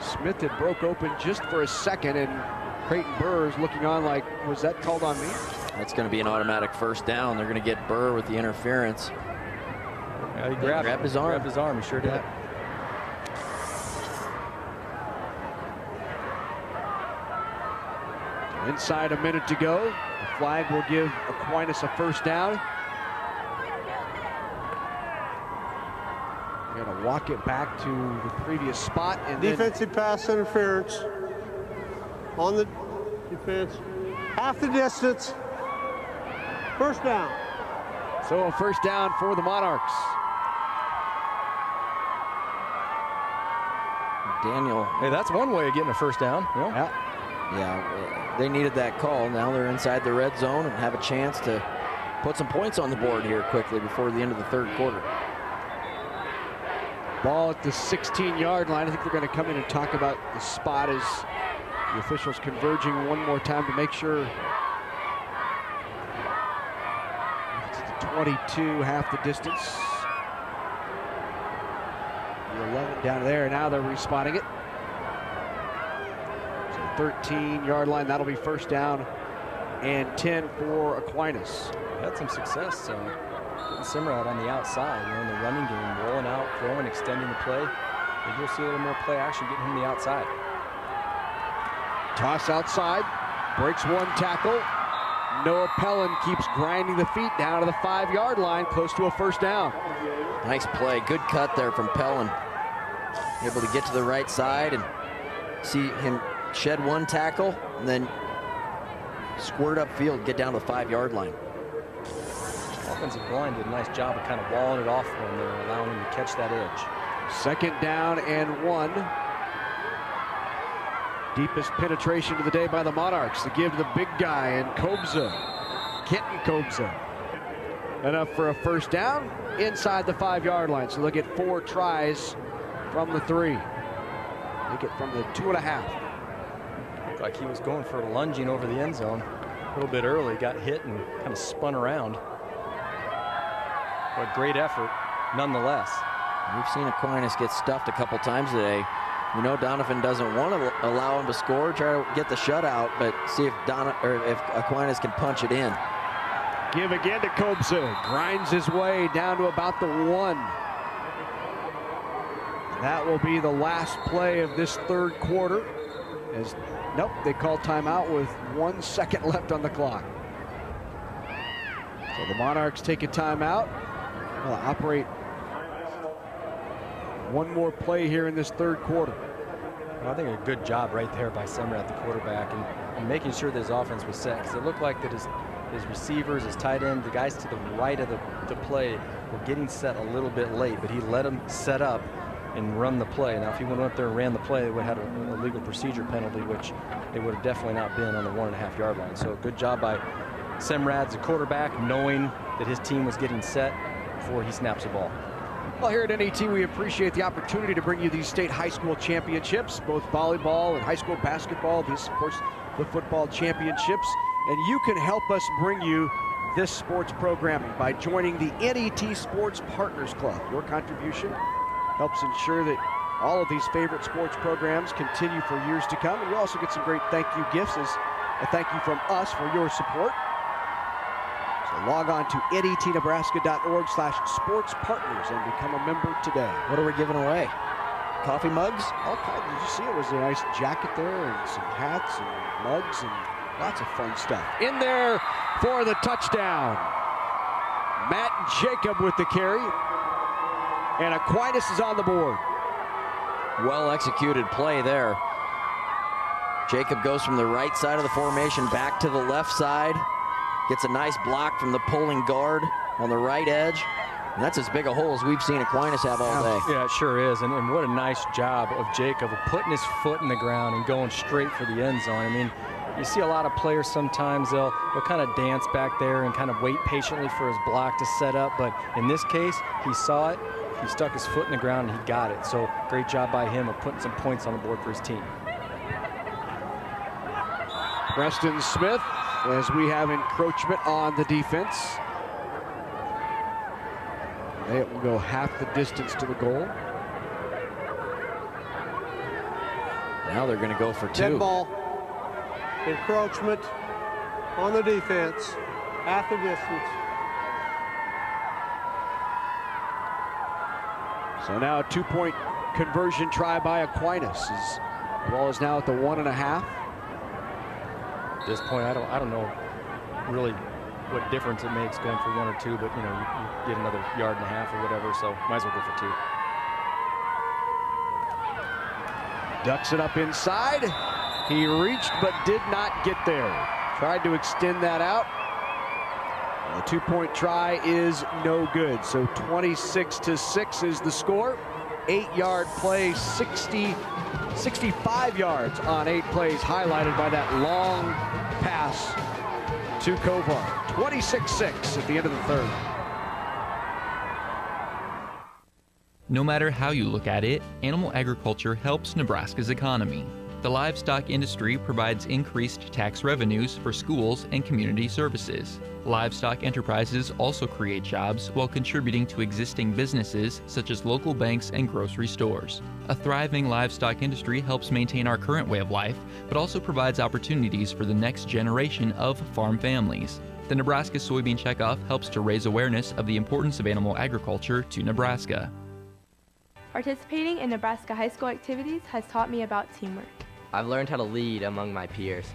Smith had broke open just for a second, and Creighton Burr is looking on like, was that called on me? That's going to be an automatic 1st down. They're going to get Burr with the interference. Yeah, he grabbed his arm. Grabbed his arm. He sure did. Yeah. Inside a minute to go. The flag will give Aquinas a 1st down. They're going to walk it back to the previous spot. And defensive pass interference on the defense. Half the distance. 1st down. So a 1st down for the Monarchs. Daniel. Hey, that's one way of getting a 1st down. You know? Yeah, they needed that call. Now they're inside the red zone and have a chance to put some points on the board here quickly before the end of the 3rd quarter. Ball at the 16-yard line. I think they're going to come in and talk about the spot as the officials converging one more time to make sure. It's the 22, half the distance. The 11 down there. Now they're respotting it. 13-yard line. That'll be 1st down and 10 for Aquinas. Had some success getting Simrod on the outside, you know, in the running game, rolling out, throwing, extending the play. Maybe you'll see a little more play action getting him the outside. Toss outside, breaks one tackle. Noah Pellin keeps grinding the feet down to the 5-yard line, close to a 1st down. Nice play, good cut there from Pellin. Able to get to the right side and see him shed one tackle and then squirt upfield, get down to the 5-yard line. Offensive line did a nice job of kind of walling it off for him there, allowing him to catch that edge. 2nd down and 1. Deepest penetration of the day by the Monarchs. The give to the big guy and Kobza, Kenton Kobza. Enough for a 1st down inside the 5-yard line. So they'll get 4 tries from the 3. Take it from the 2.5. Looked like he was going for a lunging over the end zone. a little bit early, got hit and kind of spun around. But great effort nonetheless. We've seen Aquinas get stuffed a couple times today. We know Doniphan doesn't want to allow him to score, try to get the shutout, but see if Aquinas can punch it in. Give again to Kobza. Grinds his way down to about the 1. That will be the last play of this third quarter. Nope, they call timeout with 1 second left on the clock. So the Monarchs take a timeout. They'll operate one more play here in this third quarter. Well, I think a good job right there by Semrad, the quarterback, and making sure that his offense was set, because it looked like that his receivers, his tight end, the guys to the right of the play were getting set a little bit late, but he let them set up and run the play. Now, if he went up there and ran the play, they would have had a legal procedure penalty, which they would have definitely not been on the 1.5 yard line. So good job by Semrad, the quarterback, knowing that his team was getting set before he snaps the ball. Well, here at NET, we appreciate the opportunity to bring you these state high school championships, both volleyball and high school basketball. This, of course, the football championships. And you can help us bring you this sports programming by joining the NET Sports Partners Club. Your contribution helps ensure that all of these favorite sports programs continue for years to come. And you also get some great thank you gifts as a thank you from us for your support. So log on to netnebraska.org/sportspartners and become a member today. What are we giving away? Coffee mugs? All kinds. Did you see it was a nice jacket there and some hats and mugs and lots of fun stuff. In there for the touchdown. Matt Jacob with the carry. And Aquinas is on the board. Well executed play there. Jacob goes from the right side of the formation back to the left side. Gets a nice block from the pulling guard on the right edge. And that's as big a hole as we've seen Aquinas have all day. Yeah, it sure is. And what a nice job of Jacob of putting his foot in the ground and going straight for the end zone. I mean, you see a lot of players sometimes, they'll kind of dance back there and kind of wait patiently for his block to set up. But in this case, he saw it. He stuck his foot in the ground and he got it. So great job by him of putting some points on the board for his team. Preston Smith, as we have encroachment on the defense. It will go half the distance to the goal. Now they're going to go for 2. Dead ball. Encroachment on the defense. Half the distance. So now a 2-point conversion try by Aquinas. The ball is now at the 1.5. At this point, I don't know really what difference it makes going for 1 or 2, but you get another 1.5 yards or whatever, so might as well go for 2. Ducks it up inside. He reached but did not get there. Tried to extend that out. The 2-point try is no good. So 26-6 is the score. 8-yard play, 65 yards on 8 plays, highlighted by that long pass to Kovar. 26-6 at the end of the third. No matter how you look at it, animal agriculture helps Nebraska's economy. The livestock industry provides increased tax revenues for schools and community services. Livestock enterprises also create jobs while contributing to existing businesses such as local banks and grocery stores. A thriving livestock industry helps maintain our current way of life, but also provides opportunities for the next generation of farm families. The Nebraska Soybean Checkoff helps to raise awareness of the importance of animal agriculture to Nebraska. Participating in Nebraska high school activities has taught me about teamwork. I've learned how to lead among my peers.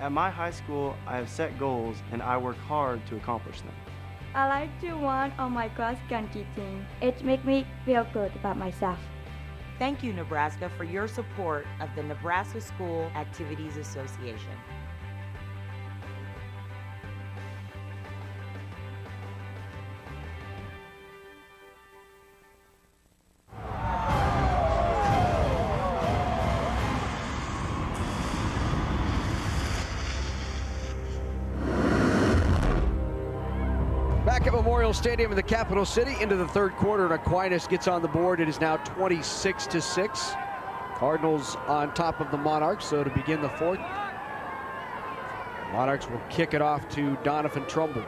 At my high school, I have set goals and I work hard to accomplish them. I like to run on my cross country team. It makes me feel good about myself. Thank you, Nebraska, for your support of the Nebraska School Activities Association. Back at Memorial Stadium in the capital city into the third quarter, and Aquinas gets on the board. It is now 26-6. Cardinals on top of the Monarchs. So to begin the fourth, Monarchs will kick it off to Doniphan-Trumbull.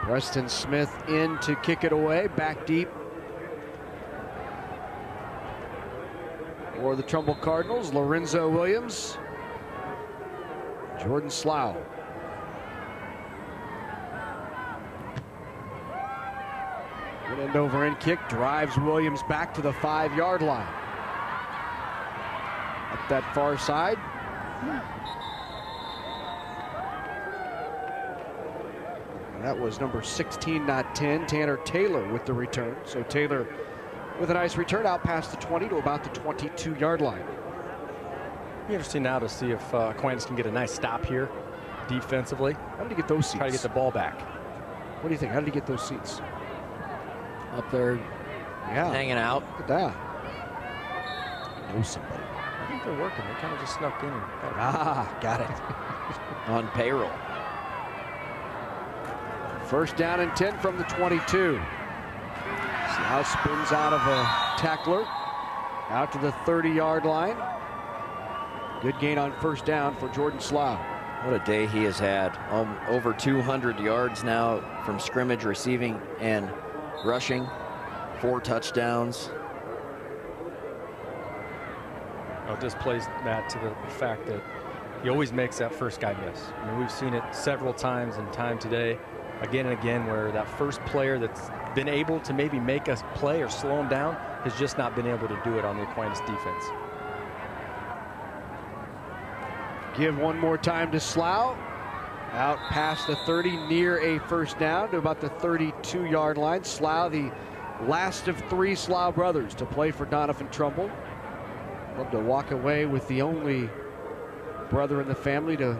Preston Smith in to kick it away, back deep. For the Trumbull Cardinals, Lorenzo Williams, Jordan Slough. Good end over end kick, drives Williams back to the 5-yard line. Up that far side. And that was number 16, not 10, Tanner Taylor with the return. So Taylor with a nice return out past the 20 to about the 22-yard line. Be interesting now to see if Aquinas can get a nice stop here defensively. How did he get those seats? Try to get the ball back. What do you think? How did he get those seats? Up there, hanging out. Look at that. Know somebody. I think they're working. They kind of just snuck in. Got it. On payroll. First down and 10 from the 22. Slough spins out of a tackler out to the 30-yard line. Good gain on first down for Jordan Slough. What a day he has had. Over 200 yards now from scrimmage, receiving and rushing. 4 touchdowns. It just plays that to the fact that he always makes that first guy miss. I mean, we've seen it several times in time today, again and again, where that first player that's been able to maybe make us play or slow him down has just not been able to do it on the Aquinas defense. Give one more time to Slough. Out past the 30, near a first down to about the 32-yard line. Slough, the last of 3 Slough brothers to play for Doniphan-Trumbull. Love to walk away with the only brother in the family to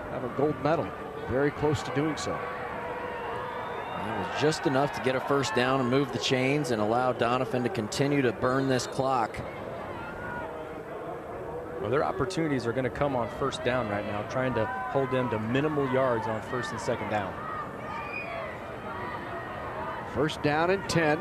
have a gold medal. Very close to doing so. It was just enough to get a first down and move the chains and allow Doniphan to continue to burn this clock. Well, their opportunities are going to come on first down right now, trying to hold them to minimal yards on first and second down. First down and 10.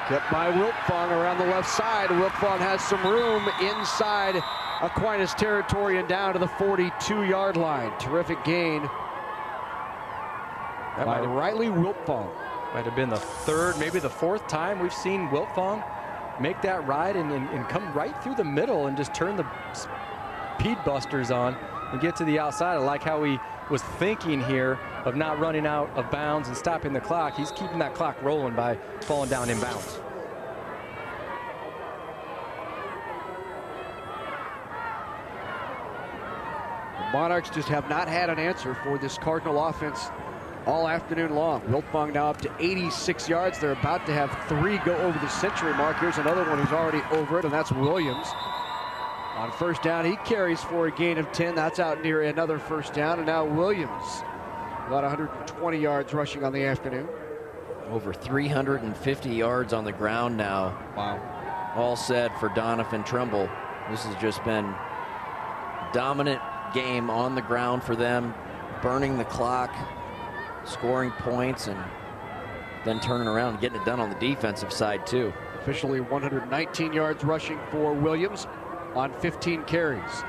Kept by Wiltfong around the left side. Wiltfong has some room inside Aquinas territory and down to the 42-yard line. Terrific gain by Riley Wiltfong. Might have been the 3rd, maybe the 4th time we've seen Wiltfong make that ride and come right through the middle and just turn the speed busters on and get to the outside. I like how he was thinking here of not running out of bounds and stopping the clock. He's keeping that clock rolling by falling down inbounds. The Monarchs just have not had an answer for this Cardinal offense all afternoon long. Wiltfong now up to 86 yards. They're about to have 3 go over the century mark. Here's another one who's already over it, and that's Williams. On first down, he carries for a gain of 10. That's out near another first down, and now Williams, about 120 yards rushing on the afternoon. Over 350 yards on the ground now. Wow. All said for Doniphan-Trumbull. This has just been dominant game on the ground for them, burning the clock, scoring points, and then turning around and getting it done on the defensive side too. Officially 119 yards rushing for Williams on 15 carries.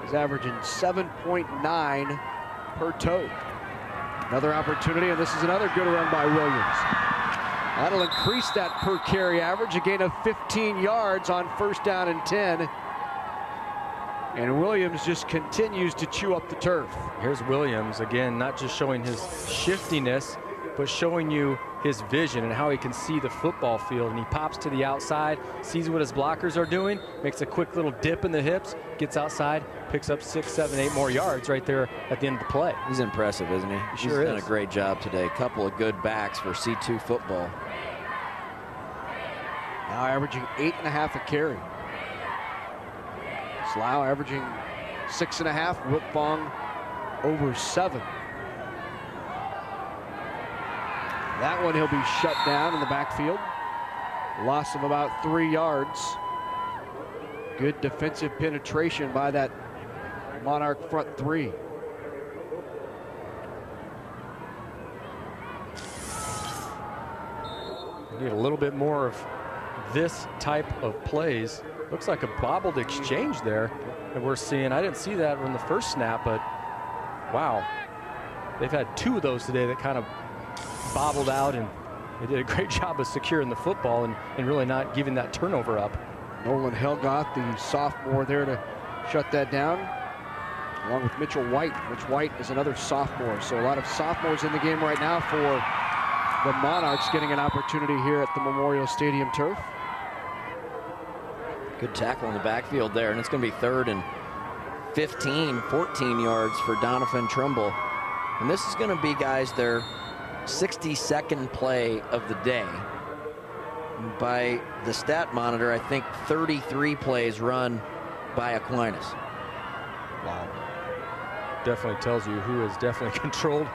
He's averaging 7.9 per toe. Another opportunity, and this is another good run by Williams. That'll increase that per carry average, a gain of 15 yards on first down and 10. And Williams just continues to chew up the turf. Here's Williams, again, not just showing his shiftiness, but showing you his vision and how he can see the football field. And he pops to the outside, sees what his blockers are doing, makes a quick little dip in the hips, gets outside, picks up 6, 7, 8 more yards right there at the end of the play. He's impressive, isn't he? He sure is. He's done a great job today. A couple of good backs for C2 football. Now averaging 8.5 a carry. Slough averaging 6.5. Wiltfong over 7. That one he'll be shut down in the backfield. Loss of about 3 yards. Good defensive penetration by that Monarch front 3. We need a little bit more of this type of plays Looks like a bobbled exchange there that we're seeing. I didn't see that on the first snap, but wow. They've had 2 of those today that kind of bobbled out, and they did a great job of securing the football and really not giving that turnover up. Nolan Helgoth, the sophomore, there to shut that down, along with Mitchell White. Mitch White is another sophomore, so a lot of sophomores in the game right now for the Monarchs, getting an opportunity here at the Memorial Stadium turf. Good tackle in the backfield there, and it's going to be 3rd and 15, 14 yards for Doniphan-Trumbull. And this is going to be, guys, their 62nd play of the day. By the stat monitor, I think 33 plays run by Aquinas. Wow. Definitely tells you who has definitely controlled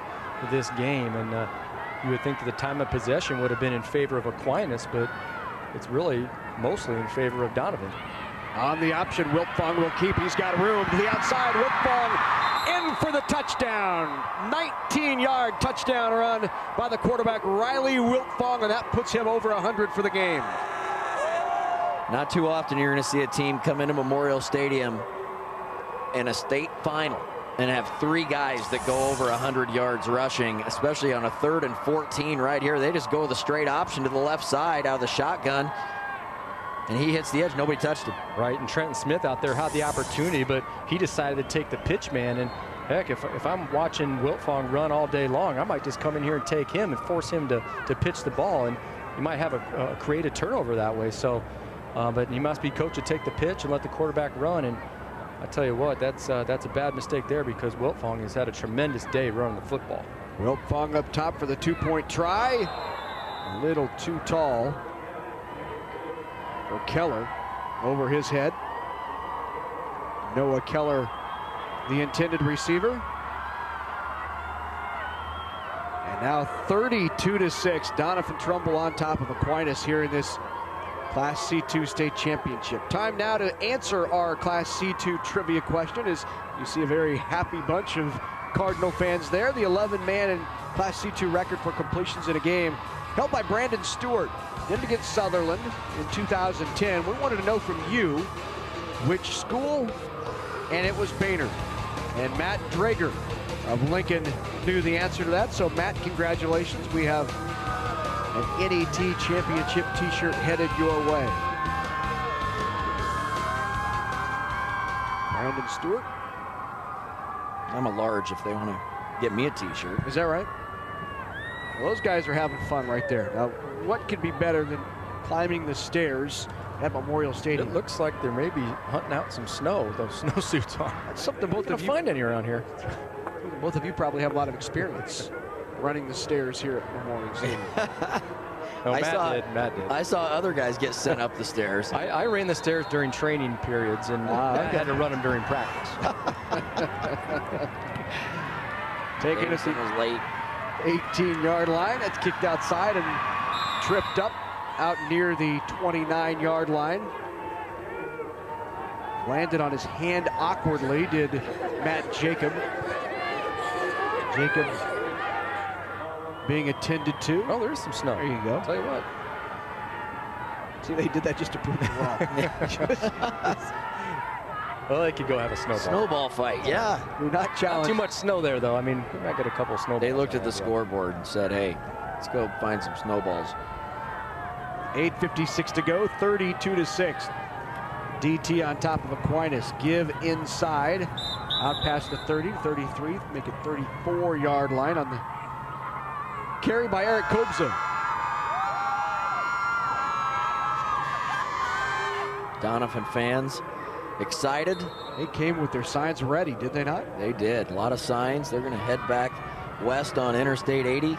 this game. And you would think that the time of possession would have been in favor of Aquinas, but it's really mostly in favor of Donovan. On the option, Wiltfong will keep. He's got room to the outside. Wiltfong in for the touchdown. 19-yard touchdown run by the quarterback, Riley Wiltfong, and that puts him over 100 for the game. Not too often you're going to see a team come into Memorial Stadium in a state final and have 3 guys that go over 100 yards rushing, especially on a 3rd and 14 right here. They just go the straight option to the left side out of the shotgun, and he hits the edge. Nobody touched him. Right, and Trenton Smith out there had the opportunity, but he decided to take the pitch man. And heck, if I'm watching Wiltfong run all day long, I might just come in here and take him and force him to pitch the ball, and you might have a creative turnover that way. So, but you must be coached to take the pitch and let the quarterback run. And I tell you what, that's a bad mistake there, because Wiltfong has had a tremendous day running the football. Wiltfong up top for the 2-point try. A little too tall for Keller, over his head. Noah Keller, the intended receiver. And now 32-6, Doniphan-Trumbull on top of Aquinas here in this Class C2 state championship. Time now to answer our Class C2 trivia question, as you see a very happy bunch of Cardinal fans there. The 11-man and Class C2 record for completions in a game held by Brandon Stewart. Did it against Sutherland in 2010. We wanted to know from you which school, and it was Baynard. And Matt Drager of Lincoln knew the answer to that. So Matt, congratulations. We have an NET championship t-shirt headed your way. Brandon Stewart. I'm a large if they want to get me a t-shirt. Is that right? Well, those guys are having fun right there. Now, what could be better than climbing the stairs at Memorial Stadium? It looks like they're maybe hunting out some snow with those snowsuits on. That's something both of you find any around here. Both of you probably have a lot of experience running the stairs here at Memorial Stadium. No, Matt did. I saw other guys get sent up the stairs. I ran the stairs during training periods, and I had to run them during practice. Taking us was late. 18-yard line. That's kicked outside and tripped up out near the 29-yard line. Landed on his hand awkwardly, did Matt Jacob. Jacob being attended to. Oh, there's some snow. There you go. I'll tell you what. See, they did that just to prove them wrong. Well, they could go have a snowball. Snowball fight, yeah. Do not challenge. Not too much snow there, though. I mean, we might get a couple snowballs. They looked at the scoreboard and said, hey, let's go find some snowballs. 8:56 to go, 32-6. DT on top of Aquinas. Give inside. Out past the 30, 33, make it 34-yard line on the carry by Eric Kobza. Doniphan fans excited. They came with their signs ready, did they not? They did. A lot of signs. They're going to head back west on Interstate 80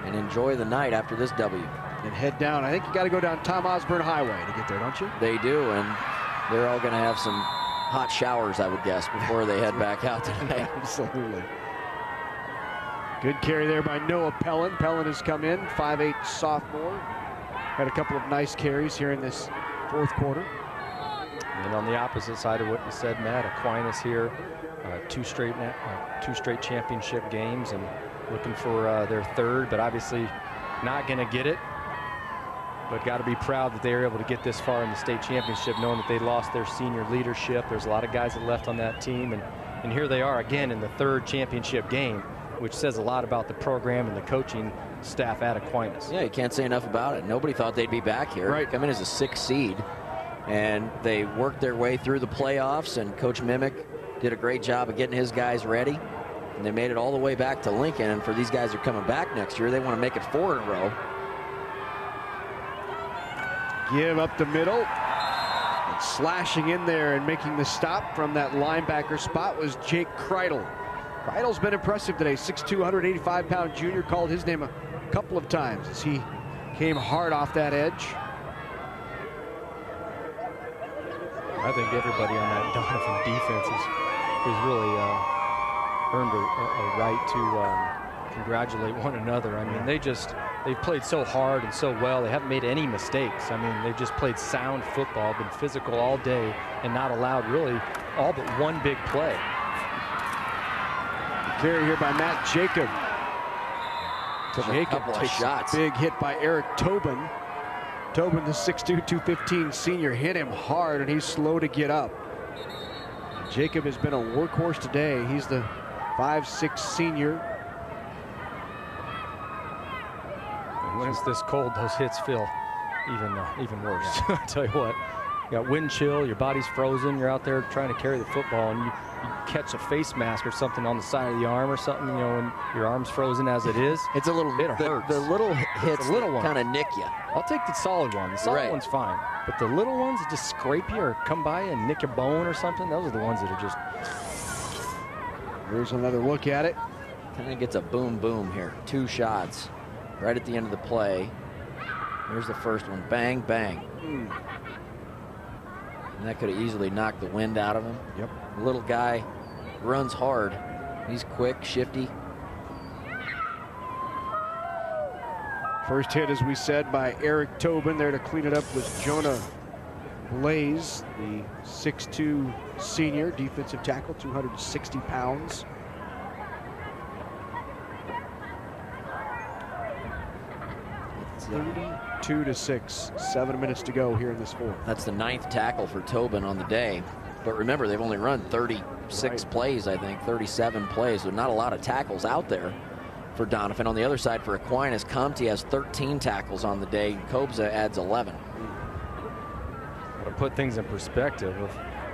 and enjoy the night after this W. And head down. I think you got to go down Tom Osborne Highway to get there, don't you? They do, and they're all going to have some hot showers, I would guess, before they head back out tonight. Absolutely. Good carry there by Noah Pellin. Pellin has come in, 5'8" sophomore. Had a couple of nice carries here in this fourth quarter. And on the opposite side of what you said, Matt, Aquinas here, two straight championship games, and looking for their third, but obviously not going to get it but got to be proud that they were able to get this far in the state championship, knowing that they lost their senior leadership. There's a lot of guys that left on that team, and here they are again in the 3rd championship game, which says a lot about the program and the coaching staff at Aquinas. Yeah, you can't say enough about it. Nobody thought they'd be back here. Right. Come in as a 6th seed, and they worked their way through the playoffs, and Coach Mimick did a great job of getting his guys ready, and they made it all the way back to Lincoln. And for these guys who are coming back next year, they want to make it 4 in a row. Give up the middle. And slashing in there and making the stop from that linebacker spot was Jake Kreidel. Kreidel's been impressive today. 6'2", 185-pound junior. Called his name a couple of times as he came hard off that edge. I think everybody on that Doniphan defense has really earned a right to congratulate one another. I mean, they've played so hard and so well. They haven't made any mistakes. I mean, they've just played sound football, been physical all day, and not allowed really all but one big play. Carry here by Matt Jacob. Jacob takes shots. A big hit by Eric Tobin. Tobin, the 6'2", 215 senior, hit him hard, and he's slow to get up. Jacob has been a workhorse today. He's the 5'6" senior. And when it's this cold, those hits feel even worse. I tell you what, you got wind chill, your body's frozen, you're out there trying to carry the football, and you catch a face mask or something on the side of the arm or something, you know, and your arm's frozen as it is. It's a little bit hurts. The little hits kind of nick you. I'll take the solid one. The solid one's fine. But the little ones that just scrape you or come by and nick your bone or something, those are the ones that are just... Here's another look at it. Kind of gets a boom boom here. 2 shots right at the end of the play. Here's the first one. Bang, bang. And that could have easily knocked the wind out of him. Yep. The little guy runs hard. He's quick, shifty. First hit, as we said, by Eric Tobin. There to clean it up was Jonah Blaze, the 6'2" senior defensive tackle, 260 pounds. It's 32-6, 7 minutes to go here in this 4th. That's the 9th tackle for Tobin on the day. But remember, they've only run 36 plays, I think, 37 plays. So not a lot of tackles out there for Doniphan. On the other side for Aquinas, Comte has 13 tackles on the day. Kobza adds 11. To put things in perspective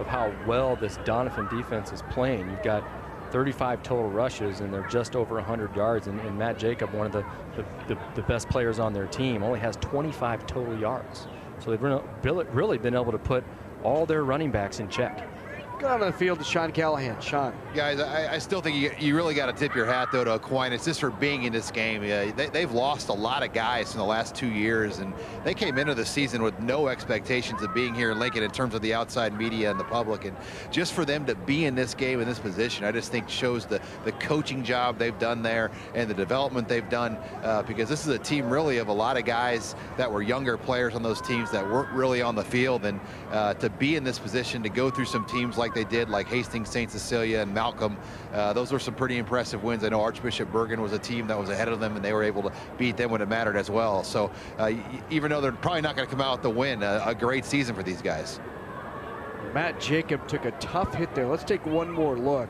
of how well this Doniphan defense is playing, you've got 35 total rushes, and they're just over 100 yards. And Matt Jacob, one of the best players on their team, only has 25 total yards. So they've really been able to put all their running backs in check. Go out on the field to Sean Callahan. Sean. Guys, I still think you really got to tip your hat, though, to Aquinas just for being in this game. They've lost a lot of guys in the last 2 years, and they came into the season with no expectations of being here in Lincoln in terms of the outside media and the public. And just for them to be in this game, in this position, I just think shows the coaching job they've done there and the development they've done, because this is a team really of a lot of guys that were younger players on those teams that weren't really on the field. And to be in this position, to go through some teams like they did, like Hastings, St. Cecilia, and Malcolm. Those were some pretty impressive wins. I know Archbishop Bergen was a team that was ahead of them, and they were able to beat them when it mattered as well. So even though they're probably not going to come out with the win, a great season for these guys. Matt Jacob took a tough hit there. Let's take one more look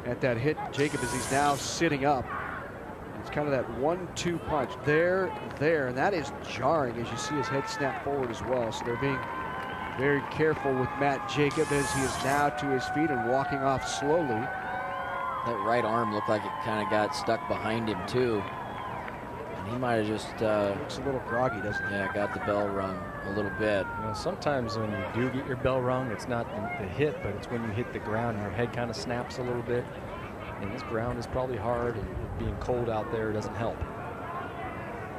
at that hit. Jacob, as he's now sitting up. It's kind of that 1-2 punch. There, and that is jarring as you see his head snap forward as well. So they're being very careful with Matt Jacob as he is now to his feet and walking off slowly. That right arm looked like it kind of got stuck behind him too. And he might have just... looks a little groggy, doesn't he? Yeah, got the bell rung a little bit. You know, sometimes when you do get your bell rung, it's not the hit, but it's when you hit the ground and your head kind of snaps a little bit. And this ground is probably hard, and being cold out there doesn't help.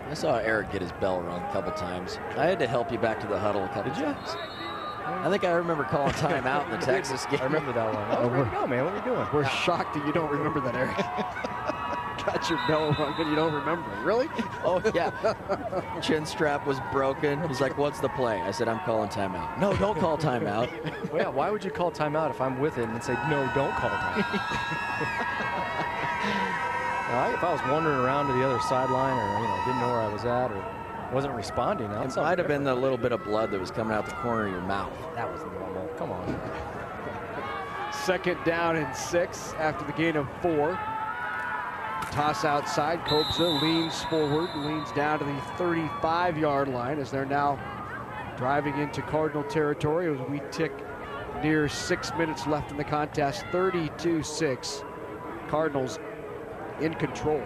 I saw Eric get his bell rung a couple times. I had to help you back to the huddle a couple times. I think I remember calling timeout in the Texas game. I remember that one. Oh, where you go, man? What are you doing? We're shocked that you don't remember that, Eric. Got your bell rung, but you don't remember it. Really? Oh, yeah. Chin strap was broken. He's like, what's the play? I said, I'm calling timeout. No, don't call timeout. Well, yeah, why would you call timeout if I'm with it and say, no, don't call timeout? If I was wandering around to the other sideline or, didn't know where I was at or wasn't responding. It might have been the little bit of blood that was coming out the corner of your mouth. That was normal. Come on. 2nd down and 6 after the gain of 4. Toss outside. Kobza leans forward, leans down to the 35-yard line as they're now driving into Cardinal territory as we tick near 6 minutes left in the contest. 32-6. Cardinals in control.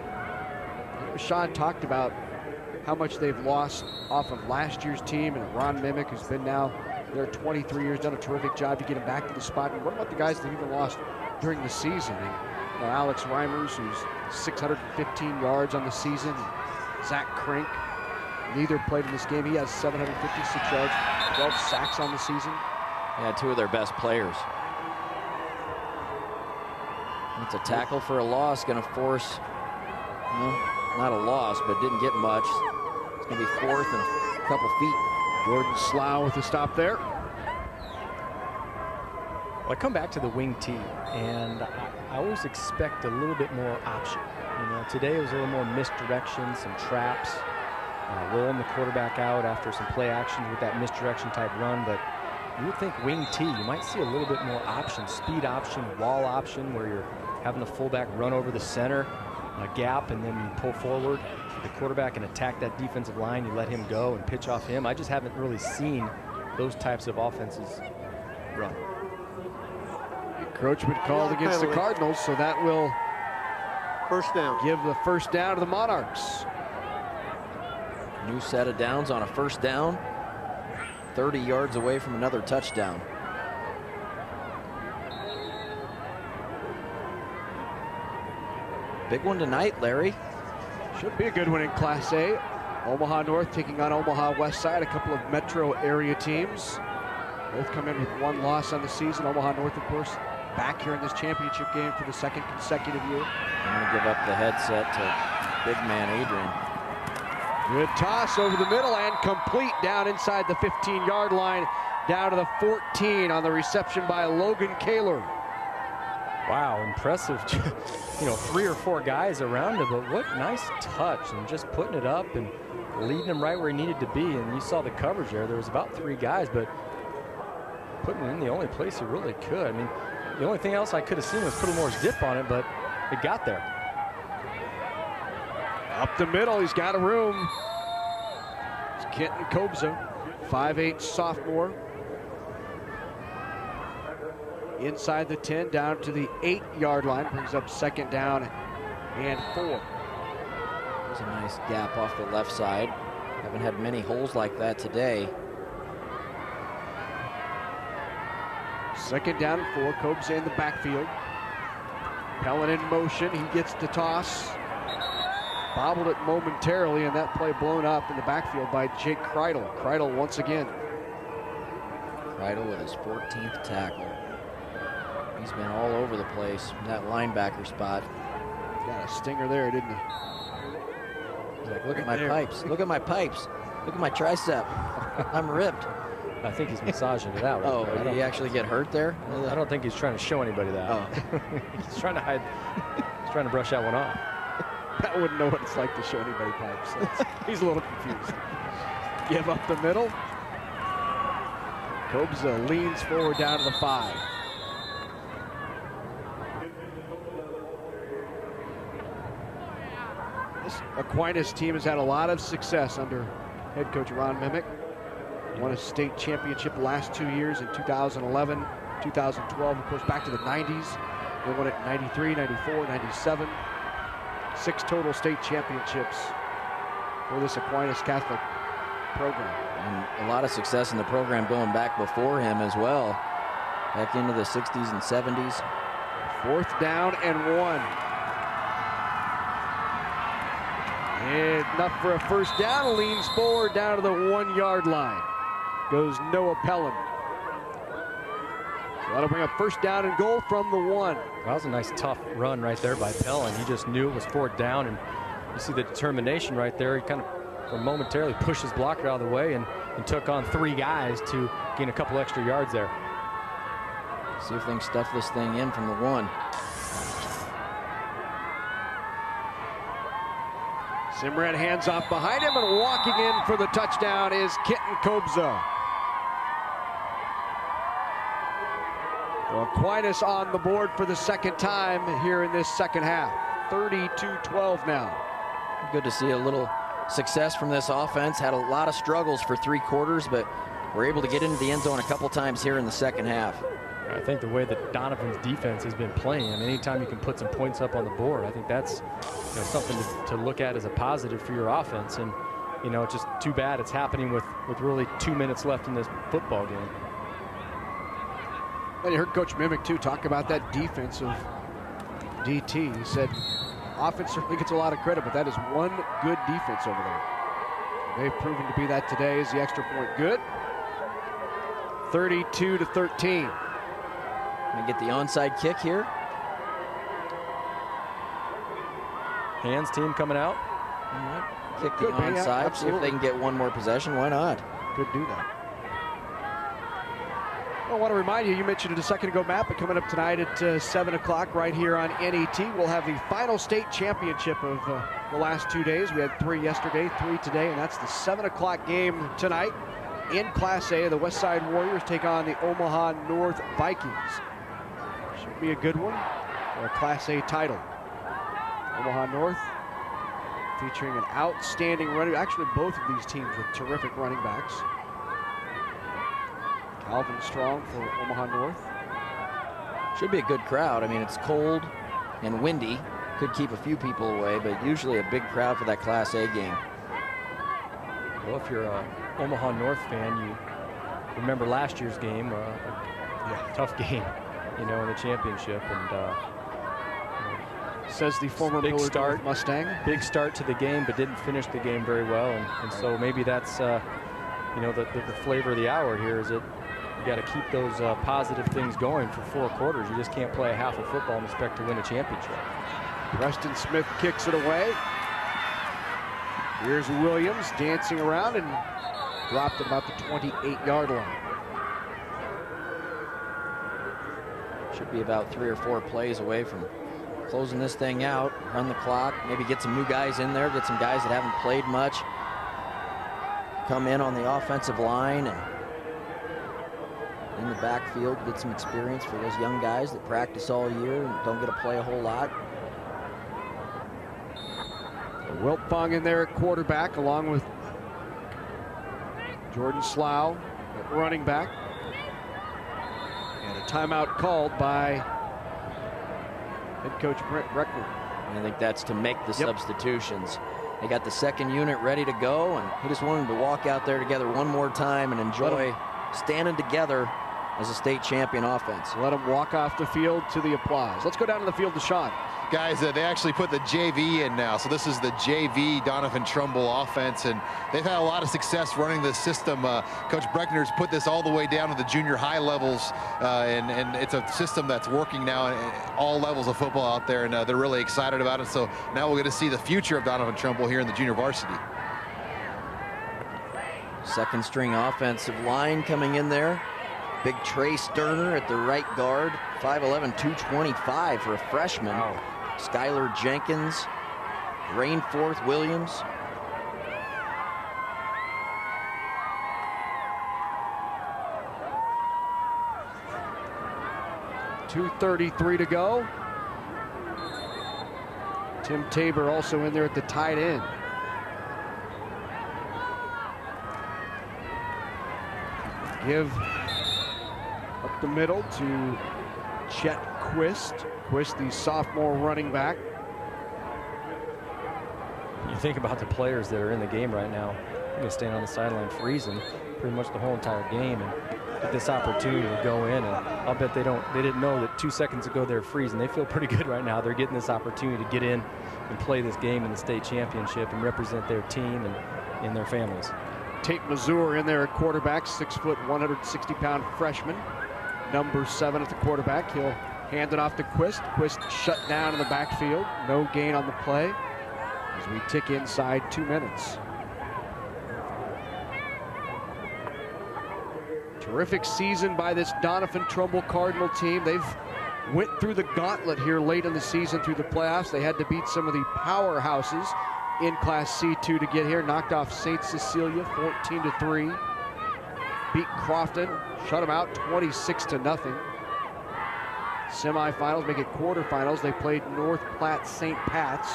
Sean talked about how much they've lost off of last year's team, and Ron Mimick, who's been now there 23 years, done a terrific job to get him back to the spot. And what about the guys that even lost during the season? And, Alex Reimers, who's 615 yards on the season. Zach Krink, neither played in this game. He has 756 yards, 12 sacks on the season. Yeah, 2 of their best players. It's a tackle for a loss, going to force, not a loss, but didn't get much. It's going to be 4th and a couple feet. Jordan Slough with the stop there. Well, I come back to the wing T, and I always expect a little bit more option. Today it was a little more misdirection, some traps, rolling the quarterback out after some play actions with that misdirection type run. But you would think wing T, you might see a little bit more option, speed option, wall option, where you're having the fullback run over the center, a gap, and then you pull forward the quarterback and attack that defensive line. You let him go and pitch off him. I just haven't really seen those types of offenses run. Encroachment called against the Cardinals, so that will give the 1st down to the Monarchs. New set of downs on a 1st down, 30 yards away from another touchdown. Big one tonight, Larry. Should be a good one in Class A. Omaha North taking on Omaha West Side, a couple of metro area teams. Both come in with 1 loss on the season. Omaha North, of course, back here in this championship game for the 2nd consecutive year. I'm going to give up the headset to big man Adrian. Good toss over the middle and complete down inside the 15-yard line, down to the 14 on the reception by Logan Kaler. Wow, impressive. 3 or 4 guys around him, but what nice touch, and just putting it up and leading him right where he needed to be. And you saw the coverage there. There was about 3 guys, but putting it in the only place he really could. I mean, the only thing else I could have seen was put a more zip on it, but it got there. Up the middle, he's got a room. It's Kenton Kobza, 5'8" sophomore. Inside the 10, down to the 8-yard line, brings up 2nd down and 4. There's a nice gap off the left side. Haven't had many holes like that today. 2nd down and 4, Kobza in the backfield. Pellin in motion, he gets the toss. Bobbled it momentarily, and that play blown up in the backfield by Jake Kreidel. Kreidel once again. Kreidel with his 14th tackle. He's been all over the place in that linebacker spot. Got a stinger there, didn't he? He's like, look at my pipes. Look at my pipes. Look at my tricep. I'm ripped. I think he's massaging it out. Oh, did he actually get hurt there? I don't think he's trying to show anybody that. Oh. He's trying to hide. He's trying to brush that one off. I wouldn't know what it's like to show anybody pipes. He's a little confused. Give up the middle. Kobza leans forward down to the 5. This Aquinas team has had a lot of success under head coach Ron Mimick. Won a state championship the last 2 years in 2011, 2012, of course, back to the 90s. They won it in 93, 94, 97. 6 total state championships for this Aquinas Catholic program. And a lot of success in the program going back before him as well. Back into the 60s and 70s. 4th down and 1. Enough for a 1st down. Leans forward down to the 1-yard line. Goes Noah Pellin. So that'll bring up 1st down and goal from the 1. That was a nice tough run right there by Pellin. He just knew it was 4th down, and you see the determination right there. He kind of momentarily pushed his blocker out of the way and took on 3 guys to gain a couple extra yards there. See if they can stuff this thing in from the 1. Simrad hands off behind him, and walking in for the touchdown is Kenton Kobza. Aquinas on the board for the second time here in this second half. 32-12 now. Good to see a little success from this offense. Had a lot of struggles for 3 quarters, but we're able to get into the end zone a couple times here in the second half. I think the way that Doniphan's defense has been playing, I mean, anytime you can put some points up on the board, I think that's something to look at as a positive for your offense. And, it's just too bad it's happening with really 2 minutes left in this football game. And you heard Coach Mimic, too, talk about that defensive DT. He said offense certainly gets a lot of credit, but that is one good defense over there. They've proven to be that today. Is the extra point good? 32-13. Gonna get the onside kick here. Hands team coming out. Kick the onside, see if they can get one more possession. Why not? Could do that. Well, I want to remind you, you mentioned it a second ago, Matt, but coming up tonight at 7 o'clock right here on NET, we'll have the final state championship of the last 2 days. We had 3 yesterday, 3 today, and that's the 7 o'clock game tonight. In Class A, the Westside Warriors take on the Omaha North Vikings. Should be a good one for a Class A title. Omaha North featuring an outstanding running, actually both of these teams with terrific running backs. Calvin Strong for Omaha North. Should be a good crowd. I mean, it's cold and windy. Could keep a few people away, but usually a big crowd for that Class A game. Well, if you're a Omaha North fan, you remember last year's game, tough game, in the championship, and says the former big Miller start Mustang. Big start to the game, but didn't finish the game very well, and so maybe that's the flavor of the hour here is that you got to keep those positive things going for 4 quarters. You just can't play a half of football and expect to win a championship. Preston Smith kicks it away. Here's Williams dancing around and dropped at about the 28-yard line. Should be about 3 or 4 plays away from closing this thing out, run the clock, maybe get some new guys in there, get some guys that haven't played much, come in on the offensive line and in the backfield, get some experience for those young guys that practice all year and don't get to play a whole lot. Wiltfong in there at quarterback, along with Jordan Slough at running back. And a timeout called by head coach Brent Breckner. I think that's to make the substitutions. They got the second unit ready to go, and he just wanted to walk out there together one more time and enjoy standing together as a state champion offense. Let them walk off the field to the applause. Let's go down to the field to Sean. Guys, they actually put the JV in now. So this is the JV Doniphan-Trumbull offense, and they've had a lot of success running this system. Coach Breckner's put this all the way down to the junior high levels, and it's a system that's working now at all levels of football out there, and they're really excited about it. So now we're going to see the future of Doniphan-Trumbull here in the junior varsity. Second string offensive line coming in there. Big Trey Sterner at the right guard, 5'11", 225 for a freshman. Wow. Skylar Jenkins, Rainforth Williams. .233 to go. Tim Tabor also in there at the tight end. Give up the middle to Chet Quist. Quist, the sophomore running back. You think about the players that are in the game right now. They're going to stand on the sideline freezing pretty much the whole entire game and get this opportunity to go in. And I'll bet they didn't know that 2 seconds ago they were freezing. They feel pretty good right now. They're getting this opportunity to get in and play this game in the state championship and represent their team and their families. Tate Mazur in there at quarterback, 6 foot, 160-pound freshman. Number 7 at the quarterback. He'll hand it off to Quist. Quist shut down in the backfield. No gain on the play as we tick inside 2 minutes. Terrific season by this Doniphan-Trumbull Cardinal team. They've went through the gauntlet here late in the season through the playoffs. They had to beat some of the powerhouses in Class C2 to get here. Knocked off St. Cecilia 14-3. Beat Crofton, shut them out 26-0. Semifinals make it quarterfinals. They played North Platte St. Pat's.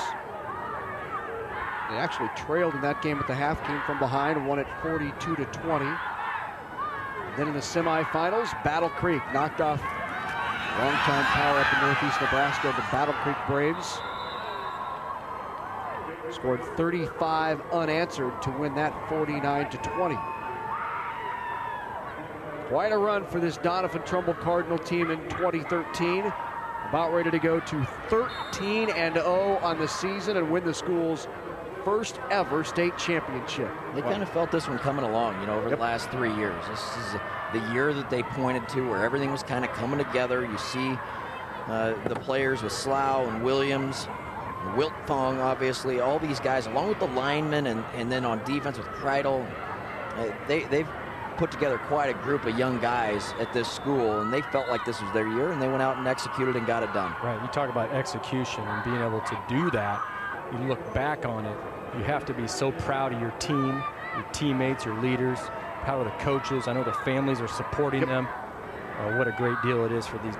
They actually trailed in that game at the half, came from behind and won it 42-20. Then in the semifinals, Battle Creek knocked off longtime power up in Northeast Nebraska, the Battle Creek Braves. Scored 35 unanswered to win that 49-20. Quite a run for this Doniphan-Trumbull Cardinal team in 2013. About ready to go to 13-0 on the season and win the school's first ever state championship. They kind of felt this one coming along, you know, over the last 3 years. This is the year that they pointed to where everything was kind of coming together. You see the players with Slough and Williams, and Wiltfong, obviously, all these guys, along with the linemen, and then on defense with Kreidel. They've put together quite a group of young guys at this school, and they felt like this was their year, and they went out and executed and got it done. Right, you talk about execution and being able to do that. You look back on it, you have to be so proud of your team, your teammates, your leaders, proud of the coaches. I know the families are supporting them. What a great deal it is for this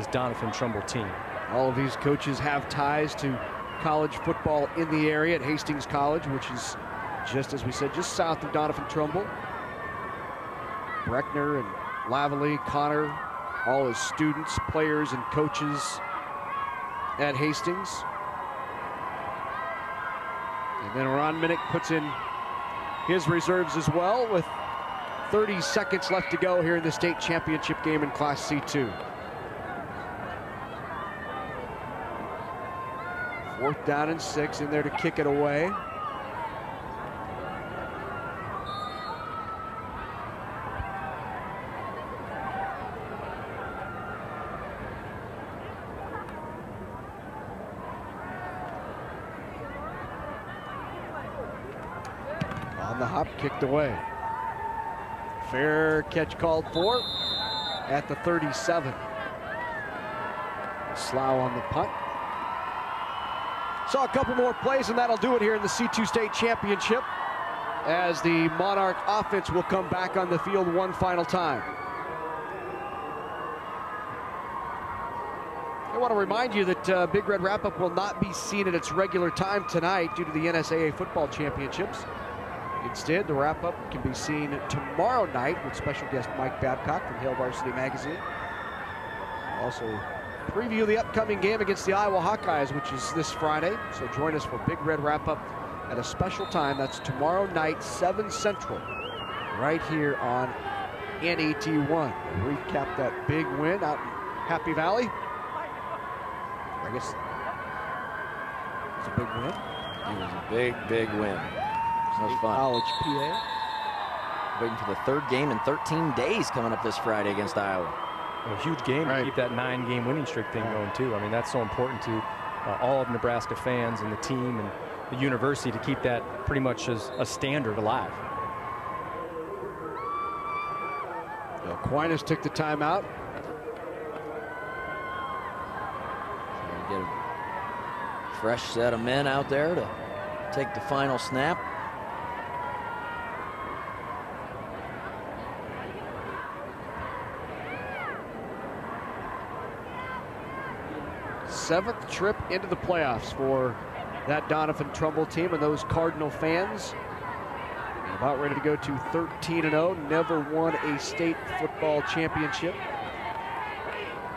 Doniphan-Trumbull team. All of these coaches have ties to college football in the area at Hastings College, which is just, as we said, just south of Doniphan-Trumbull. Breckner and Lavalley, Connor, all his students, players, and coaches at Hastings. And then Ron Minnick puts in his reserves as well with 30 seconds left to go here in the state championship game in Class C2. 4th down and 6 in there to kick it away. On the hop, kicked away. Fair catch called for at the 37. Slough on the punt. Saw a couple more plays, and that'll do it here in the C2 State Championship as the Monarch offense will come back on the field one final time. I want to remind you that Big Red Wrap-Up will not be seen at its regular time tonight due to the NSAA football championships. Instead, the wrap-up can be seen tomorrow night with special guest Mike Babcock from Hail Varsity Magazine. Also, preview the upcoming game against the Iowa Hawkeyes, which is this Friday. So join us for Big Red Wrap-Up at a special time. That's tomorrow night, 7 Central, right here on NET1. Recap that big win out in Happy Valley. I guess it's a big win. It was a big, big win. It was fun. College PA. Waiting for the 3rd game in 13 days coming up this Friday against Iowa. A huge game to keep that 9-game winning streak thing going too. I mean, that's so important to all of Nebraska fans and the team and the university to keep that pretty much as a standard alive. Aquinas took the timeout. Get a fresh set of men out there to take the final snap. Seventh trip into the playoffs for that Doniphan-Trumbull team and those Cardinal fans. About ready to go to 13-0. Never won a state football championship.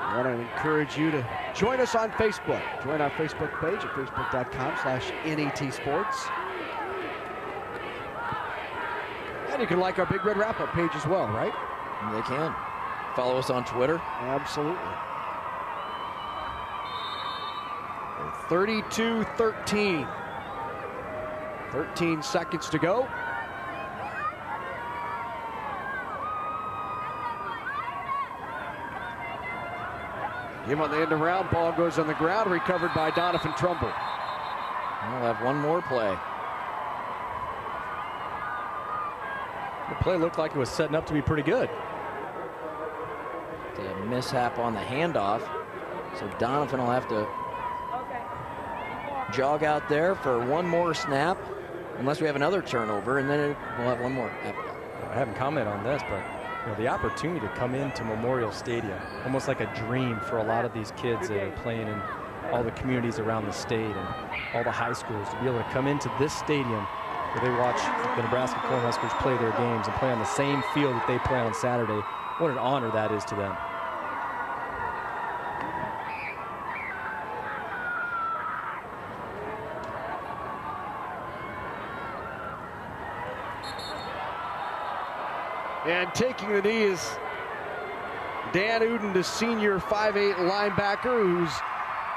I want to encourage you to join us on Facebook. Join our Facebook page at facebook.com/NET Sports. And you can like our Big Red Wrap-Up page as well, right? They can. Follow us on Twitter. Absolutely. 32-13. 13 seconds to go. Him on the end around, ball goes on the ground, recovered by Doniphan-Trumbull. We'll have one more play. The play looked like it was setting up to be pretty good. A mishap on the handoff, so Doniphan will have to jog out there for one more snap, unless we have another turnover, and then we'll have one more after that. I haven't commented on this, but the opportunity to come into Memorial Stadium, almost like a dream for a lot of these kids that are playing in all the communities around the state and all the high schools, to be able to come into this stadium where they watch the Nebraska Cornhuskers play their games and play on the same field that they play on Saturday. What an honor that is to them. And taking the knee is Dan Uden, the senior 5'8" linebacker, who's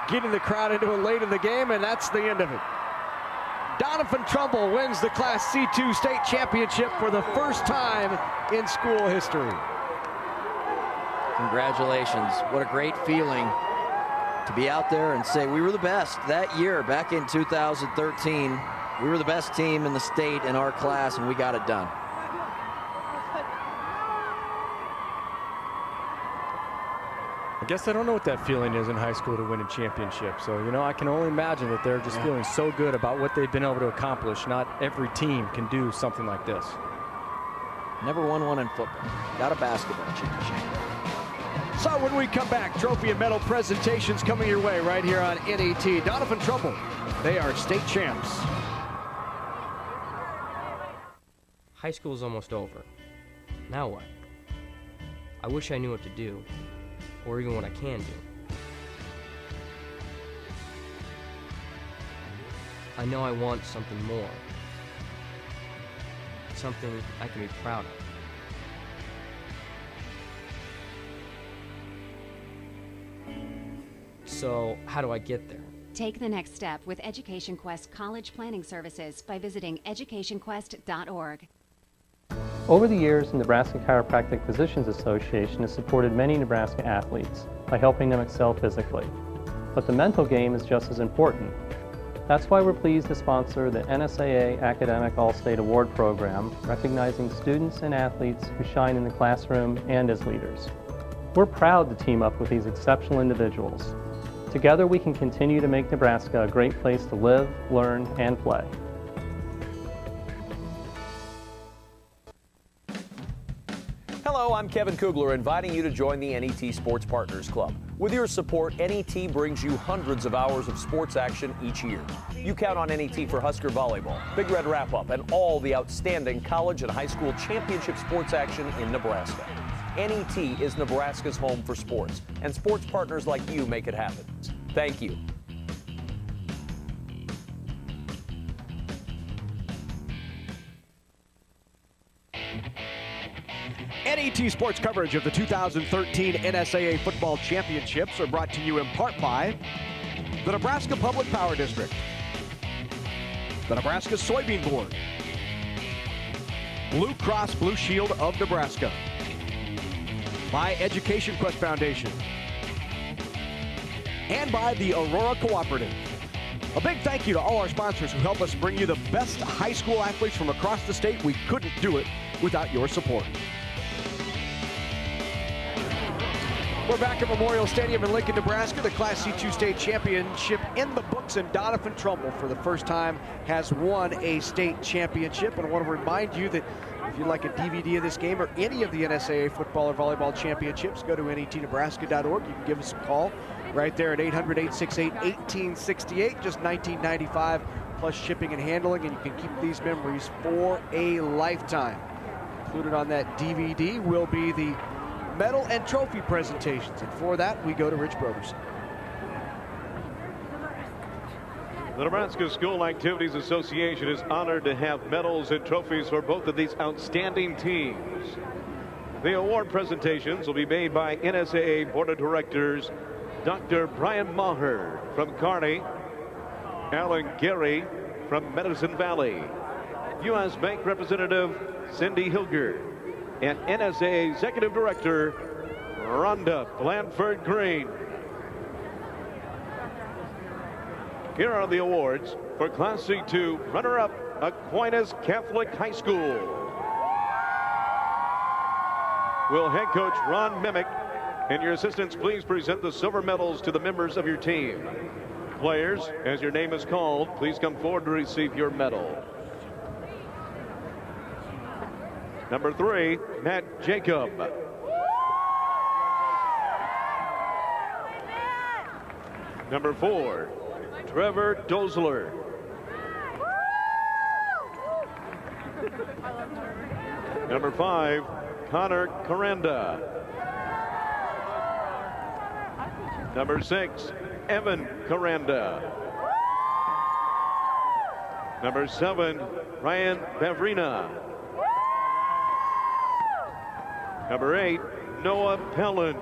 getting the crowd into it late in the game, and that's the end of it. Doniphan-Trumbull wins the Class C2 state championship for the first time in school history. Congratulations. What a great feeling to be out there and say we were the best that year back in 2013. We were the best team in the state in our class, and we got it done. I guess I don't know what that feeling is in high school to win a championship. So, I can only imagine that they're just feeling so good about what they've been able to accomplish. Not every team can do something like this. Never won one in football. Got a basketball championship. So when we come back, trophy and medal presentations coming your way right here on NET. Doniphan-Trumbull, they are state champs. High school's almost over. Now what? I wish I knew what to do, or even what I can do. I know I want something more. Something I can be proud of. So, how do I get there? Take the next step with Education Quest College Planning Services by visiting educationquest.org. Over the years, the Nebraska Chiropractic Physicians Association has supported many Nebraska athletes by helping them excel physically. But the mental game is just as important. That's why we're pleased to sponsor the NSAA Academic All-State Award Program, recognizing students and athletes who shine in the classroom and as leaders. We're proud to team up with these exceptional individuals. Together we can continue to make Nebraska a great place to live, learn, and play. Hello, I'm Kevin Kugler, inviting you to join the NET Sports Partners Club. With your support, NET brings you hundreds of hours of sports action each year. You count on NET for Husker Volleyball, Big Red Wrap-Up, and all the outstanding college and high school championship sports action in Nebraska. NET is Nebraska's home for sports, and sports partners like you make it happen. Thank you. NET Sports coverage of the 2013 NSAA Football Championships are brought to you in part by the Nebraska Public Power District, the Nebraska Soybean Board, Blue Cross Blue Shield of Nebraska, by Education Quest Foundation, and by the Aurora Cooperative. A big thank you to all our sponsors who help us bring you the best high school athletes from across the state. We couldn't do it without your support. We're back at Memorial Stadium in Lincoln, Nebraska. The Class C2 state championship in the books, and Doniphan-Trumbull for the first time has won a state championship. And I want to remind you that if you'd like a DVD of this game or any of the NSAA football or volleyball championships, go to netnebraska.org. You can give us a call right there at 800-868-1868, just $19.95 plus shipping and handling, and you can keep these memories for a lifetime. Included on that DVD will be the medal and trophy presentations, and for that we go to Rich Broderson. The Nebraska School Activities Association is honored to have medals and trophies for both of these outstanding teams. The award presentations will be made by NSAA Board of Directors Dr. Brian Maher from Kearney, Alan Gary from Medicine Valley, U.S. Bank Representative Cindy Hilger, and NSAA Executive Director Rhonda Blanford Green. Here are the awards for Class C2 runner-up Aquinas Catholic High School. Will head coach Ron Mimick and your assistants please present the silver medals to the members of your team. players, as your name is called, please come forward to receive your medal. Number 3, Matt Jacob. Number 4, Trevor Dozler. Number 5, Connor Corenda. Number 6, Evan Corenda. Number 7, Ryan Bavrina. Number 8, Noah Pellin.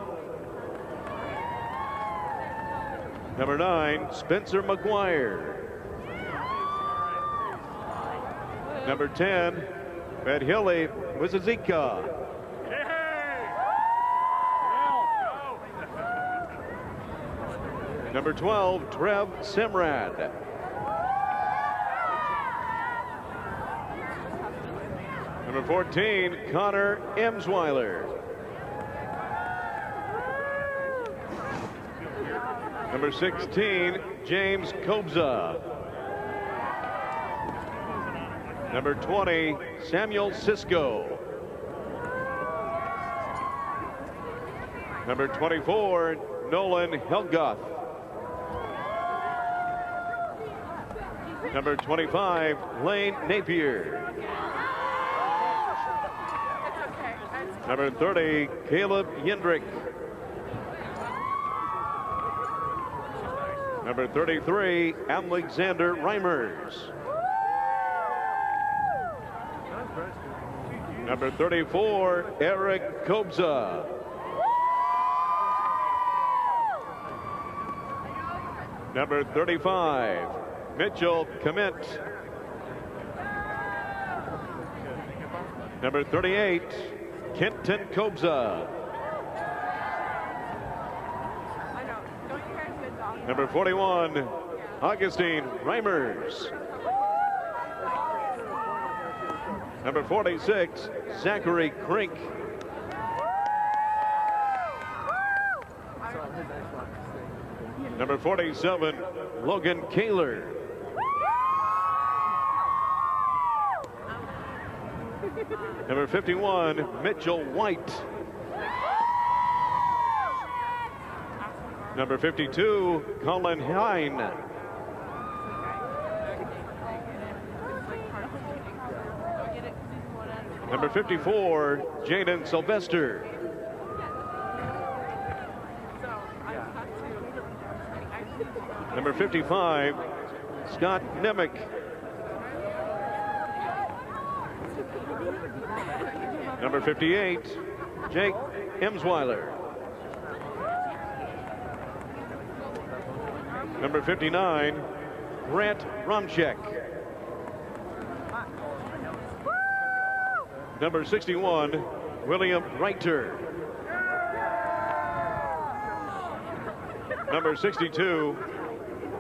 Number 9, Spencer McGuire. Number 10, Bedhili Wizazika. Number 12, Trev Simrad. Number 14, Connor Emsweiler. Number 16, James Kobza. Number 20, Samuel Sisko. Number 24, Nolan Helgoth. Number 25, Lane Napier. Number 30, Caleb Yendrick. Number 33, Alexander Reimers. Number 34, Eric Kobza. Number 35, Mitchell Commit. Number 38, Kenton Kobza. Number 41, Augustine Reimers. Number 46, Zachary Krink. Number 47, Logan Kaler. Number 51, Mitchell White. Number 52, Colin Hine. Number 54, Jaden Sylvester. Number 55, Scott Nemec. Number 58, Jake Emsweiler. Number 59, Grant Romchek. Number 61, William Reiter. Number 62,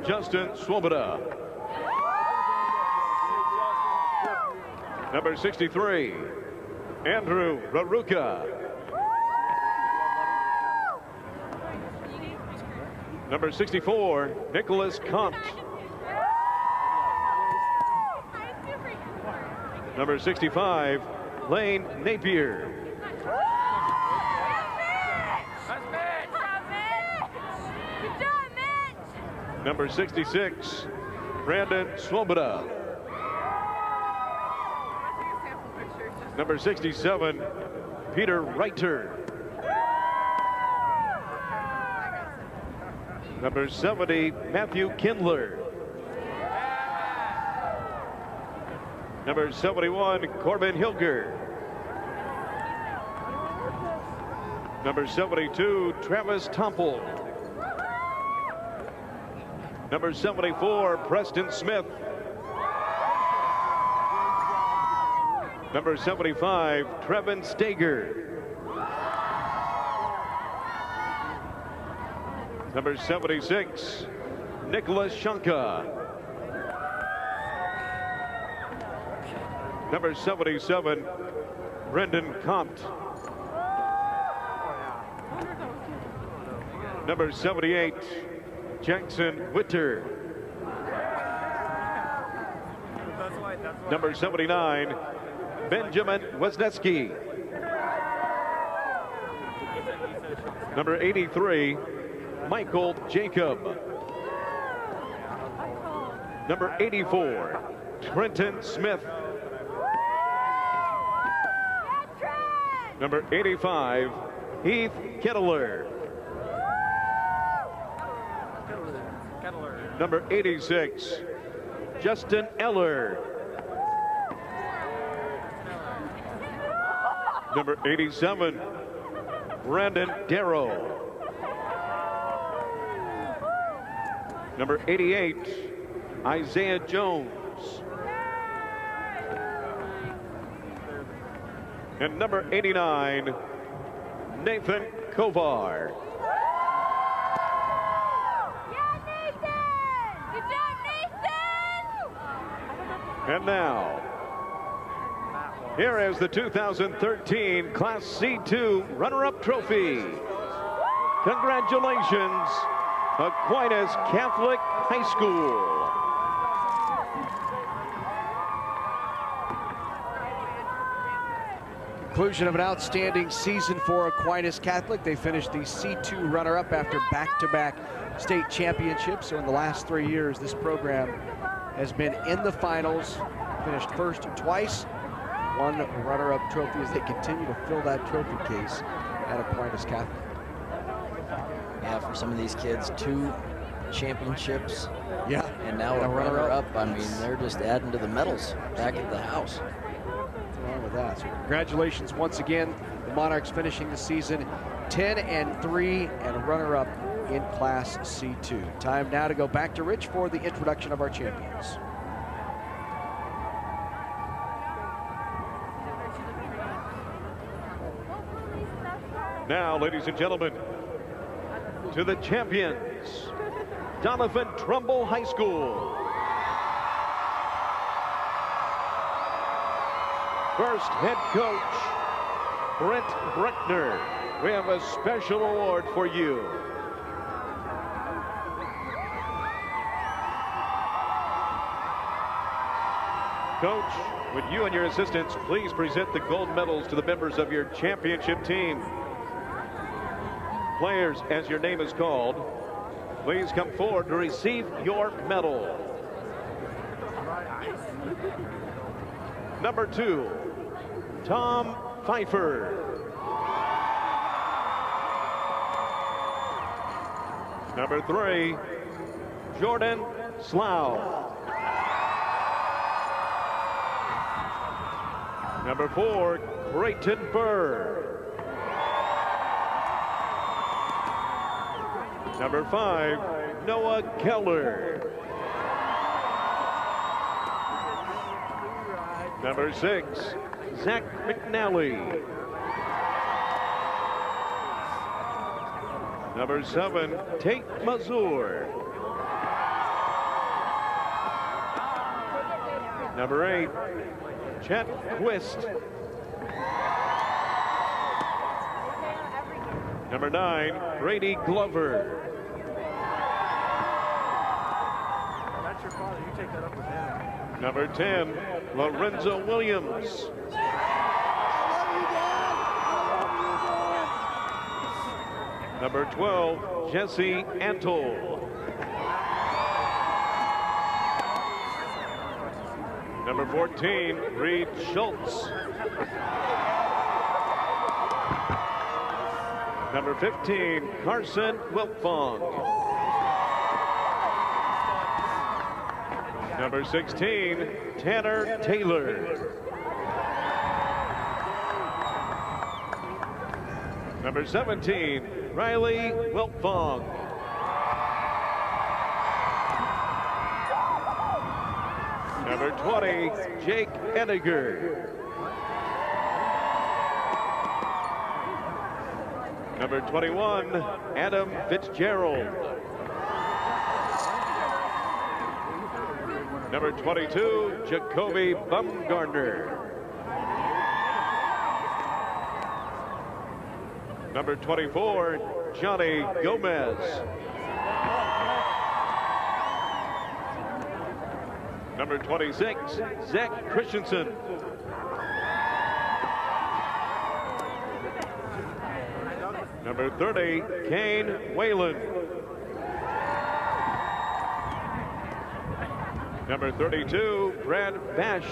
Justin Swoboda. Number 63, Andrew Raruka. Number 64, Nicholas Comte. Number 65, Lane Napier. Number 66, Brandon Swoboda. Number 67, Peter Reiter. Number 70, Matthew Kindler. Number 71, Corbin Hilger. Number 72, Travis Tomple. Number 74, Preston Smith. Number 75, Trevin Stager. Number 76, Nicholas Shanka. Number 77, Brendan Comte. Number 78, Jackson Witter. Number 79, Benjamin Wisniewski. Number 83, Michael Jacob. Number 84, Trenton Smith. Number 85, Heath Kettler. Number 86, Justin Eller. Number 87, Brandon Darrow. Number 88, Isaiah Jones. And number 89, Nathan Kovar. And now, here is the 2013 Class C2 runner-up trophy. Congratulations, Aquinas Catholic High School. Conclusion of an outstanding season for Aquinas Catholic. They finished the C2 runner-up after back-to-back state championships. So in the last 3 years, this program has been in the finals, finished first twice, won runner-up trophy as they continue to fill that trophy case at Aquinas Catholic. Yeah, for some of these kids, 2 championships. Yeah. And now a runner-up. I mean, they're just adding to the medals back at the house. What's wrong with that? So congratulations once again. The Monarchs finishing the season 10-3 and a runner-up in Class C2. Time now to go back to Rich for the introduction of our champions. Now, ladies and gentlemen, to the champions, Doniphan-Trumbull High School. First head coach, Brent Breckner. We have a special award for you. Coach, would you and your assistants please present the gold medals to the members of your championship team? Players, as your name is called, please come forward to receive your medal. Number 2, Tom Pfeiffer. Number 3, Jordan Slough. Number 4, Creighton Burr. Number 5, Noah Keller. Number 6, Zach McNally. Number 7, Tate Mazur. Number 8, Chet Quist. Number 9, Brady Glover. Number 10, Lorenzo Williams. Number 12, Jesse Antle. Number 14, Reed Schultz. Number 15, Carson Wiltfong. Number 16, Tanner Taylor. Number 17, Riley Wiltfong. Number 20, Jake Henniger. Number 21, Adam Fitzgerald. Number 22, Jacoby Bumgardner. Number 24, Johnny Gomez. Number 26, Zach Christensen. Number 30, Kane Whalen. Number 32, Brad Bash.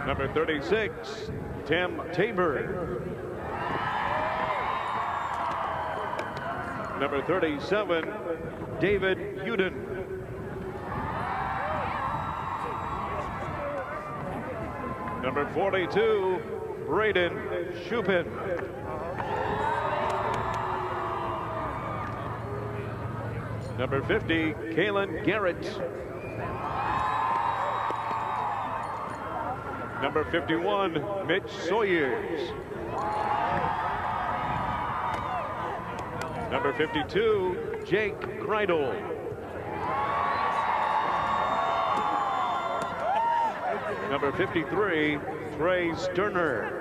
Number 36, Tim Tabor. Number 37, David Uden. Number 42, Braden Shupin. Number 50, Kalen Garrett. Number 51, Mitch Sawyers. Number 52, Jake Kreidel. Number 53, Trey Sterner.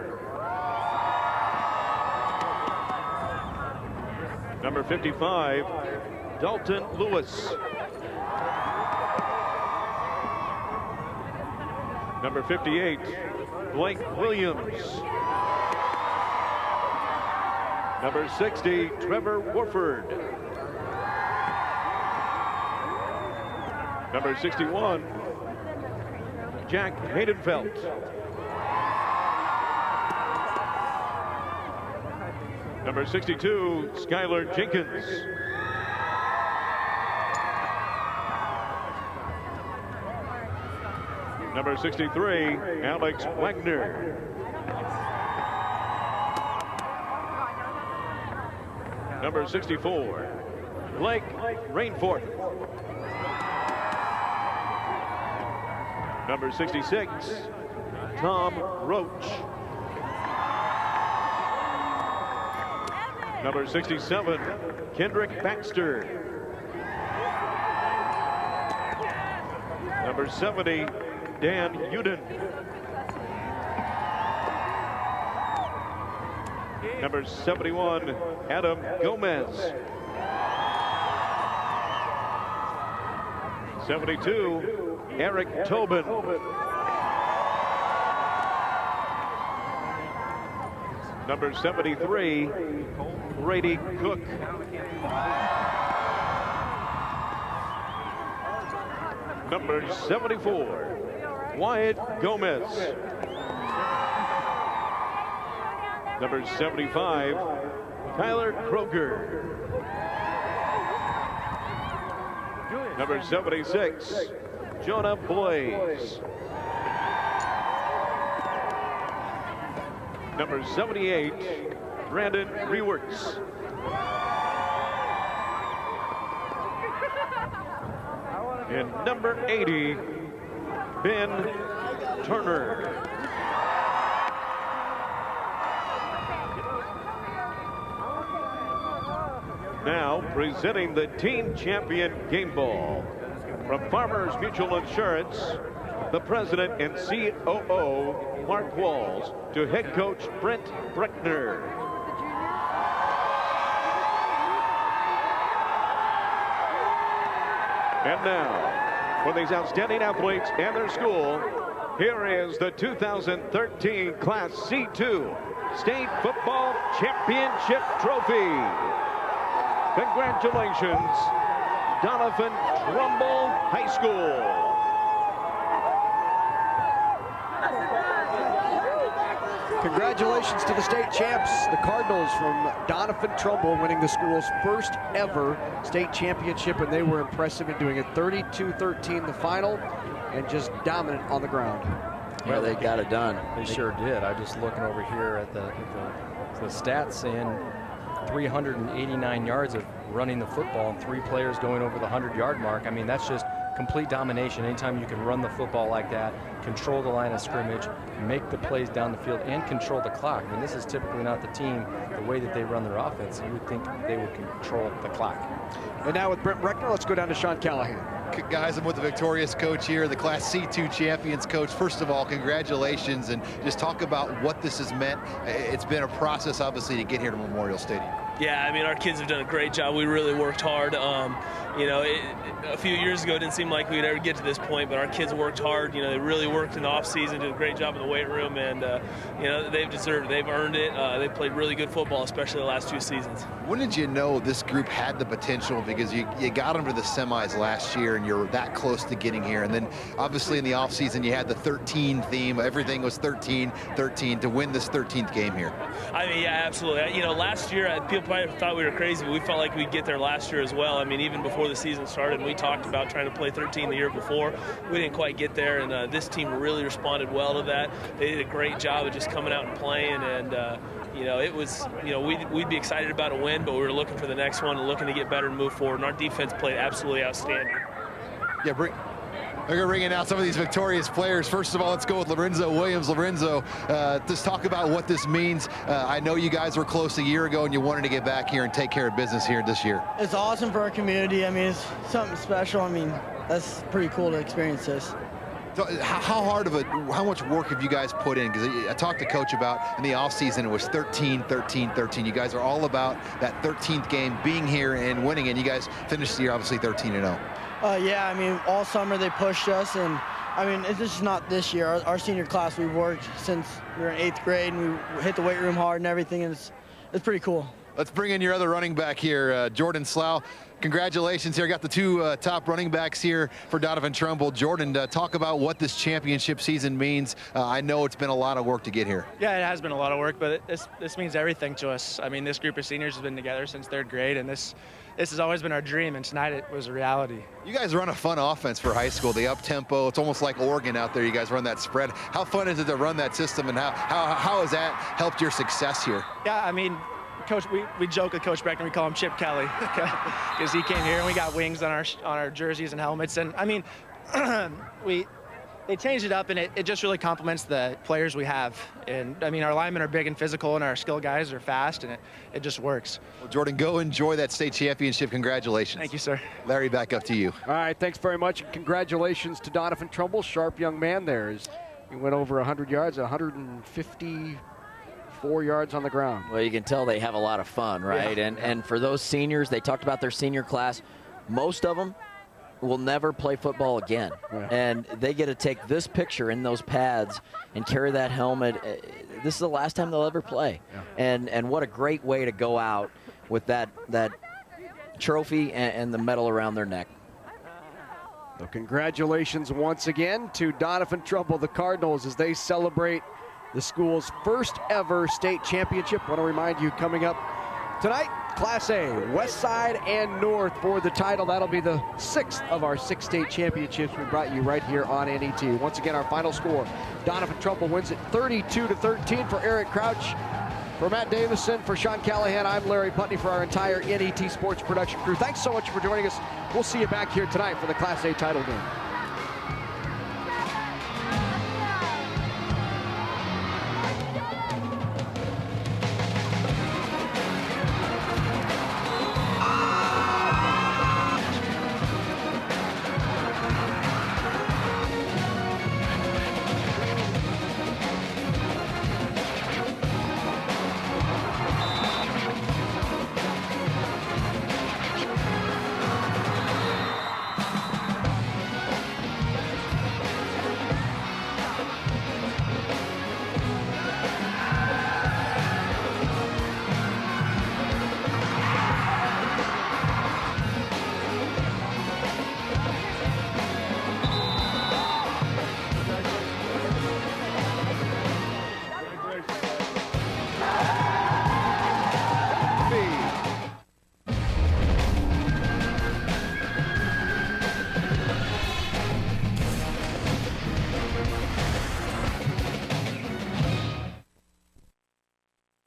Number 55, Dalton Lewis. Number 58, Blake Williams. Number 60, Trevor Warford. Number 61, Jack Haydenfeld. Number 62, Skylar Jenkins. Number 63, Alex Wagner. Number 64, Blake Rainforth. Number 66, Tom Roach. Number 67, Kendrick Baxter. Number 70, Dan Uden. Number 71, Adam Gomez. 72, Eric Tobin. Number 73, Brady Cook. Number 74, Wyatt Gomez. Number 75, Tyler Kroger. Number 76, Jonah Blaze. Number 78, Brandon Rewerts. And number 80, Ben Turner. Now presenting the team champion game ball. From Farmers Mutual Insurance, the president and COO, Mark Walls, to head coach Brent Breckner. And now, for these outstanding athletes and their school, here is the 2013 Class C2 State Football Championship Trophy. Congratulations, Doniphan-Trumbull High School. Congratulations to the state champs, the Cardinals from Doniphan-Trumbull, winning the school's first ever state championship, and they were impressive in doing it. 32-13 the final, and just dominant on the ground. Yeah, they got it done. They sure did. I'm just looking over here at the stats saying 389 yards of running the football and 3 players going over the 100-yard mark. I mean, that's just complete domination. Anytime you can run the football like that, control the line of scrimmage, make the plays down the field, and control the clock. I mean, this is typically not the team, the way that they run their offense. You would think they would control the clock. And now with Brent Breckner, let's go down to Sean Callahan. Guys, I'm with the victorious coach here, the Class C2 champions coach. First of all, congratulations, and just talk about what this has meant. It's been a process, obviously, to get here to Memorial Stadium. Yeah, I mean, our kids have done a great job. We really worked hard. a few years ago it didn't seem like we'd ever get to this point, but our kids worked hard. They really worked in the off season, did a great job in the weight room, and they've deserved it. They've earned it. They played really good football, especially the last 2 seasons. When did you know this group had the potential? Because you got them to the semis last year, and you're that close to getting here. And then obviously in the offseason you had the 13 theme. Everything was 13 to win this 13th game here. I mean, yeah, absolutely. Last year people probably thought we were crazy, but we felt like we'd get there last year as well. I mean, even before the season started, we talked about trying to play 13 the year before. We didn't quite get there, and this team really responded well to that. They did a great job of just coming out and playing, and it was, we'd be excited about a win, but we were looking for the next one and looking to get better and move forward, and our defense played absolutely outstanding. Yeah, we're going to bring in now some of these victorious players. First of all, let's go with Lorenzo Williams. Lorenzo, just talk about what this means. I know you guys were close a year ago, and you wanted to get back here and take care of business here this year. It's awesome for our community. I mean, it's something special. I mean, that's pretty cool to experience this. So how much work have you guys put in? Because I talked to Coach about in the offseason, it was 13. You guys are all about that 13th game, being here and winning, and you guys finished the year obviously 13-0. Yeah, I mean, all summer they pushed us, and I mean, it's just not this year. Our senior class, we've worked since we were in 8th grade, and we hit the weight room hard and everything, and it's pretty cool. Let's bring in your other running back here, Jordan Slough. Congratulations here. Got the 2 top running backs here for Doniphan-Trumbull. Jordan, talk about what this championship season means. I know it's been a lot of work to get here. Yeah, it has been a lot of work, but this means everything to us. I mean, this group of seniors has been together since 3rd grade, and this has always been our dream, and tonight it was a reality. You guys run a fun offense for high school, the up-tempo. It's almost like Oregon out there. You guys run that spread. How fun is it to run that system, and how has that helped your success here? Yeah, I mean, Coach, we joke with Coach Beckner, we call him Chip Kelly, because he came here and we got wings on our jerseys and helmets, and I mean, they changed it up, and it just really complements the players we have. And I mean, our linemen are big and physical, and our skill guys are fast, and it just works. Well, Jordan, go enjoy that state championship. Congratulations. Thank you, sir. Larry, back up to you. All right, thanks very much, and congratulations to Doniphan-Trumbull. Sharp young man there. He went over 100 yards, 154 yards on the ground. Well, you can tell they have a lot of fun, right? Yeah. And for those seniors, they talked about their senior class. Most of them will never play football again. Yeah. And they get to take this picture in those pads and carry that helmet. This is the last time they'll ever play. Yeah. And what a great way to go out with that trophy and the medal around their neck. So congratulations once again to Doniphan-Trumbull, the Cardinals, as they celebrate the school's first ever state championship. I want to remind you, coming up tonight, Class A, West Side and North for the title. That'll be the 6th of our 6 state championships we brought you right here on NET. Once again, our final score, Doniphan-Trumbull wins it 32-13 for Eric Crouch. For Matt Davison, for Sean Callahan, I'm Larry Putney for our entire NET Sports production crew. Thanks so much for joining us. We'll see you back here tonight for the Class A title game.